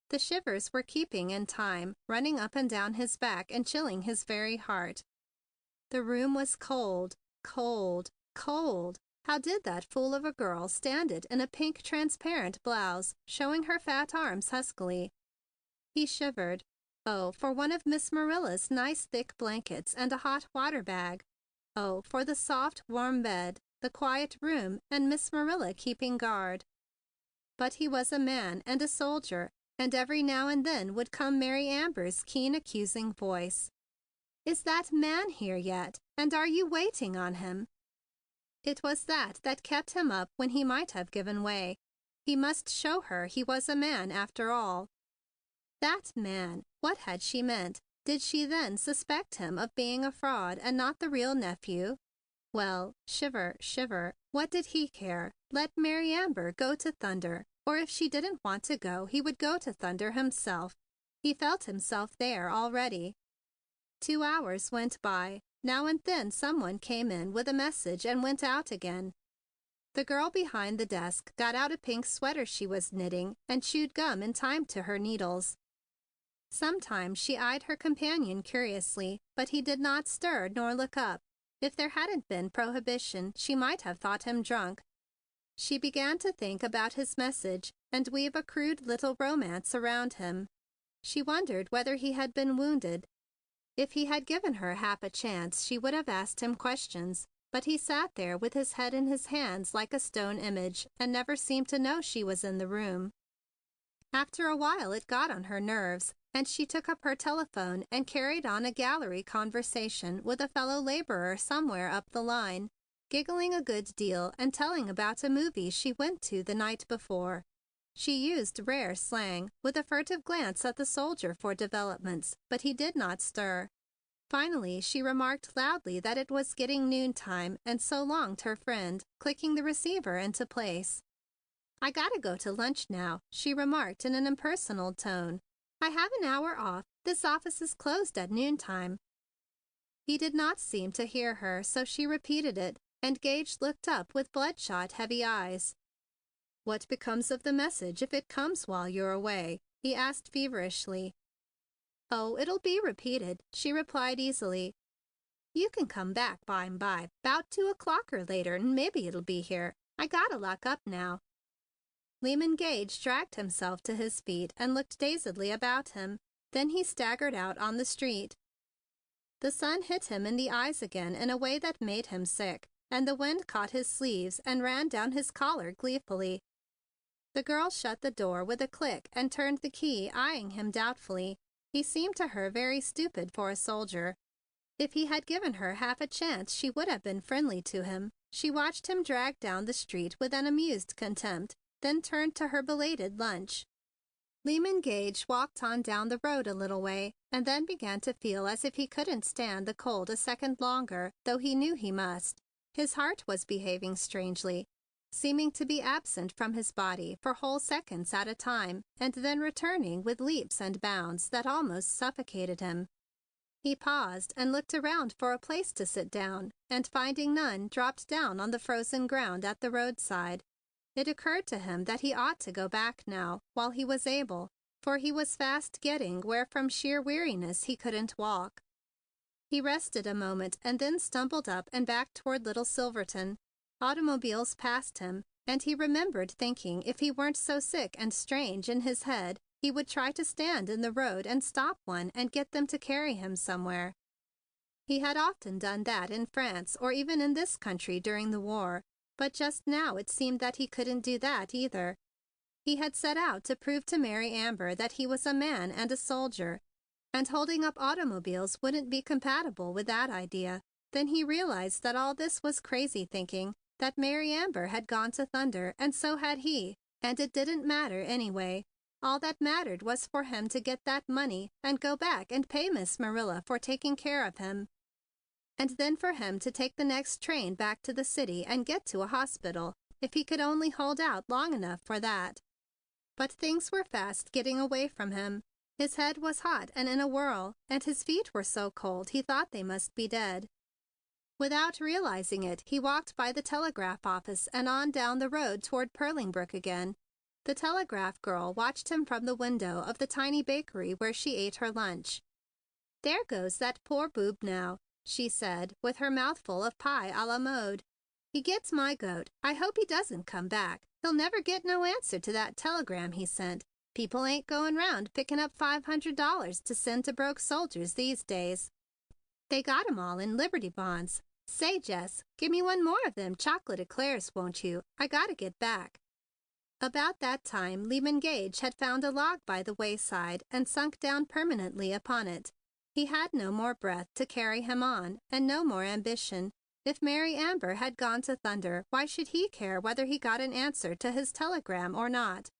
The shivers were keeping in time, running up and down his back and chilling his very heart. The room was cold, cold, cold. How did that fool of a girl stand it in a pink transparent blouse, showing her fat arms huskily? He shivered. Oh, for one of Miss Marilla's nice thick blankets and a hot water bag. Oh, for the soft, warm bed, the quiet room, and Miss Marilla keeping guard. But he was a man and a soldier, and every now and then would come Mary Amber's keen, accusing voice. "Is that man here yet? And are you waiting on him?" It was that kept him up when he might have given way. He must show her he was a man after all. That man! What had she meant? Did she then suspect him of being a fraud and not the real nephew? Well, shiver, shiver. What did he care? Let Mary Amber go to thunder. Or if she didn't want to go, he would go to thunder himself. He felt himself there already. 2 hours went by. Now and then someone came in with a message and went out again. The girl behind the desk got out a pink sweater she was knitting and chewed gum in time to her needles. Sometimes she eyed her companion curiously, but he did not stir nor look up. If there hadn't been prohibition, she might have thought him drunk. She began to think about his message and weave a crude little romance around him. She wondered whether he had been wounded. If he had given her half a chance, she would have asked him questions, but he sat there with his head in his hands like a stone image and never seemed to know she was in the room. After a while, it got on her nerves, and she took up her telephone and carried on a gallery conversation with a fellow laborer somewhere up the line, giggling a good deal and telling about a movie she went to the night before. She used rare slang, with a furtive glance at the soldier for developments, but he did not stir. Finally, she remarked loudly that it was getting noontime and so longed her friend, clicking the receiver into place. "I gotta go to lunch now," she remarked in an impersonal tone. "I have an hour off. This office is closed at noontime." He did not seem to hear her, so she repeated it, and Gage looked up with bloodshot, heavy eyes. "What becomes of the message if it comes while you're away?" he asked feverishly. "Oh, it'll be repeated," she replied easily. "You can come back by'm by, 'bout 2 o'clock or later, and maybe it'll be here. I gotta lock up now." Lyman Gage dragged himself to his feet and looked dazedly about him. Then he staggered out on the street. The sun hit him in the eyes again in a way that made him sick, and the wind caught his sleeves and ran down his collar gleefully. The girl shut the door with a click and turned the key, eyeing him doubtfully. He seemed to her very stupid for a soldier. If he had given her half a chance, she would have been friendly to him. She watched him drag down the street with an amused contempt, then turned to her belated lunch. Lyman Gage walked on down the road a little way, and then began to feel as if he couldn't stand the cold a second longer, though he knew he must. His heart was behaving strangely, seeming to be absent from his body for whole seconds at a time, and then returning with leaps and bounds that almost suffocated him. He paused and looked around for a place to sit down, and finding none, dropped down on the frozen ground at the roadside. It occurred to him that he ought to go back now while he was able, for he was fast getting where from sheer weariness he couldn't walk. He rested a moment and then stumbled up and back toward Little Silverton. Automobiles passed him, and he remembered thinking if he weren't so sick and strange in his head, he would try to stand in the road and stop one and get them to carry him somewhere. He had often done that in France or even in this country during the war, but just now it seemed that he couldn't do that either. He had set out to prove to Mary Amber that he was a man and a soldier, and holding up automobiles wouldn't be compatible with that idea. Then he realized that all this was crazy thinking, that Mary Amber had gone to Thunder and so had he, and it didn't matter anyway. All that mattered was for him to get that money and go back and pay Miss Marilla for taking care of him, and then for him to take the next train back to the city and get to a hospital, if he could only hold out long enough for that. But things were fast getting away from him. His head was hot and in a whirl, and his feet were so cold he thought they must be dead. Without realizing it, he walked by the telegraph office and on down the road toward Purlingbrook again. The telegraph girl watched him from the window of the tiny bakery where she ate her lunch. "There goes that poor boob now," she said, with her mouthful of pie a la mode. "He gets my goat. I hope he doesn't come back. He'll never get no answer to that telegram he sent. People ain't going round picking up $500 to send to broke soldiers these days. They got 'em all in Liberty bonds. Say, Jess, give me one more of them chocolate eclairs, won't you? I gotta get back." About that time, Lyman Gage had found a log by the wayside and sunk down permanently upon it. He had no more breath to carry him on, and no more ambition. If Mary Amber had gone to Thunder, why should he care whether he got an answer to his telegram or not?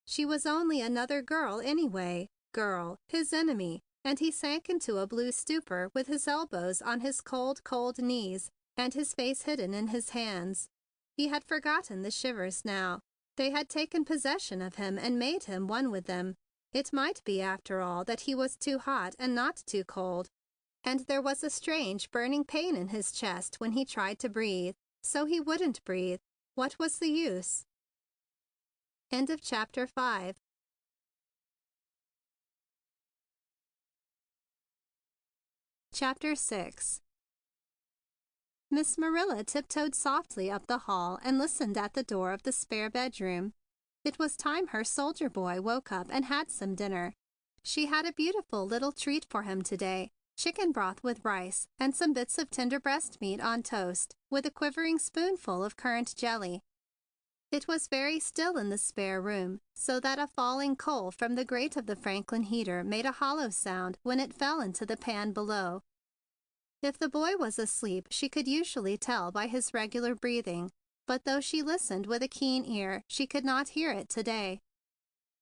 She was only another girl anyway. Girl, his enemy. And he sank into a blue stupor with his elbows on his cold, cold knees and his face hidden in his hands. He had forgotten the shivers now. They had taken possession of him and made him one with them. It might be, after all, that he was too hot and not too cold. and there was a strange burning pain in his chest when he tried to breathe. So he wouldn't breathe. What was the use? End of chapter 5. Chapter 6. Miss Marilla tiptoed softly up the hall and listened at the door of the spare bedroom. It was time her soldier boy woke up and had some dinner. She had a beautiful little treat for him today: chicken broth with rice and some bits of tender breast meat on toast, with a quivering spoonful of currant jelly. It was very still in the spare room, so that a falling coal from the grate of the Franklin heater made a hollow sound when it fell into the pan below. If the boy was asleep, she could usually tell by his regular breathing, but though she listened with a keen ear, she could not hear it today.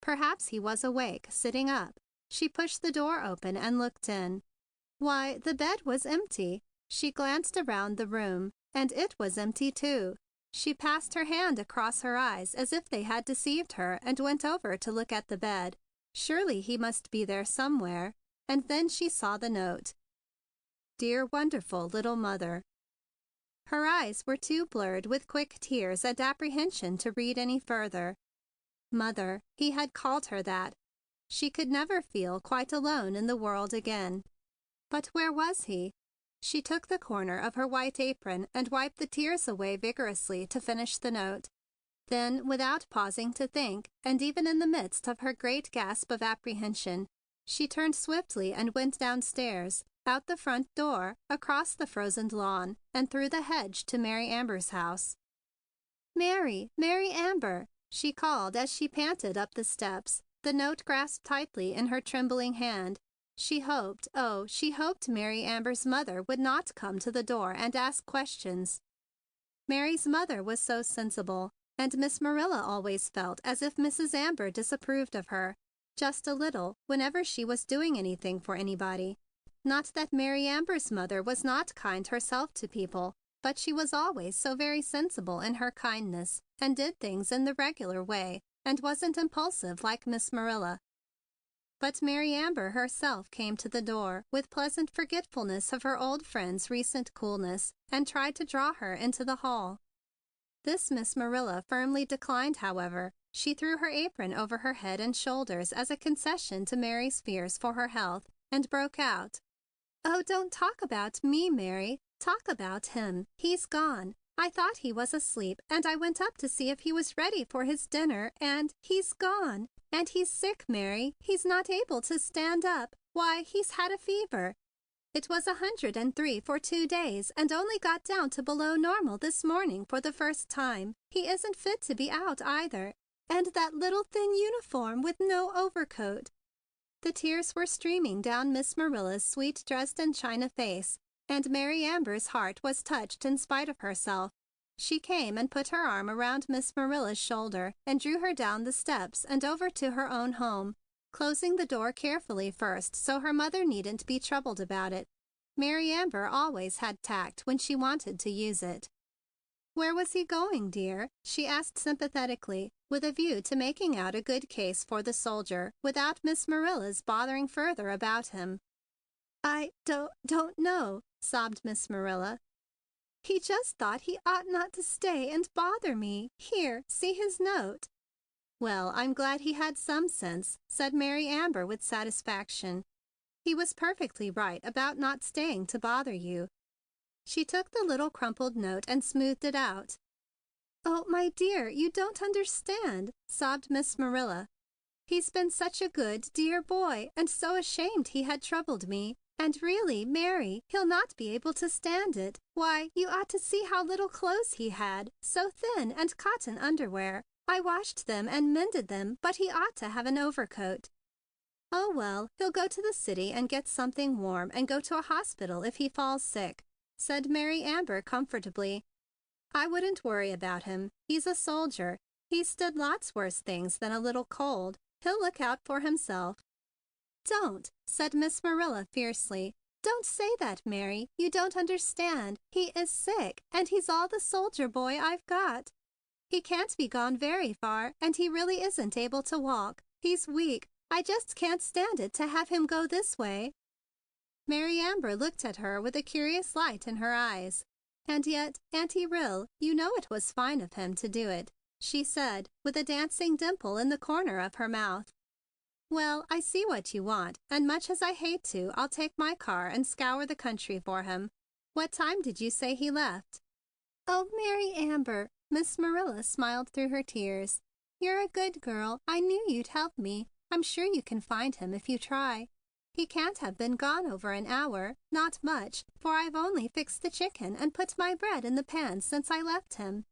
Perhaps he was awake, sitting up. She pushed the door open and looked in. Why, the bed was empty. She glanced around the room, and it was empty too. She passed her hand across her eyes as if they had deceived her and went over to look at the bed. Surely he must be there somewhere. And then she saw the note. Dear wonderful little mother. Her eyes were too blurred with quick tears and apprehension to read any further. Mother, he had called her that. She could never feel quite alone in the world again. But where was he? She took the corner of her white apron and wiped the tears away vigorously to finish the note. Then, without pausing to think, and even in the midst of her great gasp of apprehension, she turned swiftly and went downstairs, out the front door, across the frozen lawn, and through the hedge to Mary Amber's house. Mary, Mary Amber, she called as she panted up the steps, the note grasped tightly in her trembling hand. She hoped, oh, she hoped Mary Amber's mother would not come to the door and ask questions. Mary's mother was so sensible, and Miss Marilla always felt as if Mrs. Amber disapproved of her, just a little, whenever she was doing anything for anybody. Not that Mary Amber's mother was not kind herself to people, but she was always so very sensible in her kindness, and did things in the regular way, and wasn't impulsive like Miss Marilla. But Mary Amber herself came to the door with pleasant forgetfulness of her old friend's recent coolness, and tried to draw her into the hall. This Miss Marilla firmly declined, however. She threw her apron over her head and shoulders as a concession to Mary's fears for her health, and broke out. Oh, don't talk about me, Mary. Talk about him. He's gone. I thought he was asleep, and I went up to see if he was ready for his dinner, and he's gone. And he's sick, Mary. He's not able to stand up. Why, he's had a fever. It was 103 for 2 days, and only got down to below normal this morning for the first time. He isn't fit to be out either. And that little thin uniform with no overcoat. The tears were streaming down Miss Marilla's sweet Dresden china face, and Mary Amber's heart was touched in spite of herself. She came and put her arm around Miss Marilla's shoulder and drew her down the steps and over to her own home, closing the door carefully first so her mother needn't be troubled about it. Mary Amber always had tact when she wanted to use it. Where was he going, dear? She asked sympathetically, with a view to making out a good case for the soldier without Miss Marilla's bothering further about him. I don't know, sobbed Miss Marilla. He just thought he ought not to stay and bother me. Here, see his note. Well, I'm glad he had some sense, said Mary Amber with satisfaction. He was perfectly right about not staying to bother you. She took the little crumpled note and smoothed it out. Oh, my dear, you don't understand, sobbed Miss Marilla. He's been such a good, dear boy, and so ashamed he had troubled me. And really, Mary, he'll not be able to stand it. Why, you ought to see how little clothes he had, so thin, and cotton underwear. I washed them and mended them, but he ought to have an overcoat. Oh, well, he'll go to the city and get something warm and go to a hospital if he falls sick, said Mary Amber comfortably. I wouldn't worry about him. He's a soldier. He's stood lots worse things than a little cold. He'll look out for himself. Don't, said Miss Marilla fiercely. Don't say that, Mary. You don't understand. He is sick, and he's all the soldier boy I've got. He can't be gone very far, and he really isn't able to walk. He's weak. I just can't stand it to have him go this way. Mary Amber looked at her with a curious light in her eyes. "And yet, Auntie Rill, you know it was fine of him to do it," she said, with a dancing dimple in the corner of her mouth. "Well, I see what you want, and much as I hate to, I'll take my car and scour the country for him. What time did you say he left?" "Oh, Mary Amber," Miss Marilla smiled through her tears. "You're a good girl. I knew you'd help me. I'm sure you can find him if you try. He can't have been gone over an hour, not much, for I've only fixed the chicken and put my bread in the pan since I left him.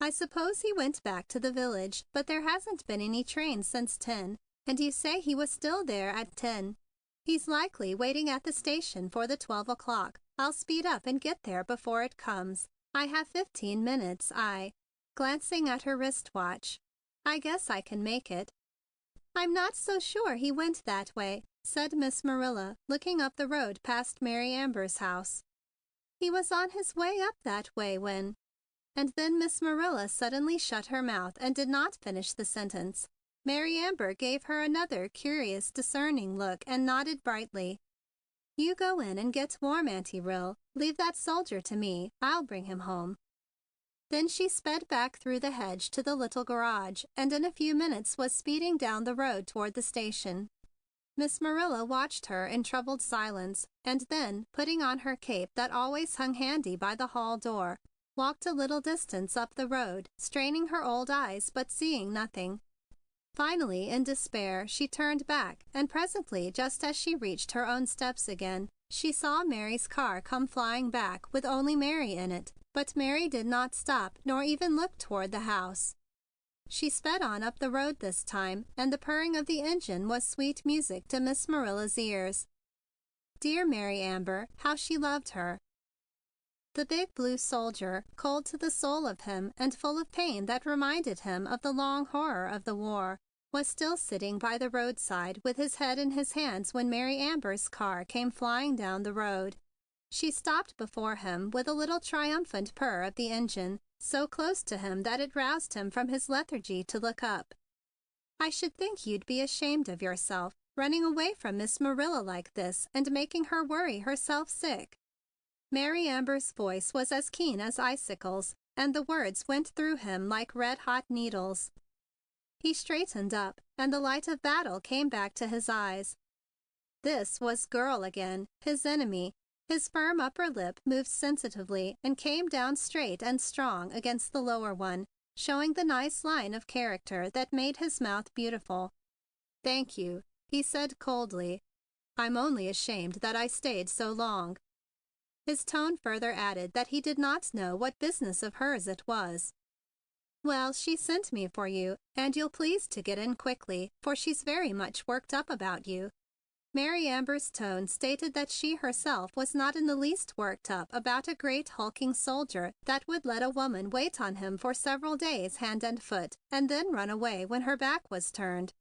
I suppose he went back to the village, but there hasn't been any train since 10, and you say he was still there at 10. He's likely waiting at the station for the 12 o'clock. I'll speed up and get there before it comes. I have 15 minutes. Glancing at her wristwatch. I guess I can make it." "I'm not so sure he went that way," said Miss Marilla, looking up the road past Mary Amber's house. "He was on his way up that way when—" And then Miss Marilla suddenly shut her mouth and did not finish the sentence. Mary Amber gave her another curious, discerning look and nodded brightly. "You go in and get warm, Auntie Rill. Leave that soldier to me. I'll bring him home." Then she sped back through the hedge to the little garage, and in a few minutes was speeding down the road toward the station. Miss Marilla watched her in troubled silence, and then, putting on her cape that always hung handy by the hall door, walked a little distance up the road, straining her old eyes but seeing nothing. Finally, in despair, she turned back, and presently, just as she reached her own steps again, she saw Mary's car come flying back with only Mary in it. But Mary did not stop nor even look toward the house. She sped on up the road this time, and the purring of the engine was sweet music to Miss Marilla's ears. Dear Mary Amber, how she loved her! The big blue soldier, cold to the soul of him and full of pain that reminded him of the long horror of the war, was still sitting by the roadside with his head in his hands when Mary Amber's car came flying down the road. She stopped before him with a little triumphant purr of the engine, so close to him that it roused him from his lethargy to look up. "I should think you'd be ashamed of yourself, running away from Miss Marilla like this and making her worry herself sick." Mary Amber's voice was as keen as icicles, and the words went through him like red-hot needles. He straightened up, and the light of battle came back to his eyes. This was Girl again, his enemy. His firm upper lip moved sensitively and came down straight and strong against the lower one, showing the nice line of character that made his mouth beautiful. "Thank you," he said coldly. "I'm only ashamed that I stayed so long." His tone further added that he did not know what business of hers it was. "Well, she sent me for you, and you'll please to get in quickly, for she's very much worked up about you." Mary Amber's tone stated that she herself was not in the least worked up about a great hulking soldier that would let a woman wait on him for several days hand and foot and then run away when her back was turned.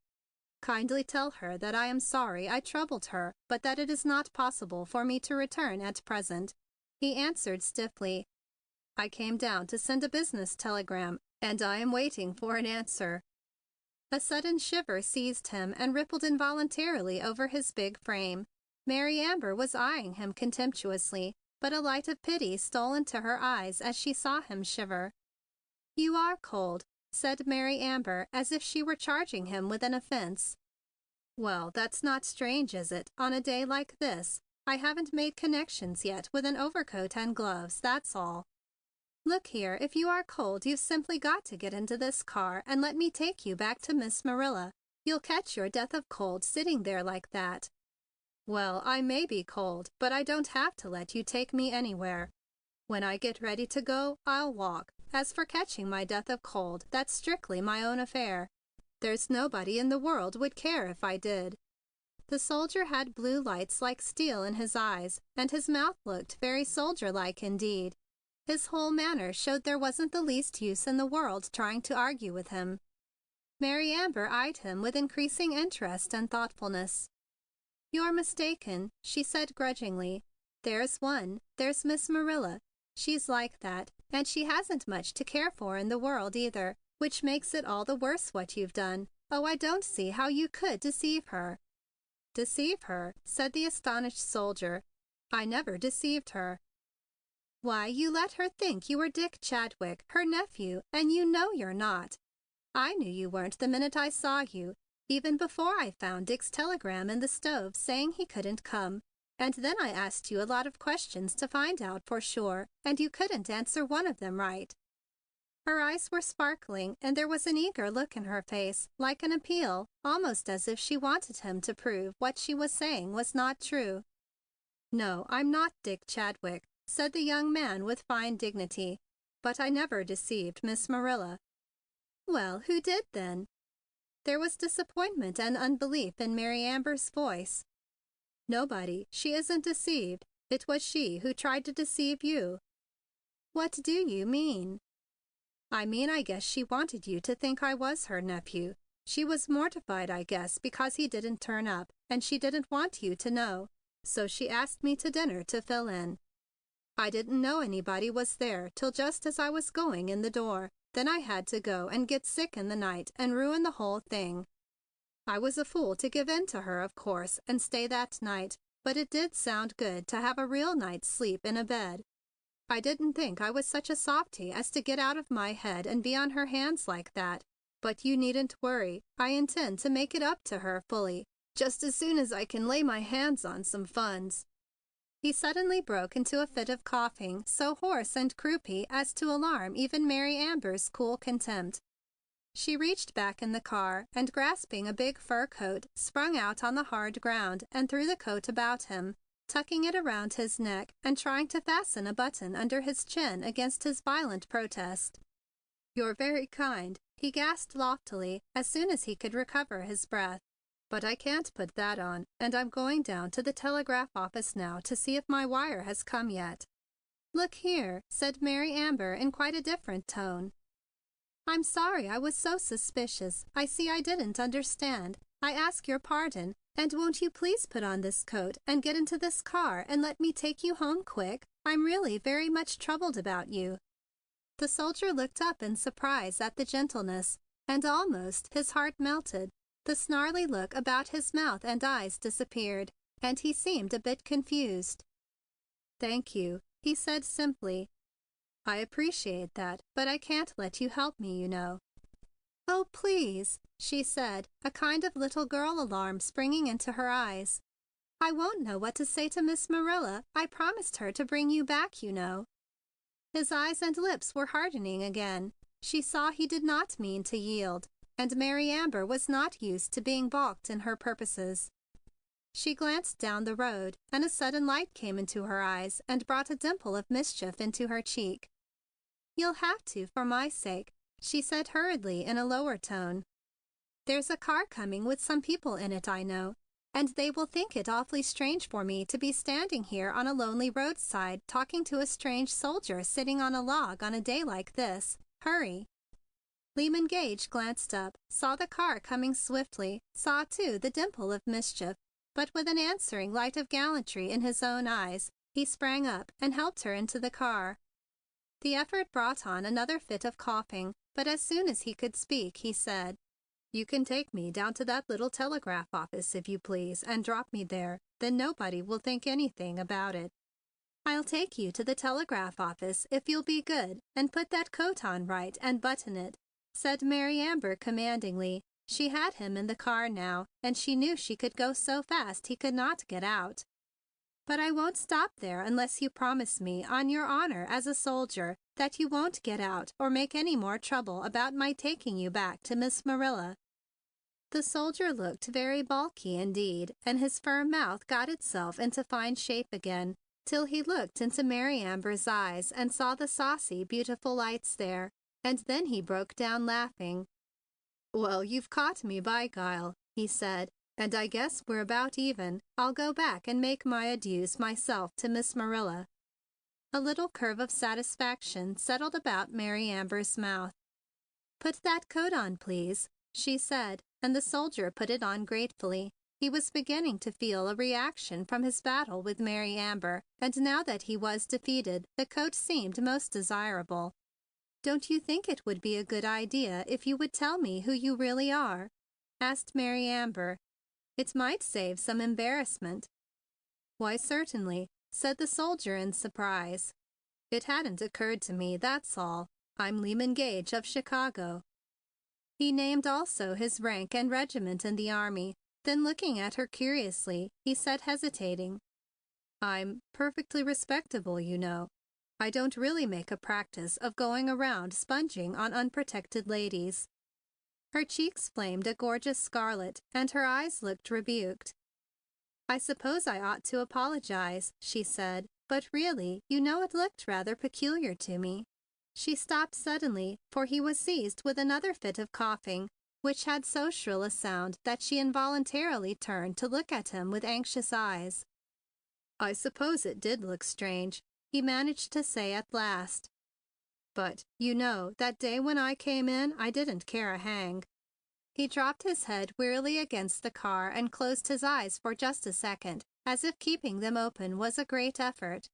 "Kindly tell her that I am sorry I troubled her, but that it is not possible for me to return at present," he answered stiffly. "I came down to send a business telegram, and I am waiting for an answer." A sudden shiver seized him and rippled involuntarily over his big frame. Mary Amber was eyeing him contemptuously, but a light of pity stole into her eyes as she saw him shiver. "You are cold," said Mary Amber as if she were charging him with an offense. "Well, that's not strange, is it, on a day like this? I haven't made connections yet with an overcoat and gloves, that's all." "Look here, if you are cold, you've simply got to get into this car and let me take you back to Miss Marilla. You'll catch your death of cold sitting there like that." "Well, I may be cold, but I don't have to let you take me anywhere. When I get ready to go, I'll walk. As for catching my death of cold, that's strictly my own affair. There's nobody in the world would care if I did." The soldier had blue lights like steel in his eyes, and his mouth looked very soldier-like indeed. His whole manner showed there wasn't the least use in the world trying to argue with him. Mary Amber eyed him with increasing interest and thoughtfulness. "You're mistaken," she said grudgingly. "There's one. There's Miss Marilla. She's like that, and she hasn't much to care for in the world either, which makes it all the worse what you've done. Oh, I don't see how you could deceive her." Deceive her, said the astonished soldier. I never deceived her. Why, you let her think you were Dick Chadwick, her nephew, and you know you're not. I knew you weren't the minute I saw you, even before I found Dick's telegram in the stove saying he couldn't come. And then I asked you a lot of questions to find out for sure, and you couldn't answer one of them right. Her eyes were sparkling, and there was an eager look in her face, like an appeal, almost as if she wanted him to prove what she was saying was not true. No, I'm not Dick Chadwick, said the young man with fine dignity, but I never deceived Miss Marilla. Well, who did then? There was disappointment and unbelief in Mary Amber's voice. Nobody. She isn't deceived. It was she who tried to deceive you. What do you mean? I mean, I guess she wanted you to think I was her nephew. She was mortified, I guess, because he didn't turn up, and she didn't want you to know. So she asked me to dinner to fill in. I didn't know anybody was there till just as I was going in the door. Then I had to go and get sick in the night and ruin the whole thing. I was a fool to give in to her, of course, and stay that night, but it did sound good to have a real night's sleep in a bed. I didn't think I was such a softy as to get out of my head and be on her hands like that. But you needn't worry. I intend to make it up to her fully, just as soon as I can lay my hands on some funds. He suddenly broke into a fit of coughing, so hoarse and croupy as to alarm even Mary Amber's cool contempt. She reached back in the car and, grasping a big fur coat, sprung out on the hard ground and threw the coat about him, tucking it around his neck and trying to fasten a button under his chin against his violent protest. You're very kind, he gasped loftily as soon as he could recover his breath. But I can't put that on, and I'm going down to the telegraph office now to see if my wire has come yet. Look here, said Mary Amber in quite a different tone. I'm sorry I was so suspicious. I see I didn't understand. I ask your pardon, and won't you please put on this coat and get into this car and let me take you home quick? I'm really very much troubled about you. The soldier looked up in surprise at the gentleness, and almost his heart melted. The snarly look about his mouth and eyes disappeared, and he seemed a bit confused. Thank you, he said simply. I appreciate that, but I can't let you help me, you know. Oh, please, she said, a kind of little girl alarm springing into her eyes. I won't know what to say to Miss Marilla. I promised her to bring you back, you know. His eyes and lips were hardening again. She saw he did not mean to yield, and Mary Amber was not used to being balked in her purposes. She glanced down the road, and a sudden light came into her eyes and brought a dimple of mischief into her cheek. You'll have to, for my sake, she said hurriedly in a lower tone. There's a car coming with some people in it, I know, and they will think it awfully strange for me to be standing here on a lonely roadside talking to a strange soldier sitting on a log on a day like this. Hurry. Lyman Gage glanced up, saw the car coming swiftly, saw, too, the dimple of mischief, but with an answering light of gallantry in his own eyes, he sprang up and helped her into the car. The effort brought on another fit of coughing, but as soon as he could speak, he said, You can take me down to that little telegraph office, if you please, and drop me there. Then nobody will think anything about it. I'll take you to the telegraph office if you'll be good and put that coat on right and button it, said Mary Amber commandingly. She had him in the car now, and she knew she could go so fast he could not get out. But I won't stop there unless you promise me, on your honor as a soldier, that you won't get out or make any more trouble about my taking you back to Miss Marilla. The soldier looked very bulky indeed, and his firm mouth got itself into fine shape again, till he looked into Mary Amber's eyes and saw the saucy, beautiful lights there, and then he broke down laughing. Well, you've caught me by guile, he said, and I guess we're about even. I'll go back and make my adieus myself to Miss Marilla. A little curve of satisfaction settled about Mary Amber's mouth. Put that coat on, please, she said, and the soldier put it on gratefully. He was beginning to feel a reaction from his battle with Mary Amber, and now that he was defeated, the coat seemed most desirable. Don't you think it would be a good idea if you would tell me who you really are? Asked Mary Amber. It might save some embarrassment. Why, certainly, said the soldier in surprise. It hadn't occurred to me, that's all. I'm Lyman Gage of Chicago. He named also his rank and regiment in the army. Then looking at her curiously, he said, hesitating, I'm perfectly respectable, you know. I don't really make a practice of going around sponging on unprotected ladies. Her cheeks flamed a gorgeous scarlet, and her eyes looked rebuked. I suppose I ought to apologize, she said, but really, you know, it looked rather peculiar to me. She stopped suddenly, for he was seized with another fit of coughing, which had so shrill a sound that she involuntarily turned to look at him with anxious eyes. I suppose it did look strange, he managed to say at last. But, you know, that day when I came in, I didn't care a hang. He dropped his head wearily against the car and closed his eyes for just a second, as if keeping them open was a great effort.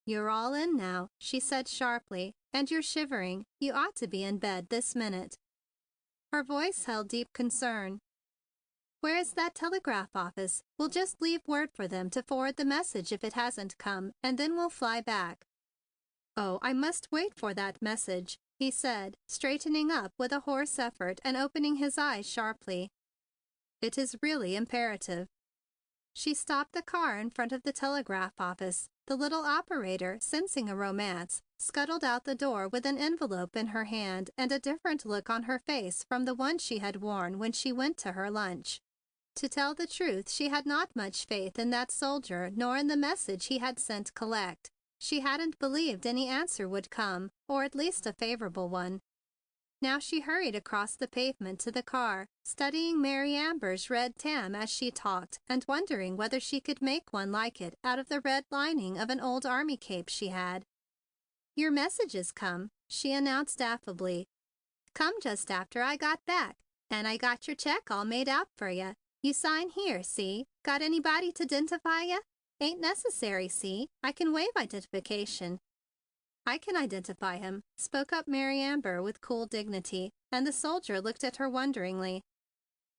You're all in now, she said sharply, and you're shivering. You ought to be in bed this minute. Her voice held deep concern. Where is that telegraph office? We'll just leave word for them to forward the message if it hasn't come, and then we'll fly back. Oh, I must wait for that message, he said, straightening up with a hoarse effort and opening his eyes sharply. It is really imperative. She stopped the car in front of the telegraph office. The little operator, sensing a romance, scuttled out the door with an envelope in her hand and a different look on her face from the one she had worn when she went to her lunch. To tell the truth, she had not much faith in that soldier nor in the message he had sent collect. She hadn't believed any answer would come, or at least a favorable one. Now she hurried across the pavement to the car, studying Mary Amber's red tam as she talked and wondering whether she could make one like it out of the red lining of an old army cape she had. Your message has come, she announced affably. Come just after I got back, and I got your check all made out for ya. You sign here, see? Got anybody to identify ya? Ain't necessary, see? I can waive identification. I can identify him, spoke up Mary Amber with cool dignity, and the soldier looked at her wonderingly.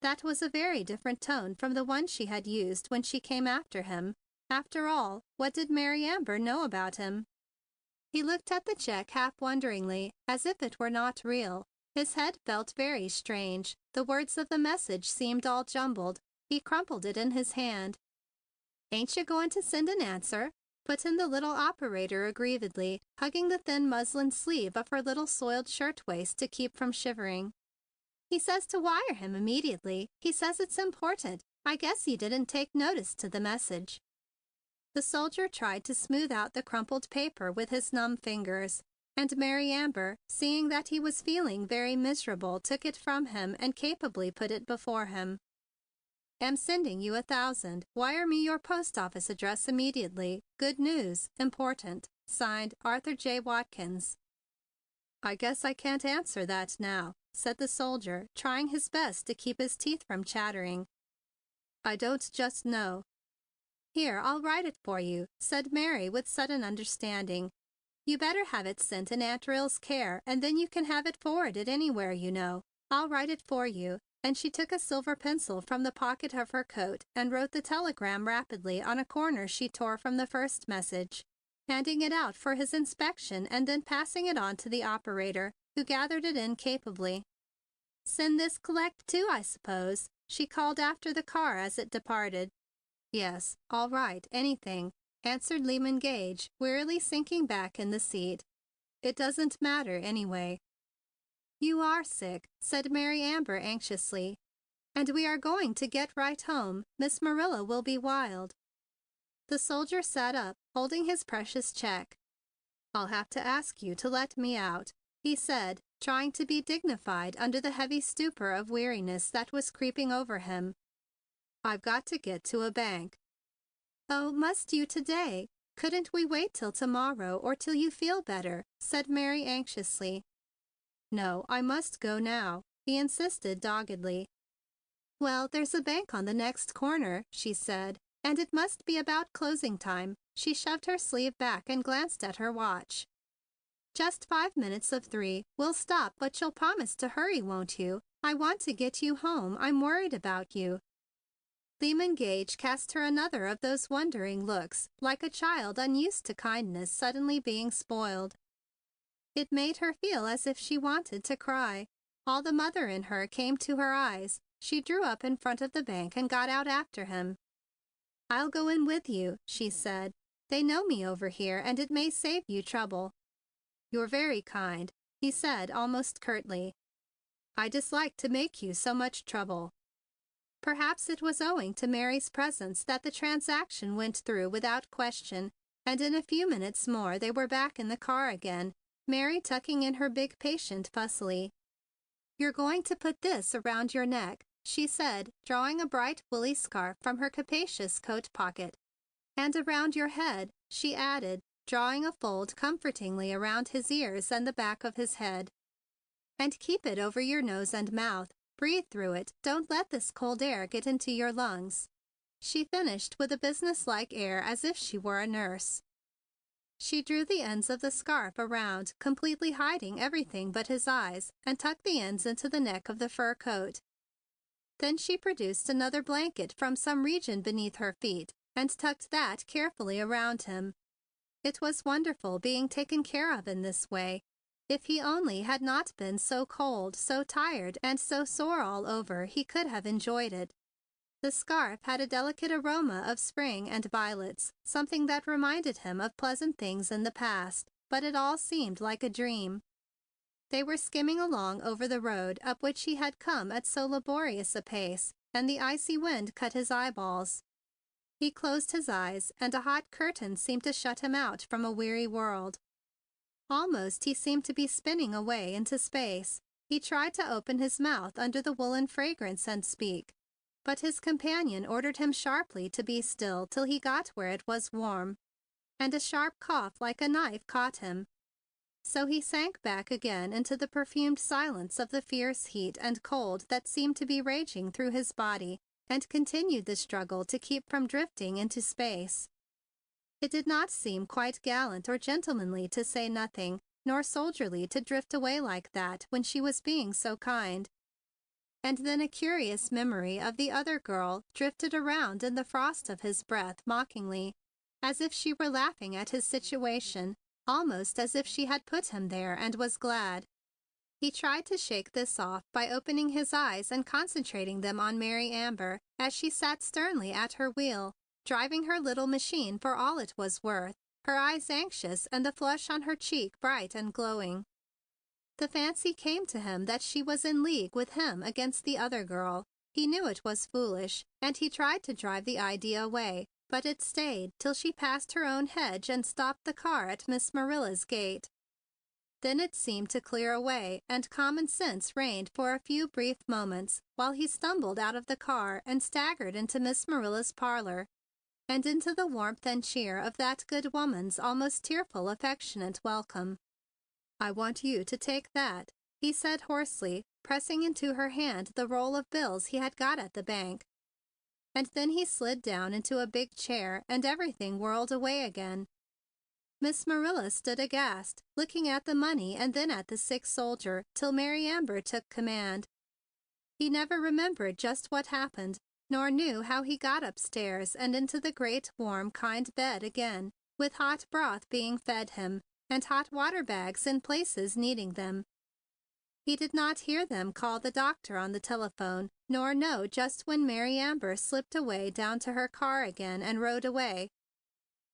That was a very different tone from the one she had used when she came after him. After all, what did Mary Amber know about him? He looked at the check half wonderingly, as if it were not real. His head felt very strange. The words of the message seemed all jumbled. He crumpled it in his hand. Ain't you going to send an answer? Put in the little operator aggrievedly, hugging the thin muslin sleeve of her little soiled shirtwaist to keep from shivering. He says to wire him immediately. He says it's important. I guess he didn't take notice to the message. The soldier tried to smooth out the crumpled paper with his numb fingers, and Mary Amber, seeing that he was feeling very miserable, took it from him and capably put it before him. Am sending you 1,000. Wire me your post office address immediately. Good news. Important. Signed, Arthur J. Watkins. I guess I can't answer that now, said the soldier, trying his best to keep his teeth from chattering. I don't just know. Here, I'll write it for you, said Mary with sudden understanding. You better have it sent in Aunt Rill's care, and then you can have it forwarded anywhere, you know. I'll write it for you. And she took a silver pencil from the pocket of her coat and wrote the telegram rapidly on a corner she tore from the first message, handing it out for his inspection and then passing it on to the operator, who gathered it in capably. Send this collect too, I suppose, she called after the car as it departed. Yes, all right, anything, answered Lyman Gage, wearily sinking back in the seat. It doesn't matter anyway. You are sick, said Mary Amber anxiously. And we are going to get right home. Miss Marilla will be wild. The soldier sat up, holding his precious check. I'll have to ask you to let me out, he said, trying to be dignified under the heavy stupor of weariness that was creeping over him. I've got to get to a bank. Oh, must you today? Couldn't we wait till tomorrow or till you feel better? Said Mary anxiously. No, I must go now, he insisted doggedly. Well, there's a bank on the next corner, she said, and it must be about closing time. She shoved her sleeve back and glanced at her watch. Just 5 minutes of 3. We'll stop, but you'll promise to hurry, won't you? I want to get you home. I'm worried about you. Lehman Gage cast her another of those wondering looks, like a child unused to kindness suddenly being spoiled. It made her feel as if she wanted to cry. All the mother in her came to her eyes. She drew up in front of the bank and got out after him. "I'll go in with you," she said. "They know me over here, and it may save you trouble." "You're very kind," he said almost curtly. "I dislike to make you so much trouble." Perhaps it was owing to Mary's presence that the transaction went through without question, and in a few minutes more they were back in the car again, Mary tucking in her big patient fussily. "You're going to put this around your neck," she said, drawing a bright woolly scarf from her capacious coat pocket. "And around your head," she added, drawing a fold comfortingly around his ears and the back of his head. "And keep it over your nose and mouth. Breathe through it. Don't let this cold air get into your lungs," she finished with a businesslike air as if she were a nurse. She drew the ends of the scarf around, completely hiding everything but his eyes, and tucked the ends into the neck of the fur coat. Then she produced another blanket from some region beneath her feet and tucked that carefully around him. It was wonderful being taken care of in this way. If he only had not been so cold, so tired, and so sore all over, he could have enjoyed it. The scarf had a delicate aroma of spring and violets, something that reminded him of pleasant things in the past, but it all seemed like a dream. They were skimming along over the road up which he had come at so laborious a pace, and the icy wind cut his eyeballs. He closed his eyes, and a hot curtain seemed to shut him out from a weary world. Almost he seemed to be spinning away into space. He tried to open his mouth under the woolen fragrance and speak, but his companion ordered him sharply to be still till he got where it was warm, and a sharp cough like a knife caught him. So he sank back again into the perfumed silence of the fierce heat and cold that seemed to be raging through his body, and continued the struggle to keep from drifting into space. It did not seem quite gallant or gentlemanly to say nothing, nor soldierly to drift away like that when she was being so kind. And then a curious memory of the other girl drifted around in the frost of his breath mockingly, as if she were laughing at his situation, almost as if she had put him there and was glad. He tried to shake this off by opening his eyes and concentrating them on Mary Amber as she sat sternly at her wheel, driving her little machine for all it was worth, her eyes anxious and the flush on her cheek bright and glowing. The fancy came to him that she was in league with him against the other girl. He knew it was foolish, and he tried to drive the idea away, but it stayed till she passed her own hedge and stopped the car at Miss Marilla's gate. Then it seemed to clear away, and common sense reigned for a few brief moments while he stumbled out of the car and staggered into Miss Marilla's parlor, and into the warmth and cheer of that good woman's almost tearful, affectionate welcome. "I want you to take that," he said hoarsely, pressing into her hand the roll of bills he had got at the bank. And then he slid down into a big chair, and everything whirled away again. Miss Marilla stood aghast, looking at the money and then at the sick soldier, till Mary Amber took command. He never remembered just what happened, nor knew how he got upstairs and into the great, warm, kind bed again, with hot broth being fed him, and hot water bags in places needing them. He did not hear them call the doctor on the telephone, nor know just when Mary Amber slipped away down to her car again and rode away.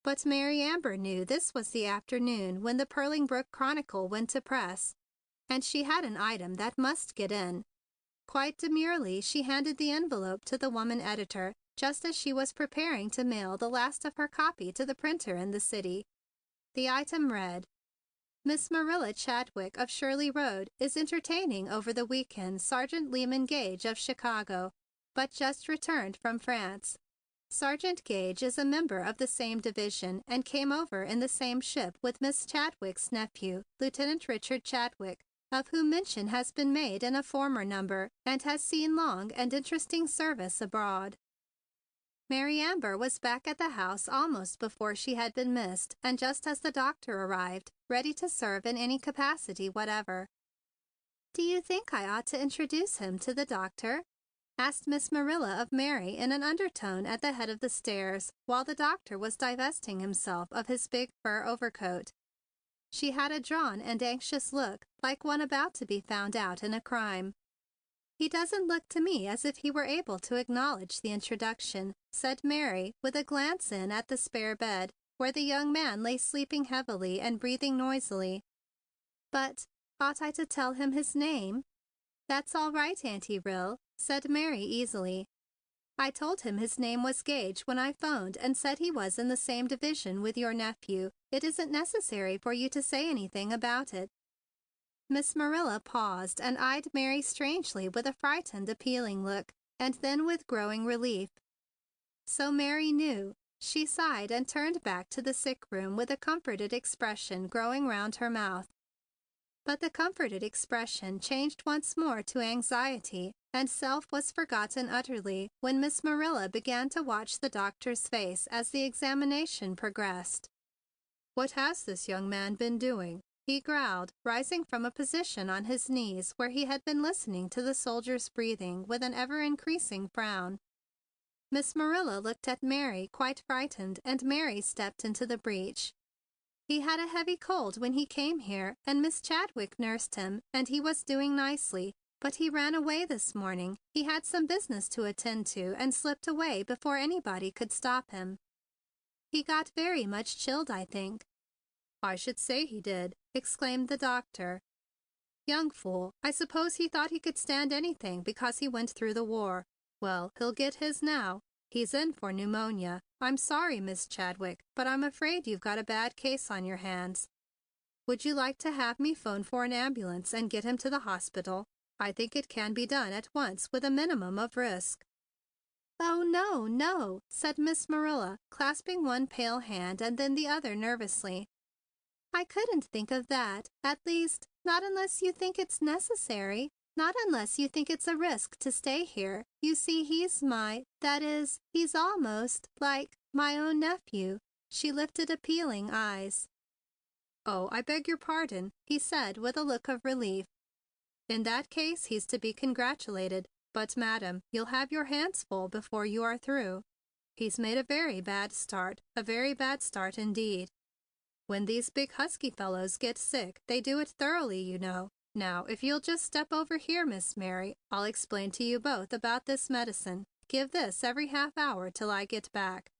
But Mary Amber knew this was the afternoon when the Purlingbrook Chronicle went to press, and she had an item that must get in. Quite demurely, she handed the envelope to the woman editor just as she was preparing to mail the last of her copy to the printer in the city. The item read: Miss Marilla Chadwick of Shirley Road is entertaining over the weekend Sergeant Lehman Gage of Chicago, but just returned from France. Sergeant Gage is a member of the same division and came over in the same ship with Miss Chadwick's nephew, Lieutenant Richard Chadwick, of whom mention has been made in a former number and has seen long and interesting service abroad. Mary Amber was back at the house almost before she had been missed, and just as the doctor arrived, ready to serve in any capacity whatever. "Do you think I ought to introduce him to the doctor?" asked Miss Marilla of Mary in an undertone at the head of the stairs while the doctor was divesting himself of his big fur overcoat. She had a drawn and anxious look, like one about to be found out in a crime. "He doesn't look to me as if he were able to acknowledge the introduction," said Mary with a glance in at the spare bed where the young man lay sleeping heavily and breathing noisily. "But ought I to tell him his name?" "That's all right, Auntie Rill," said Mary easily. "I told him his name was Gage when I phoned and said he was in the same division with your nephew. It isn't necessary for you to say anything about it." Miss Marilla paused and eyed Mary strangely with a frightened, appealing look, and then with growing relief. So Mary knew. She sighed and turned back to the sick room with a comforted expression growing round her mouth. But the comforted expression changed once more to anxiety, and self was forgotten utterly when Miss Marilla began to watch the doctor's face as the examination progressed. "What has this young man been doing?" he growled, rising from a position on his knees where he had been listening to the soldier's breathing with an ever-increasing frown. Miss Marilla looked at Mary quite frightened, and Mary stepped into the breach. "He had a heavy cold when he came here, and Miss Chadwick nursed him, and he was doing nicely. But he ran away this morning. He had some business to attend to and slipped away before anybody could stop him. He got very much chilled, I think." "I should say he did!" exclaimed the doctor. "Young fool! I suppose he thought he could stand anything because he went through the war. Well, he'll get his now. He's in for pneumonia. I'm sorry, Miss Chadwick, but I'm afraid you've got a bad case on your hands. Would you like to have me phone for an ambulance and get him to the hospital? I think it can be done at once with a minimum of risk." "Oh, no, no," said Miss Marilla, clasping one pale hand and then the other nervously. "I couldn't think of that. At least, not unless you think it's necessary. Not unless you think it's a risk to stay here. You see, that is, he's almost like my own nephew." She lifted appealing eyes. "Oh, I beg your pardon," he said with a look of relief. "In that case, he's to be congratulated. But, madam, you'll have your hands full before you are through. He's made a very bad start indeed. When these big husky fellows get sick, they do it thoroughly, you know. Now, if you'll just step over here, Miss Mary, I'll explain to you both about this medicine. Give this every half hour till I get back.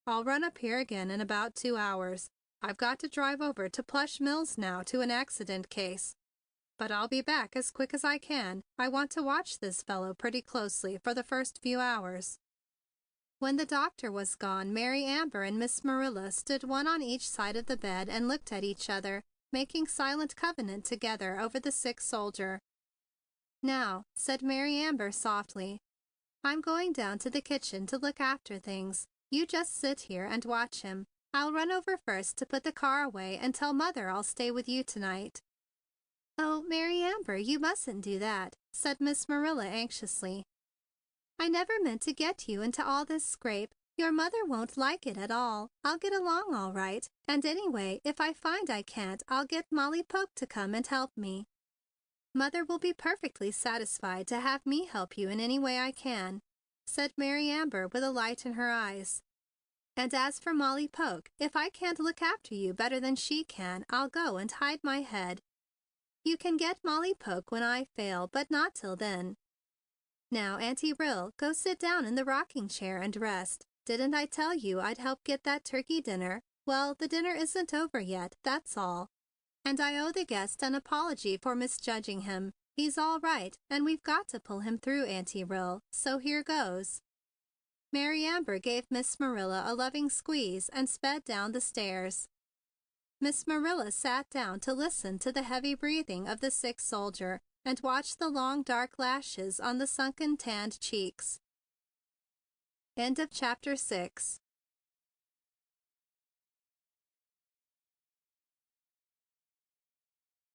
I'll run up here again in about 2 hours. I've got to drive over to Plush Mills now to an accident case. But I'll be back as quick as I can. I want to watch this fellow pretty closely for the first few hours." When the doctor was gone, Mary Amber and Miss Marilla stood one on each side of the bed and looked at each other, making silent covenant together over the sick soldier. "Now," said Mary Amber softly, "I'm going down to the kitchen to look after things. You just sit here and watch him. I'll run over first to put the car away and tell Mother I'll stay with you tonight." "Oh, Mary Amber, you mustn't do that," said Miss Marilla anxiously. "I never meant to get you into all this scrape. Your mother won't like it at all. I'll get along all right. And anyway, if I find I can't, I'll get Molly Poke to come and help me. Mother will be perfectly satisfied to have me help you in any way I can," said Mary Amber with a light in her eyes. "And as for Molly Poke, if I can't look after you better than she can, I'll go and hide my head. You can get Molly Poke when I fail, but not till then. Now, Auntie Rill, go sit down in the rocking chair and rest. Didn't I tell you I'd help get that turkey dinner? Well, the dinner isn't over yet, that's all. And I owe the guest an apology for misjudging him. He's all right, and we've got to pull him through, Auntie Rill. So here goes." Mary Amber gave Miss Marilla a loving squeeze and sped down the stairs. Miss Marilla sat down to listen to the heavy breathing of the sick soldier and watch the long dark lashes on the sunken tanned cheeks. End of chapter 6.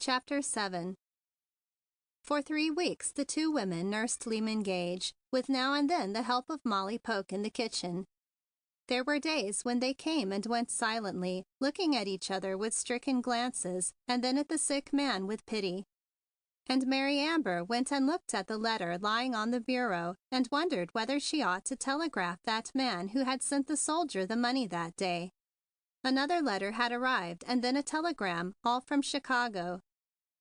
Chapter 7. For 3 weeks, the two women nursed Lyman Gage, with now and then the help of Molly Poke in the kitchen. There were days when they came and went silently, looking at each other with stricken glances, and then at the sick man with pity. and Mary Amber went and looked at the letter lying on the bureau and wondered whether she ought to telegraph that man who had sent the soldier the money that day. Another letter had arrived, and then a telegram, all from Chicago.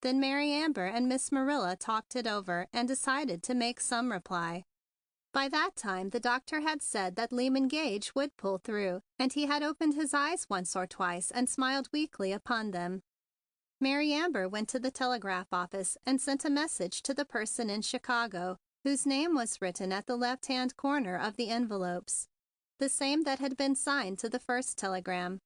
Then Mary Amber and Miss Marilla talked it over and decided to make some reply. By that time, the doctor had said that Lyman Gage would pull through, and he had opened his eyes once or twice and smiled weakly upon them. Mary Amber went to the telegraph office and sent a message to the person in Chicago, whose name was written at the left-hand corner of the envelopes, the same that had been signed to the first telegram.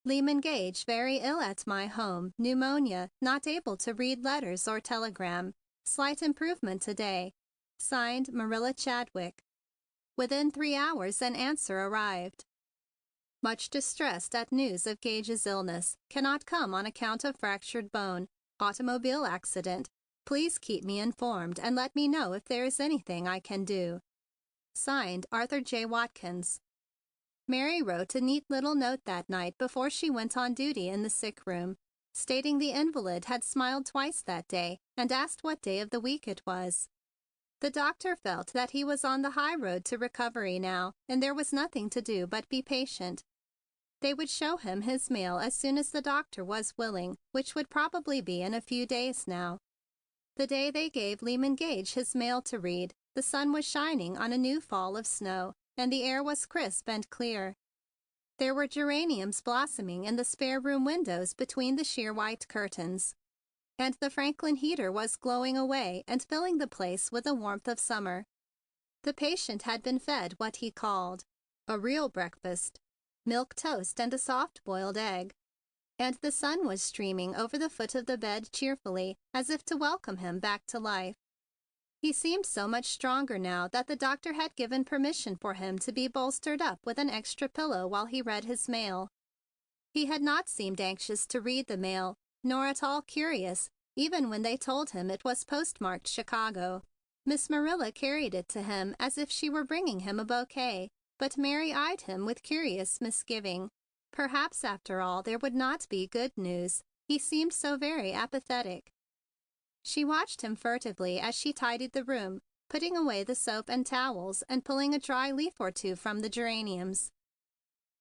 Lyman Gage very ill at my home, pneumonia, not able to read letters or telegram. Slight improvement today. Signed, Marilla Chadwick. Within 3 hours an answer arrived. Much distressed at news of Gage's illness. Cannot come on account of fractured bone. Automobile accident. Please keep me informed and let me know if there is anything I can do. Signed, Arthur J. Watkins. Mary wrote a neat little note that night before she went on duty in the sick room, stating the invalid had smiled twice that day and asked what day of the week it was. The doctor felt that he was on the high road to recovery now, and there was nothing to do but be patient. They would show him his mail as soon as the doctor was willing, which would probably be in a few days now. The day they gave Lyman Gage his mail to read, the sun was shining on a new fall of snow, and the air was crisp and clear. There were geraniums blossoming in the spare room windows between the sheer white curtains, and the Franklin heater was glowing away and filling the place with the warmth of summer. The patient had been fed what he called a real breakfast, milk toast and a soft-boiled egg, and the sun was streaming over the foot of the bed cheerfully, as if to welcome him back to life. He seemed so much stronger now that the doctor had given permission for him to be bolstered up with an extra pillow while he read his mail. He had not seemed anxious to read the mail, nor at all curious, even when they told him it was postmarked Chicago. Miss Marilla carried it to him as if she were bringing him a bouquet, but Mary eyed him with curious misgiving. Perhaps, after all, there would not be good news. He seemed so very apathetic. She watched him furtively as she tidied the room, putting away the soap and towels and pulling a dry leaf or two from the geraniums.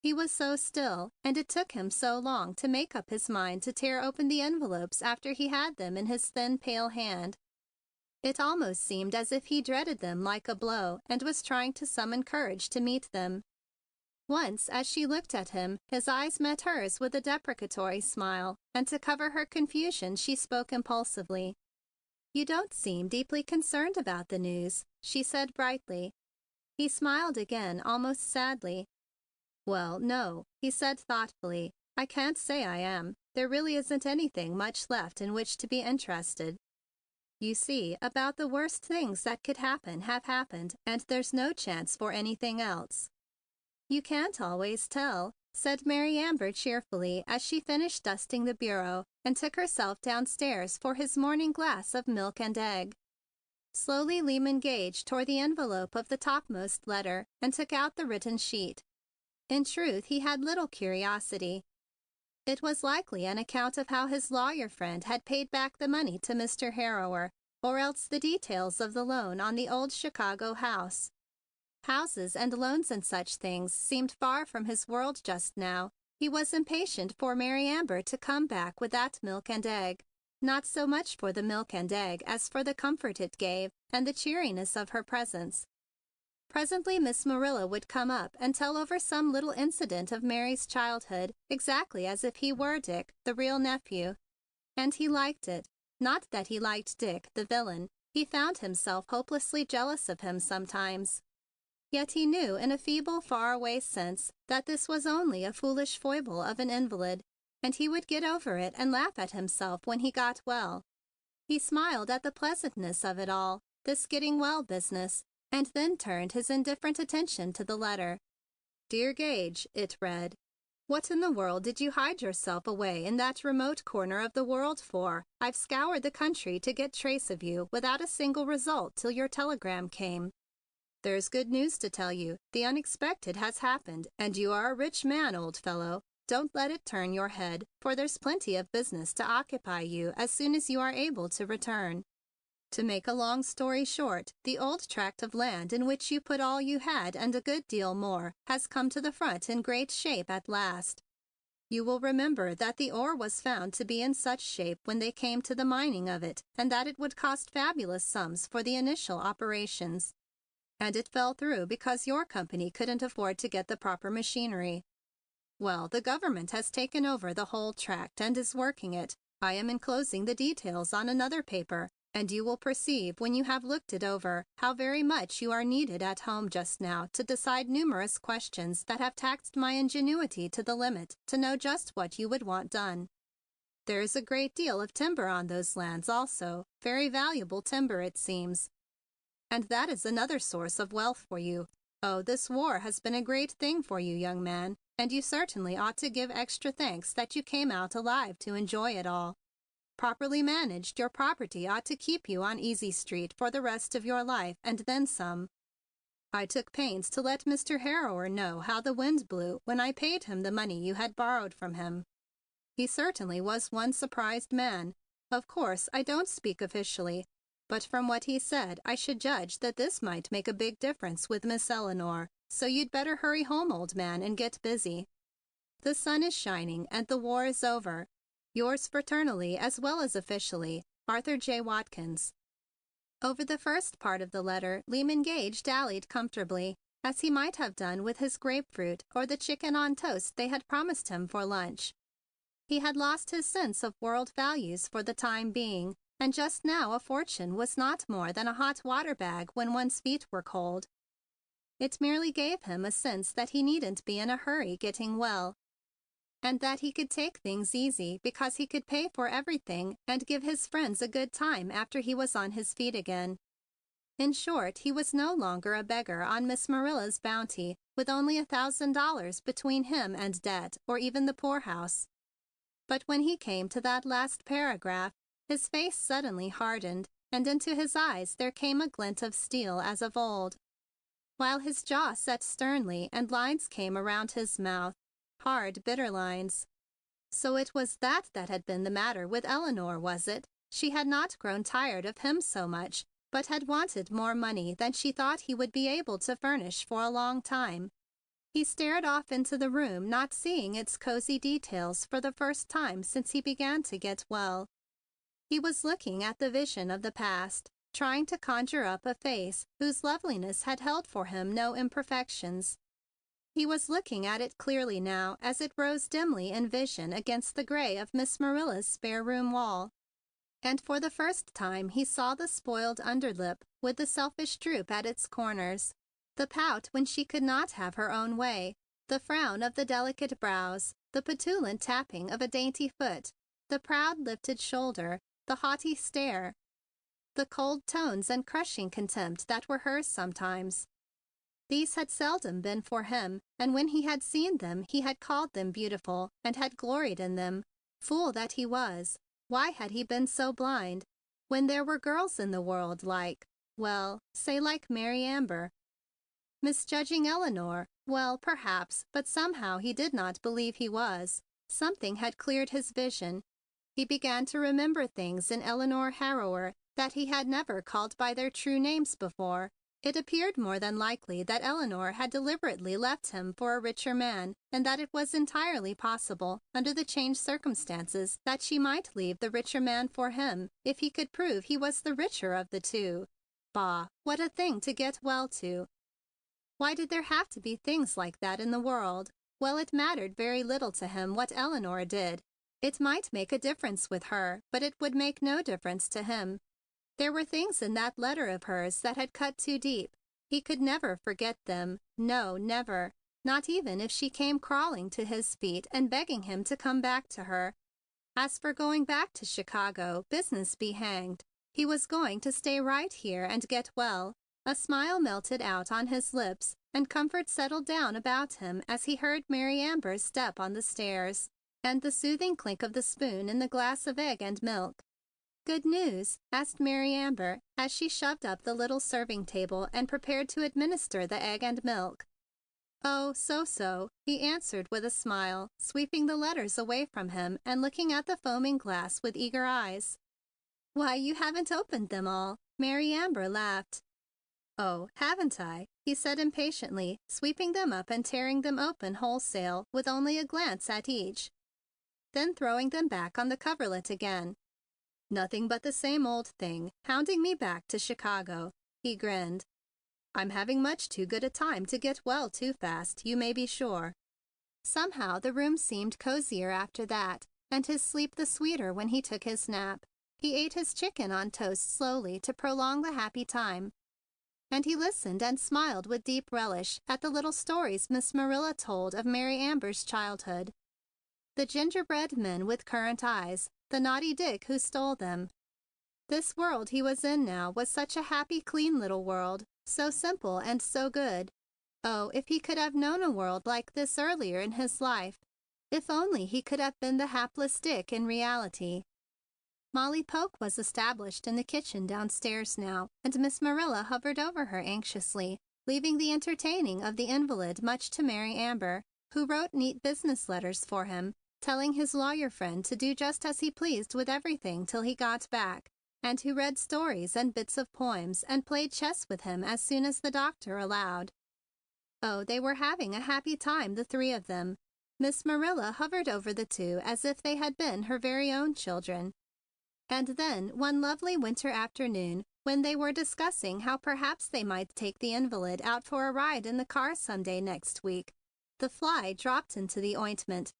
He was so still, and it took him so long to make up his mind to tear open the envelopes after he had them in his thin, pale hand. It almost seemed as if he dreaded them like a blow and was trying to summon courage to meet them. Once, as she looked at him, his eyes met hers with a deprecatory smile, and to cover her confusion, she spoke impulsively. "You don't seem deeply concerned about the news," she said brightly. He smiled again, almost sadly. "Well, no," he said thoughtfully. "I can't say I am. There really isn't anything much left in which to be interested. You see, about the worst things that could happen have happened, and there's no chance for anything else." "You can't always tell," said Mary Amber cheerfully as she finished dusting the bureau and took herself downstairs for his morning glass of milk and egg. Slowly Lyman Gage tore the envelope of the topmost letter and took out the written sheet. In truth, he had little curiosity. It was likely an account of how his lawyer friend had paid back the money to Mr. Harrower, or else the details of the loan on the old Chicago house. Houses and loans and such things seemed far from his world just now. He was impatient for Mary Amber to come back with that milk and egg. Not so much for the milk and egg as for the comfort it gave and the cheeriness of her presence. Presently Miss Marilla would come up and tell over some little incident of Mary's childhood, exactly as if he were Dick, the real nephew. And he liked it. Not that he liked Dick, the villain. He found himself hopelessly jealous of him sometimes. Yet he knew in a feeble, far-away sense that this was only a foolish foible of an invalid, and he would get over it and laugh at himself when he got well. He smiled at the pleasantness of it all, this getting well business, and then turned his indifferent attention to the letter. "Dear Gage," it read. "What in the world did you hide yourself away in that remote corner of the world for? I've scoured the country to get trace of you without a single result till your telegram came. There's good news to tell you. The unexpected has happened, and you are a rich man, old fellow. Don't let it turn your head, for there's plenty of business to occupy you as soon as you are able to return. To make a long story short, the old tract of land in which you put all you had and a good deal more has come to the front in great shape at last. You will remember that the ore was found to be in such shape when they came to the mining of it, and that it would cost fabulous sums for the initial operations. And it fell through because your company couldn't afford to get the proper machinery. Well, the government has taken over the whole tract and is working it. I am enclosing the details on another paper, and you will perceive when you have looked it over how very much you are needed at home just now to decide numerous questions that have taxed my ingenuity to the limit to know just what you would want done. There is a great deal of timber on those lands also, very valuable timber it seems. And that is another source of wealth for you. Oh, this war has been a great thing for you, young man, and you certainly ought to give extra thanks that you came out alive to enjoy it all. Properly managed, your property ought to keep you on Easy Street for the rest of your life and then some. I took pains to let Mr. Harrower know how the wind blew when I paid him the money you had borrowed from him. He certainly was one surprised man. Of course, I don't speak officially, but from what he said, I should judge that this might make a big difference with Miss Eleanor, so you'd better hurry home, old man, and get busy. The sun is shining and the war is over. Yours fraternally as well as officially, Arthur J. Watkins. Over the first part of the letter, Lyman Gage dallied comfortably, as he might have done with his grapefruit or the chicken on toast they had promised him for lunch. He had lost his sense of world values for the time being, and just now a fortune was not more than a hot water bag when one's feet were cold. It merely gave him a sense that he needn't be in a hurry getting well, and that he could take things easy because he could pay for everything and give his friends a good time after he was on his feet again. In short, he was no longer a beggar on Miss Marilla's bounty with only $1,000 between him and debt or even the poorhouse. But when he came to that last paragraph, his face suddenly hardened, and into his eyes there came a glint of steel as of old, while his jaw set sternly and lines came around his mouth, hard, bitter lines. So it was that had been the matter with Eleanor, was it? She had not grown tired of him so much, but had wanted more money than she thought he would be able to furnish for a long time. He stared off into the room, not seeing its cozy details for the first time since he began to get well. He was looking at the vision of the past, trying to conjure up a face whose loveliness had held for him no imperfections. He was looking at it clearly now as it rose dimly in vision against the gray of Miss Marilla's spare room wall. And for the first time he saw the spoiled underlip with the selfish droop at its corners, the pout when she could not have her own way, the frown of the delicate brows, the petulant tapping of a dainty foot, the proud lifted shoulder, the haughty stare, the cold tones and crushing contempt that were hers sometimes. These had seldom been for him, and when he had seen them he had called them beautiful and had gloried in them. Fool that he was! Why had he been so blind when there were girls in the world like, well, say like Mary Amber? Misjudging Eleanor? Well, perhaps, but somehow he did not believe he was. Something had cleared his vision. He began to remember things in Eleanor Harrower that he had never called by their true names before. It appeared more than likely that Eleanor had deliberately left him for a richer man, and that it was entirely possible, under the changed circumstances, that she might leave the richer man for him if he could prove he was the richer of the two. Bah! What a thing to get well to! Why did there have to be things like that in the world? Well, it mattered very little to him what Eleanor did. It might make a difference with her, but it would make no difference to him. There were things in that letter of hers that had cut too deep. He could never forget them. No, never. Not even if she came crawling to his feet and begging him to come back to her. As for going back to Chicago, business be hanged. He was going to stay right here and get well. A smile melted out on his lips, and comfort settled down about him as he heard Mary Amber's step on the stairs and the soothing clink of the spoon in the glass of egg and milk. "Good news?" asked Mary Amber as she shoved up the little serving table and prepared to administer the egg and milk. "Oh, so," he answered with a smile, sweeping the letters away from him and looking at the foaming glass with eager eyes. "Why, you haven't opened them all." Mary Amber laughed. "Oh, haven't I?" he said impatiently, sweeping them up and tearing them open wholesale with only a glance at each, then throwing them back on the coverlet again. "Nothing but the same old thing, hounding me back to Chicago." He grinned. "I'm having much too good a time to get well too fast, you may be sure." Somehow the room seemed cozier after that, and his sleep the sweeter when he took his nap. He ate his chicken on toast slowly to prolong the happy time, and he listened and smiled with deep relish at the little stories Miss Marilla told of Mary Amber's childhood. The gingerbread men with currant eyes, the naughty Dick who stole them. This world he was in now was such a happy, clean little world, so simple and so good. Oh, if he could have known a world like this earlier in his life! If only he could have been the hapless Dick in reality! Molly Poke was established in the kitchen downstairs now, and Miss Marilla hovered over her anxiously, leaving the entertaining of the invalid much to Mary Amber, who wrote neat business letters for him, telling his lawyer friend to do just as he pleased with everything till he got back, and who read stories and bits of poems and played chess with him as soon as the doctor allowed. Oh, they were having a happy time, the three of them. Miss Marilla hovered over the two as if they had been her very own children. And then one lovely winter afternoon, when they were discussing how perhaps they might take the invalid out for a ride in the car some day next week, the fly dropped into the ointment.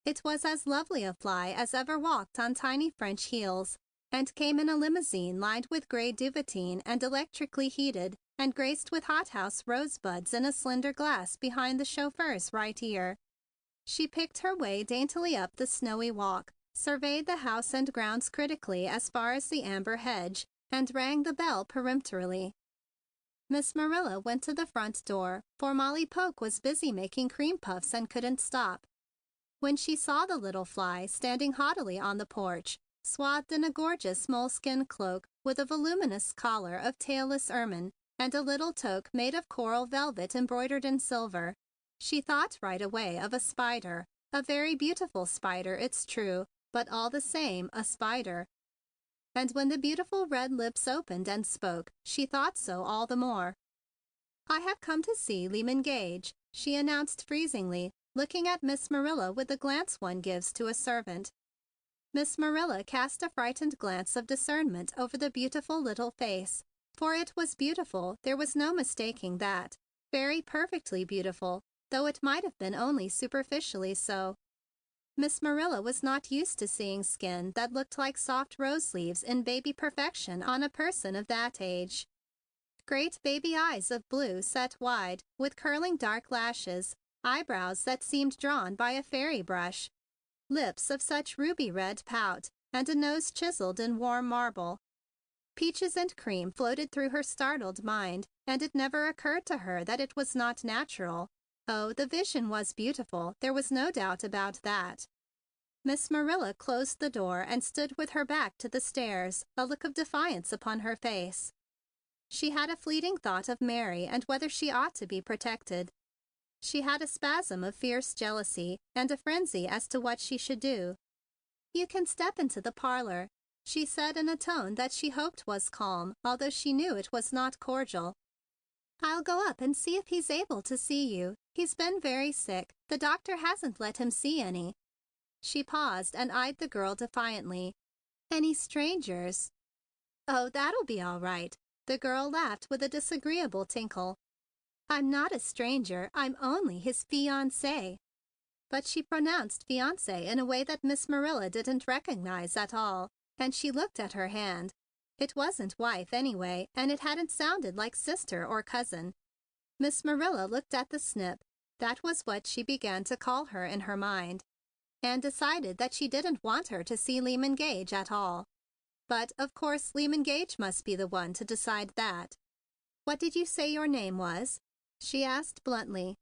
It was as lovely a fly as ever walked on tiny French heels, and came in a limousine lined with gray duvetine and electrically heated, and graced with hothouse rosebuds in a slender glass behind the chauffeur's right ear. She picked her way daintily up the snowy walk, surveyed the house and grounds critically as far as the amber hedge, and rang the bell peremptorily. Miss Marilla went to the front door, for Molly Poke was busy making cream puffs and couldn't stop. When she saw the little fly standing haughtily on the porch, swathed in a gorgeous moleskin cloak with a voluminous collar of tailless ermine and a little toque made of coral velvet embroidered in silver, she thought right away of a spider, a very beautiful spider, it's true, but all the same a spider. And when the beautiful red lips opened and spoke, she thought so all the more. "I have come to see Lyman Gage," she announced freezingly, looking at Miss Marilla with the glance one gives to a servant. Miss Marilla cast a frightened glance of discernment over the beautiful little face, for it was beautiful, there was no mistaking that, very perfectly beautiful, though it might have been only superficially so. Miss Marilla was not used to seeing skin that looked like soft rose leaves in baby perfection on a person of that age. Great baby eyes of blue set wide, with curling dark lashes, eyebrows that seemed drawn by a fairy brush, lips of such ruby red pout, and a nose chiseled in warm marble. Peaches and cream floated through her startled mind, and it never occurred to her that it was not natural. Oh, the vision was beautiful, there was no doubt about that. Miss Marilla closed the door and stood with her back to the stairs, a look of defiance upon her face. She had a fleeting thought of Mary and whether she ought to be protected. She had a spasm of fierce jealousy and a frenzy as to what she should do. "You can step into the parlor," she said in a tone that she hoped was calm, although she knew it was not cordial. "I'll go up and see if he's able to see you. He's been very sick. The doctor hasn't let him see any." She paused and eyed the girl defiantly. "Any strangers?" "Oh, that'll be all right." The girl laughed with a disagreeable tinkle. "I'm not a stranger. I'm only his fiancée." But she pronounced fiancé in a way that Miss Marilla didn't recognize at all, and she looked at her hand. It wasn't wife anyway, and it hadn't sounded like sister or cousin. Miss Marilla looked at the snip. That was what she began to call her in her mind, and decided that she didn't want her to see Lyman Gage at all. But, of course, Lyman Gage must be the one to decide that. "What did you say your name was?" she asked bluntly.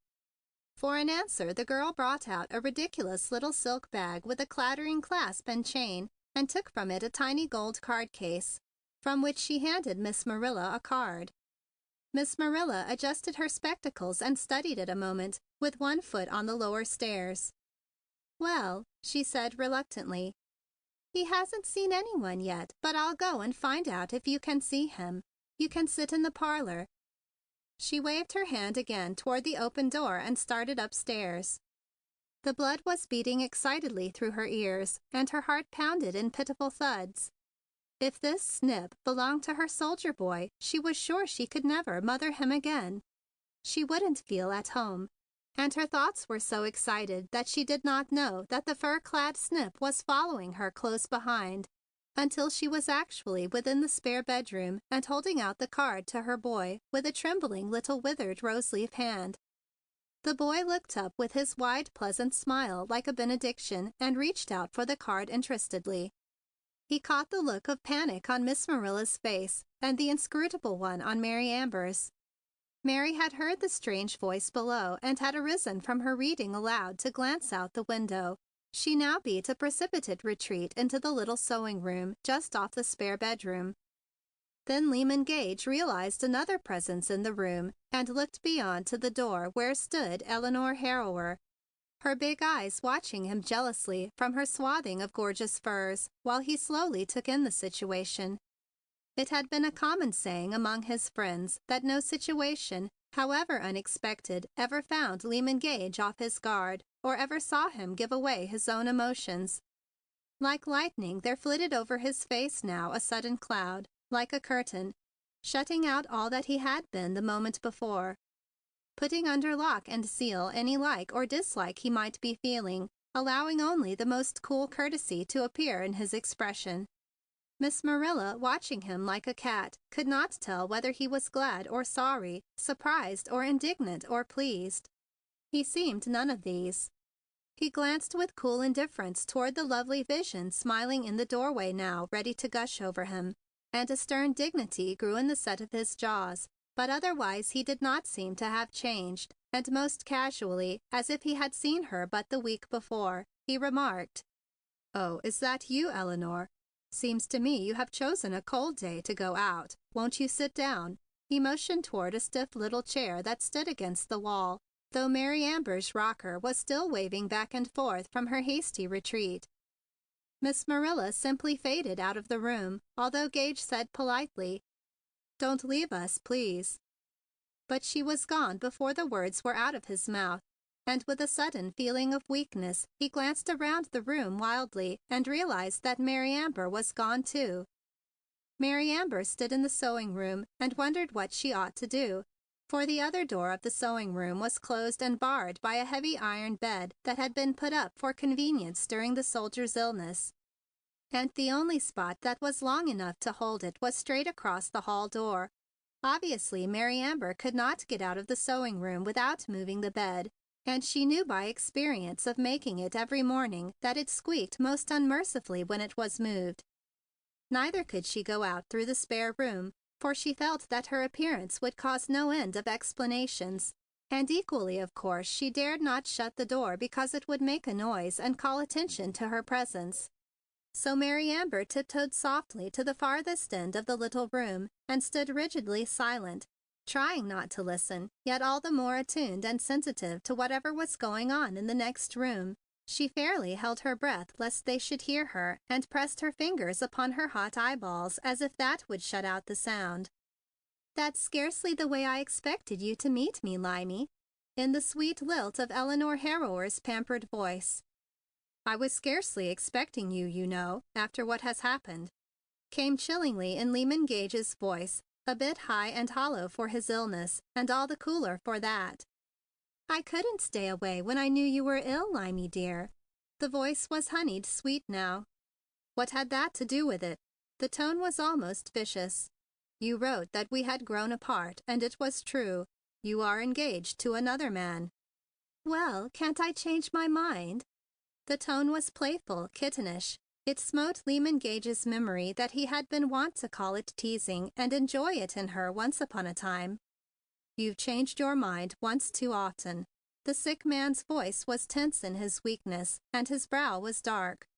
For an answer, the girl brought out a ridiculous little silk bag with a clattering clasp and chain, and took from it a tiny gold card case, from which she handed Miss Marilla a card. Miss Marilla adjusted her spectacles and studied it a moment, with one foot on the lower stairs. "Well," she said reluctantly, "he hasn't seen anyone yet, but I'll go and find out if you can see him. You can sit in the parlor." She waved her hand again toward the open door and started upstairs. The blood was beating excitedly through her ears, and her heart pounded in pitiful thuds. If this Snip belonged to her soldier boy, she was sure she could never mother him again. She wouldn't feel at home. And her thoughts were so excited that she did not know that the fur-clad Snip was following her close behind until she was actually within the spare bedroom and holding out the card to her boy with a trembling little withered rose-leaf hand. The boy looked up with his wide, pleasant smile like a benediction and reached out for the card interestedly. He caught the look of panic on Miss Marilla's face and the inscrutable one on Mary Amber's. Mary had heard the strange voice below and had arisen from her reading aloud to glance out the window. She now beat a precipitate retreat into the little sewing room just off the spare bedroom. Then Lyman Gage realized another presence in the room and looked beyond to the door where stood Eleanor Harrower, her big eyes watching him jealously from her swathing of gorgeous furs while he slowly took in the situation. It had been a common saying among his friends that no situation, however unexpected, ever found Lyman Gage off his guard or ever saw him give away his own emotions. Like lightning, there flitted over his face now a sudden cloud, like a curtain, shutting out all that he had been the moment before, putting under lock and seal any like or dislike he might be feeling, allowing only the most cool courtesy to appear in his expression. Miss Marilla, watching him like a cat, could not tell whether he was glad or sorry, surprised or indignant or pleased. He seemed none of these. He glanced with cool indifference toward the lovely vision smiling in the doorway now ready to gush over him, and a stern dignity grew in the set of his jaws. But otherwise he did not seem to have changed, and most casually, as if he had seen her but the week before, he remarked, "Oh, is that you, Eleanor? Seems to me you have chosen a cold day to go out. Won't you sit down?" He motioned toward a stiff little chair that stood against the wall, though Mary Amber's rocker was still waving back and forth from her hasty retreat. Miss Marilla simply faded out of the room, although Gage said politely, "Don't leave us, please." But she was gone before the words were out of his mouth, and with a sudden feeling of weakness, he glanced around the room wildly and realized that Mary Amber was gone too. Mary Amber stood in the sewing room and wondered what she ought to do, for the other door of the sewing room was closed and barred by a heavy iron bed that had been put up for convenience during the soldier's illness. And the only spot that was long enough to hold it was straight across the hall door. Obviously, Mary Amber could not get out of the sewing room without moving the bed, and she knew by experience of making it every morning that it squeaked most unmercifully when it was moved. Neither could she go out through the spare room, for she felt that her appearance would cause no end of explanations. And equally, of course, she dared not shut the door because it would make a noise and call attention to her presence. So Mary Amber tiptoed softly to the farthest end of the little room and stood rigidly silent, trying not to listen, yet all the more attuned and sensitive to whatever was going on in the next room. She fairly held her breath lest they should hear her, and pressed her fingers upon her hot eyeballs as if that would shut out the sound. "That's scarcely the way I expected you to meet me, Limey," in the sweet lilt of Eleanor Harrower's pampered voice. "I was scarcely expecting you, you know, after what has happened," came chillingly in Lyman Gage's voice, a bit high and hollow for his illness, and all the cooler for that. "I couldn't stay away when I knew you were ill, Limey dear." The voice was honeyed sweet now. "What had that to do with it?" The tone was almost vicious. "You wrote that we had grown apart, and it was true. You are engaged to another man." "Well, can't I change my mind?" The tone was playful, kittenish. It smote Lyman Gage's memory that he had been wont to call it teasing and enjoy it in her once upon a time. "You've changed your mind once too often." The sick man's voice was tense in his weakness, and his brow was dark.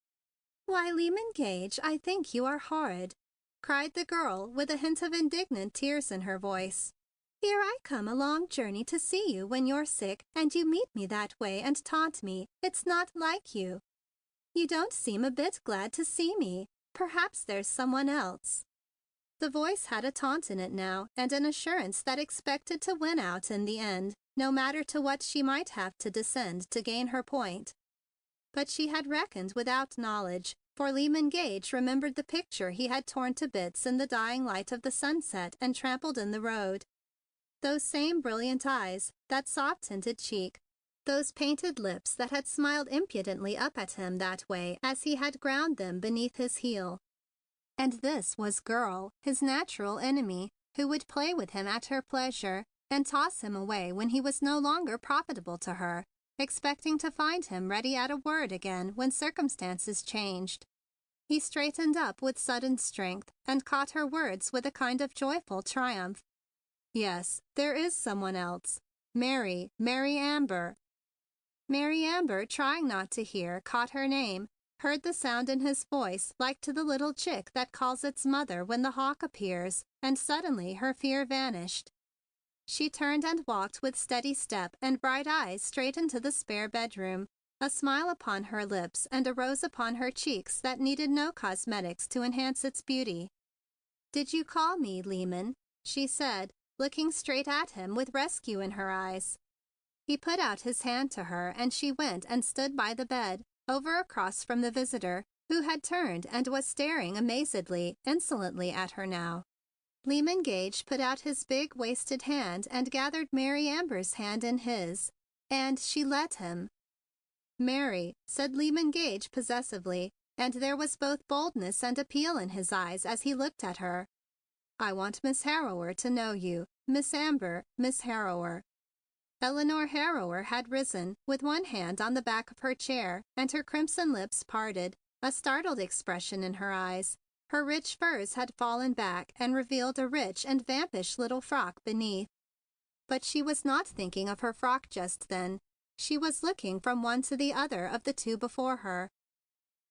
"Why, Lyman Gage, I think you are horrid!" cried the girl with a hint of indignant tears in her voice. Here I come a long journey to see you when you're sick, and you meet me that way and taunt me. It's not like you. You don't seem a bit glad to see me. Perhaps there's someone else." The voice had a taunt in it now and an assurance that expected to win out in the end, no matter to what she might have to descend to gain her point. But she had reckoned without knowledge, for Lyman Gage remembered the picture he had torn to bits in the dying light of the sunset and trampled in the road. Those same brilliant eyes, that soft-tinted cheek, those painted lips that had smiled impudently up at him that way as he had ground them beneath his heel. And this was Girl, his natural enemy, who would play with him at her pleasure and toss him away when he was no longer profitable to her, expecting to find him ready at a word again when circumstances changed. He straightened up with sudden strength and caught her words with a kind of joyful triumph. "Yes, there is someone else. Mary Amber." Mary Amber, trying not to hear, caught her name, heard the sound in his voice like to the little chick that calls its mother when the hawk appears, and suddenly her fear vanished. She turned and walked with steady step and bright eyes straight into the spare bedroom, a smile upon her lips and a rose upon her cheeks that needed no cosmetics to enhance its beauty. "Did you call me, Lyman?" she said, looking straight at him with rescue in her eyes. He put out his hand to her, and she went and stood by the bed, over across from the visitor, who had turned and was staring amazedly, insolently at her now. Lyman Gage put out his big wasted hand and gathered Mary Amber's hand in his, and she let him. "Mary," said Lyman Gage possessively, and there was both boldness and appeal in his eyes as he looked at her. "I want Miss Harrower to know you. Miss Amber, Miss Harrower." Eleanor Harrower had risen, with one hand on the back of her chair, and her crimson lips parted, a startled expression in her eyes. Her rich furs had fallen back and revealed a rich and vampish little frock beneath. But she was not thinking of her frock just then. She was looking from one to the other of the two before her.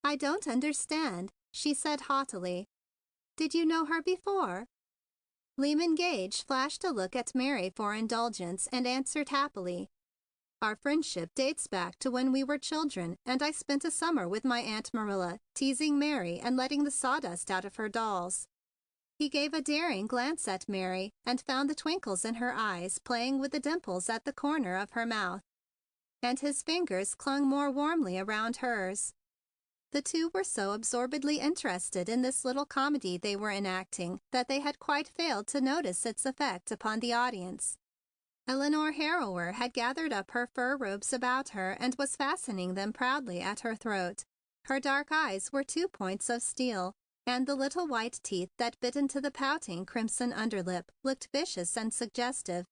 "I don't understand," she said haughtily. "Did you know her before?" Lyman Gage flashed a look at Mary for indulgence and answered happily. "Our friendship dates back to when we were children, and I spent a summer with my Aunt Marilla, teasing Mary and letting the sawdust out of her dolls." He gave a daring glance at Mary and found the twinkles in her eyes playing with the dimples at the corner of her mouth, and his fingers clung more warmly around hers. The two were so absorbedly interested in this little comedy they were enacting that they had quite failed to notice its effect upon the audience. Eleanor Harrower had gathered up her fur robes about her and was fastening them proudly at her throat. Her dark eyes were two points of steel, and the little white teeth that bit into the pouting crimson underlip looked vicious and suggestive.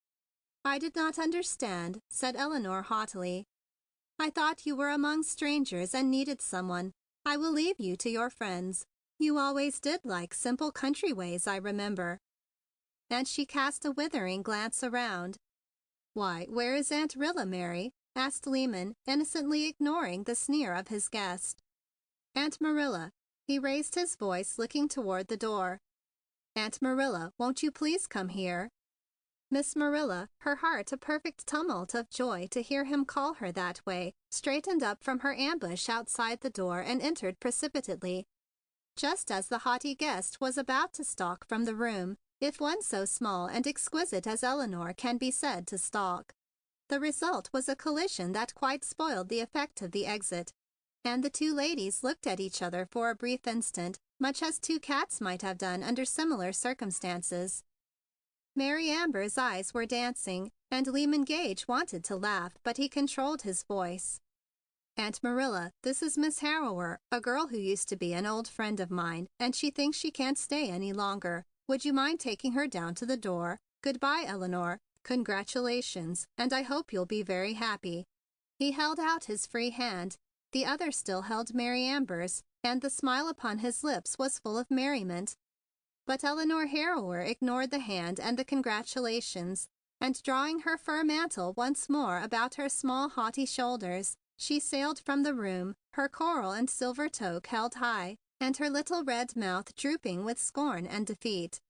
"I did not understand," said Eleanor haughtily. "I thought you were among strangers and needed someone. I will leave you to your friends. You always did like simple country ways, I remember." And she cast a withering glance around. "Why, where is Aunt Rilla, Mary?" asked Lyman, innocently ignoring the sneer of his guest. "Aunt Marilla." He raised his voice, looking toward the door. "Aunt Marilla, won't you please come here?" Miss Marilla, her heart a perfect tumult of joy to hear him call her that way, straightened up from her ambush outside the door and entered precipitately, just as the haughty guest was about to stalk from the room, if one so small and exquisite as Eleanor can be said to stalk. The result was a collision that quite spoiled the effect of the exit, and the two ladies looked at each other for a brief instant, much as two cats might have done under similar circumstances. Mary Amber's eyes were dancing, and Lyman Gage wanted to laugh, but he controlled his voice. "Aunt Marilla, this is Miss Harrower, a girl who used to be an old friend of mine, and she thinks she can't stay any longer. Would you mind taking her down to the door? Goodbye, Eleanor. Congratulations, and I hope you'll be very happy." He held out his free hand. The other still held Mary Amber's, and the smile upon his lips was full of merriment. But Eleanor Harrower ignored the hand and the congratulations, and drawing her fur mantle once more about her small haughty shoulders, she sailed from the room, her coral and silver toque held high, and her little red mouth drooping with scorn and defeat.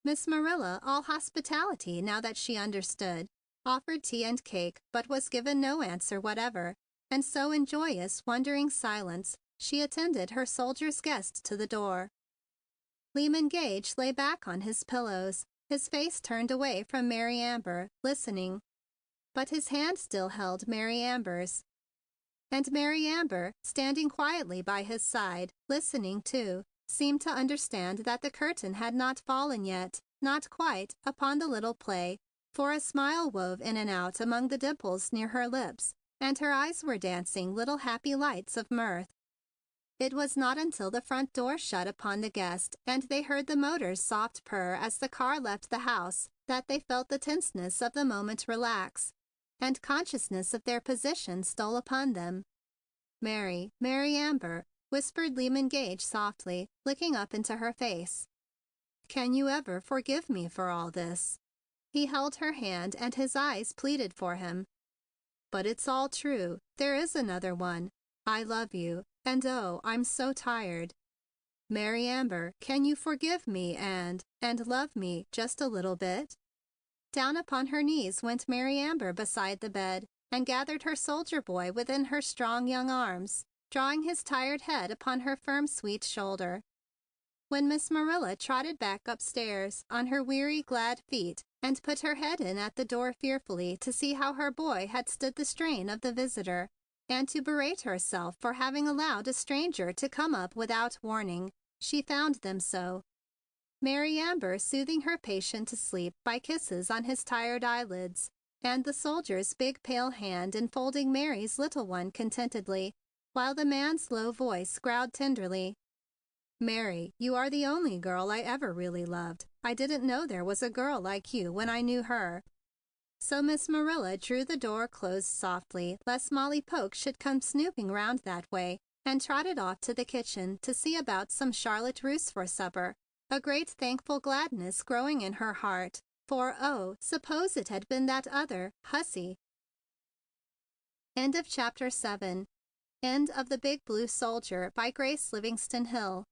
Miss Marilla, all hospitality now that she understood, offered tea and cake, but was given no answer whatever. And so in joyous, wondering silence, she attended her soldier's guest to the door. Lyman Gage lay back on his pillows, his face turned away from Mary Amber, listening. But his hand still held Mary Amber's. And Mary Amber, standing quietly by his side, listening too, seemed to understand that the curtain had not fallen yet, not quite, upon the little play, for a smile wove in and out among the dimples near her lips, and her eyes were dancing little happy lights of mirth. It was not until the front door shut upon the guest and they heard the motor's soft purr as the car left the house that they felt the tenseness of the moment relax, and consciousness of their position stole upon them. "Mary, Mary Amber," whispered Lyman Gage softly, looking up into her face. "Can you ever forgive me for all this?" He held her hand and his eyes pleaded for him. "But it's all true. There is another one. I love you. And oh, I'm so tired. Mary Amber, can you forgive me and love me just a little bit?" Down upon her knees went Mary Amber beside the bed and gathered her soldier boy within her strong young arms, drawing his tired head upon her firm, sweet shoulder. When Miss Marilla trotted back upstairs on her weary, glad feet and put her head in at the door fearfully to see how her boy had stood the strain of the visitor, and to berate herself for having allowed a stranger to come up without warning, she found them so. Mary Amber soothing her patient to sleep by kisses on his tired eyelids, and the soldier's big pale hand enfolding Mary's little one contentedly, while the man's low voice growled tenderly, "Mary, you are the only girl I ever really loved. I didn't know there was a girl like you when I knew her." So Miss Marilla drew the door closed softly lest Molly Poke should come snooping round that way, and trotted off to the kitchen to see about some Charlotte Russe for supper, a great thankful gladness growing in her heart, for oh, suppose it had been that other hussy. End of chapter 7. End of The Big Blue Soldier by Grace Livingston Hill.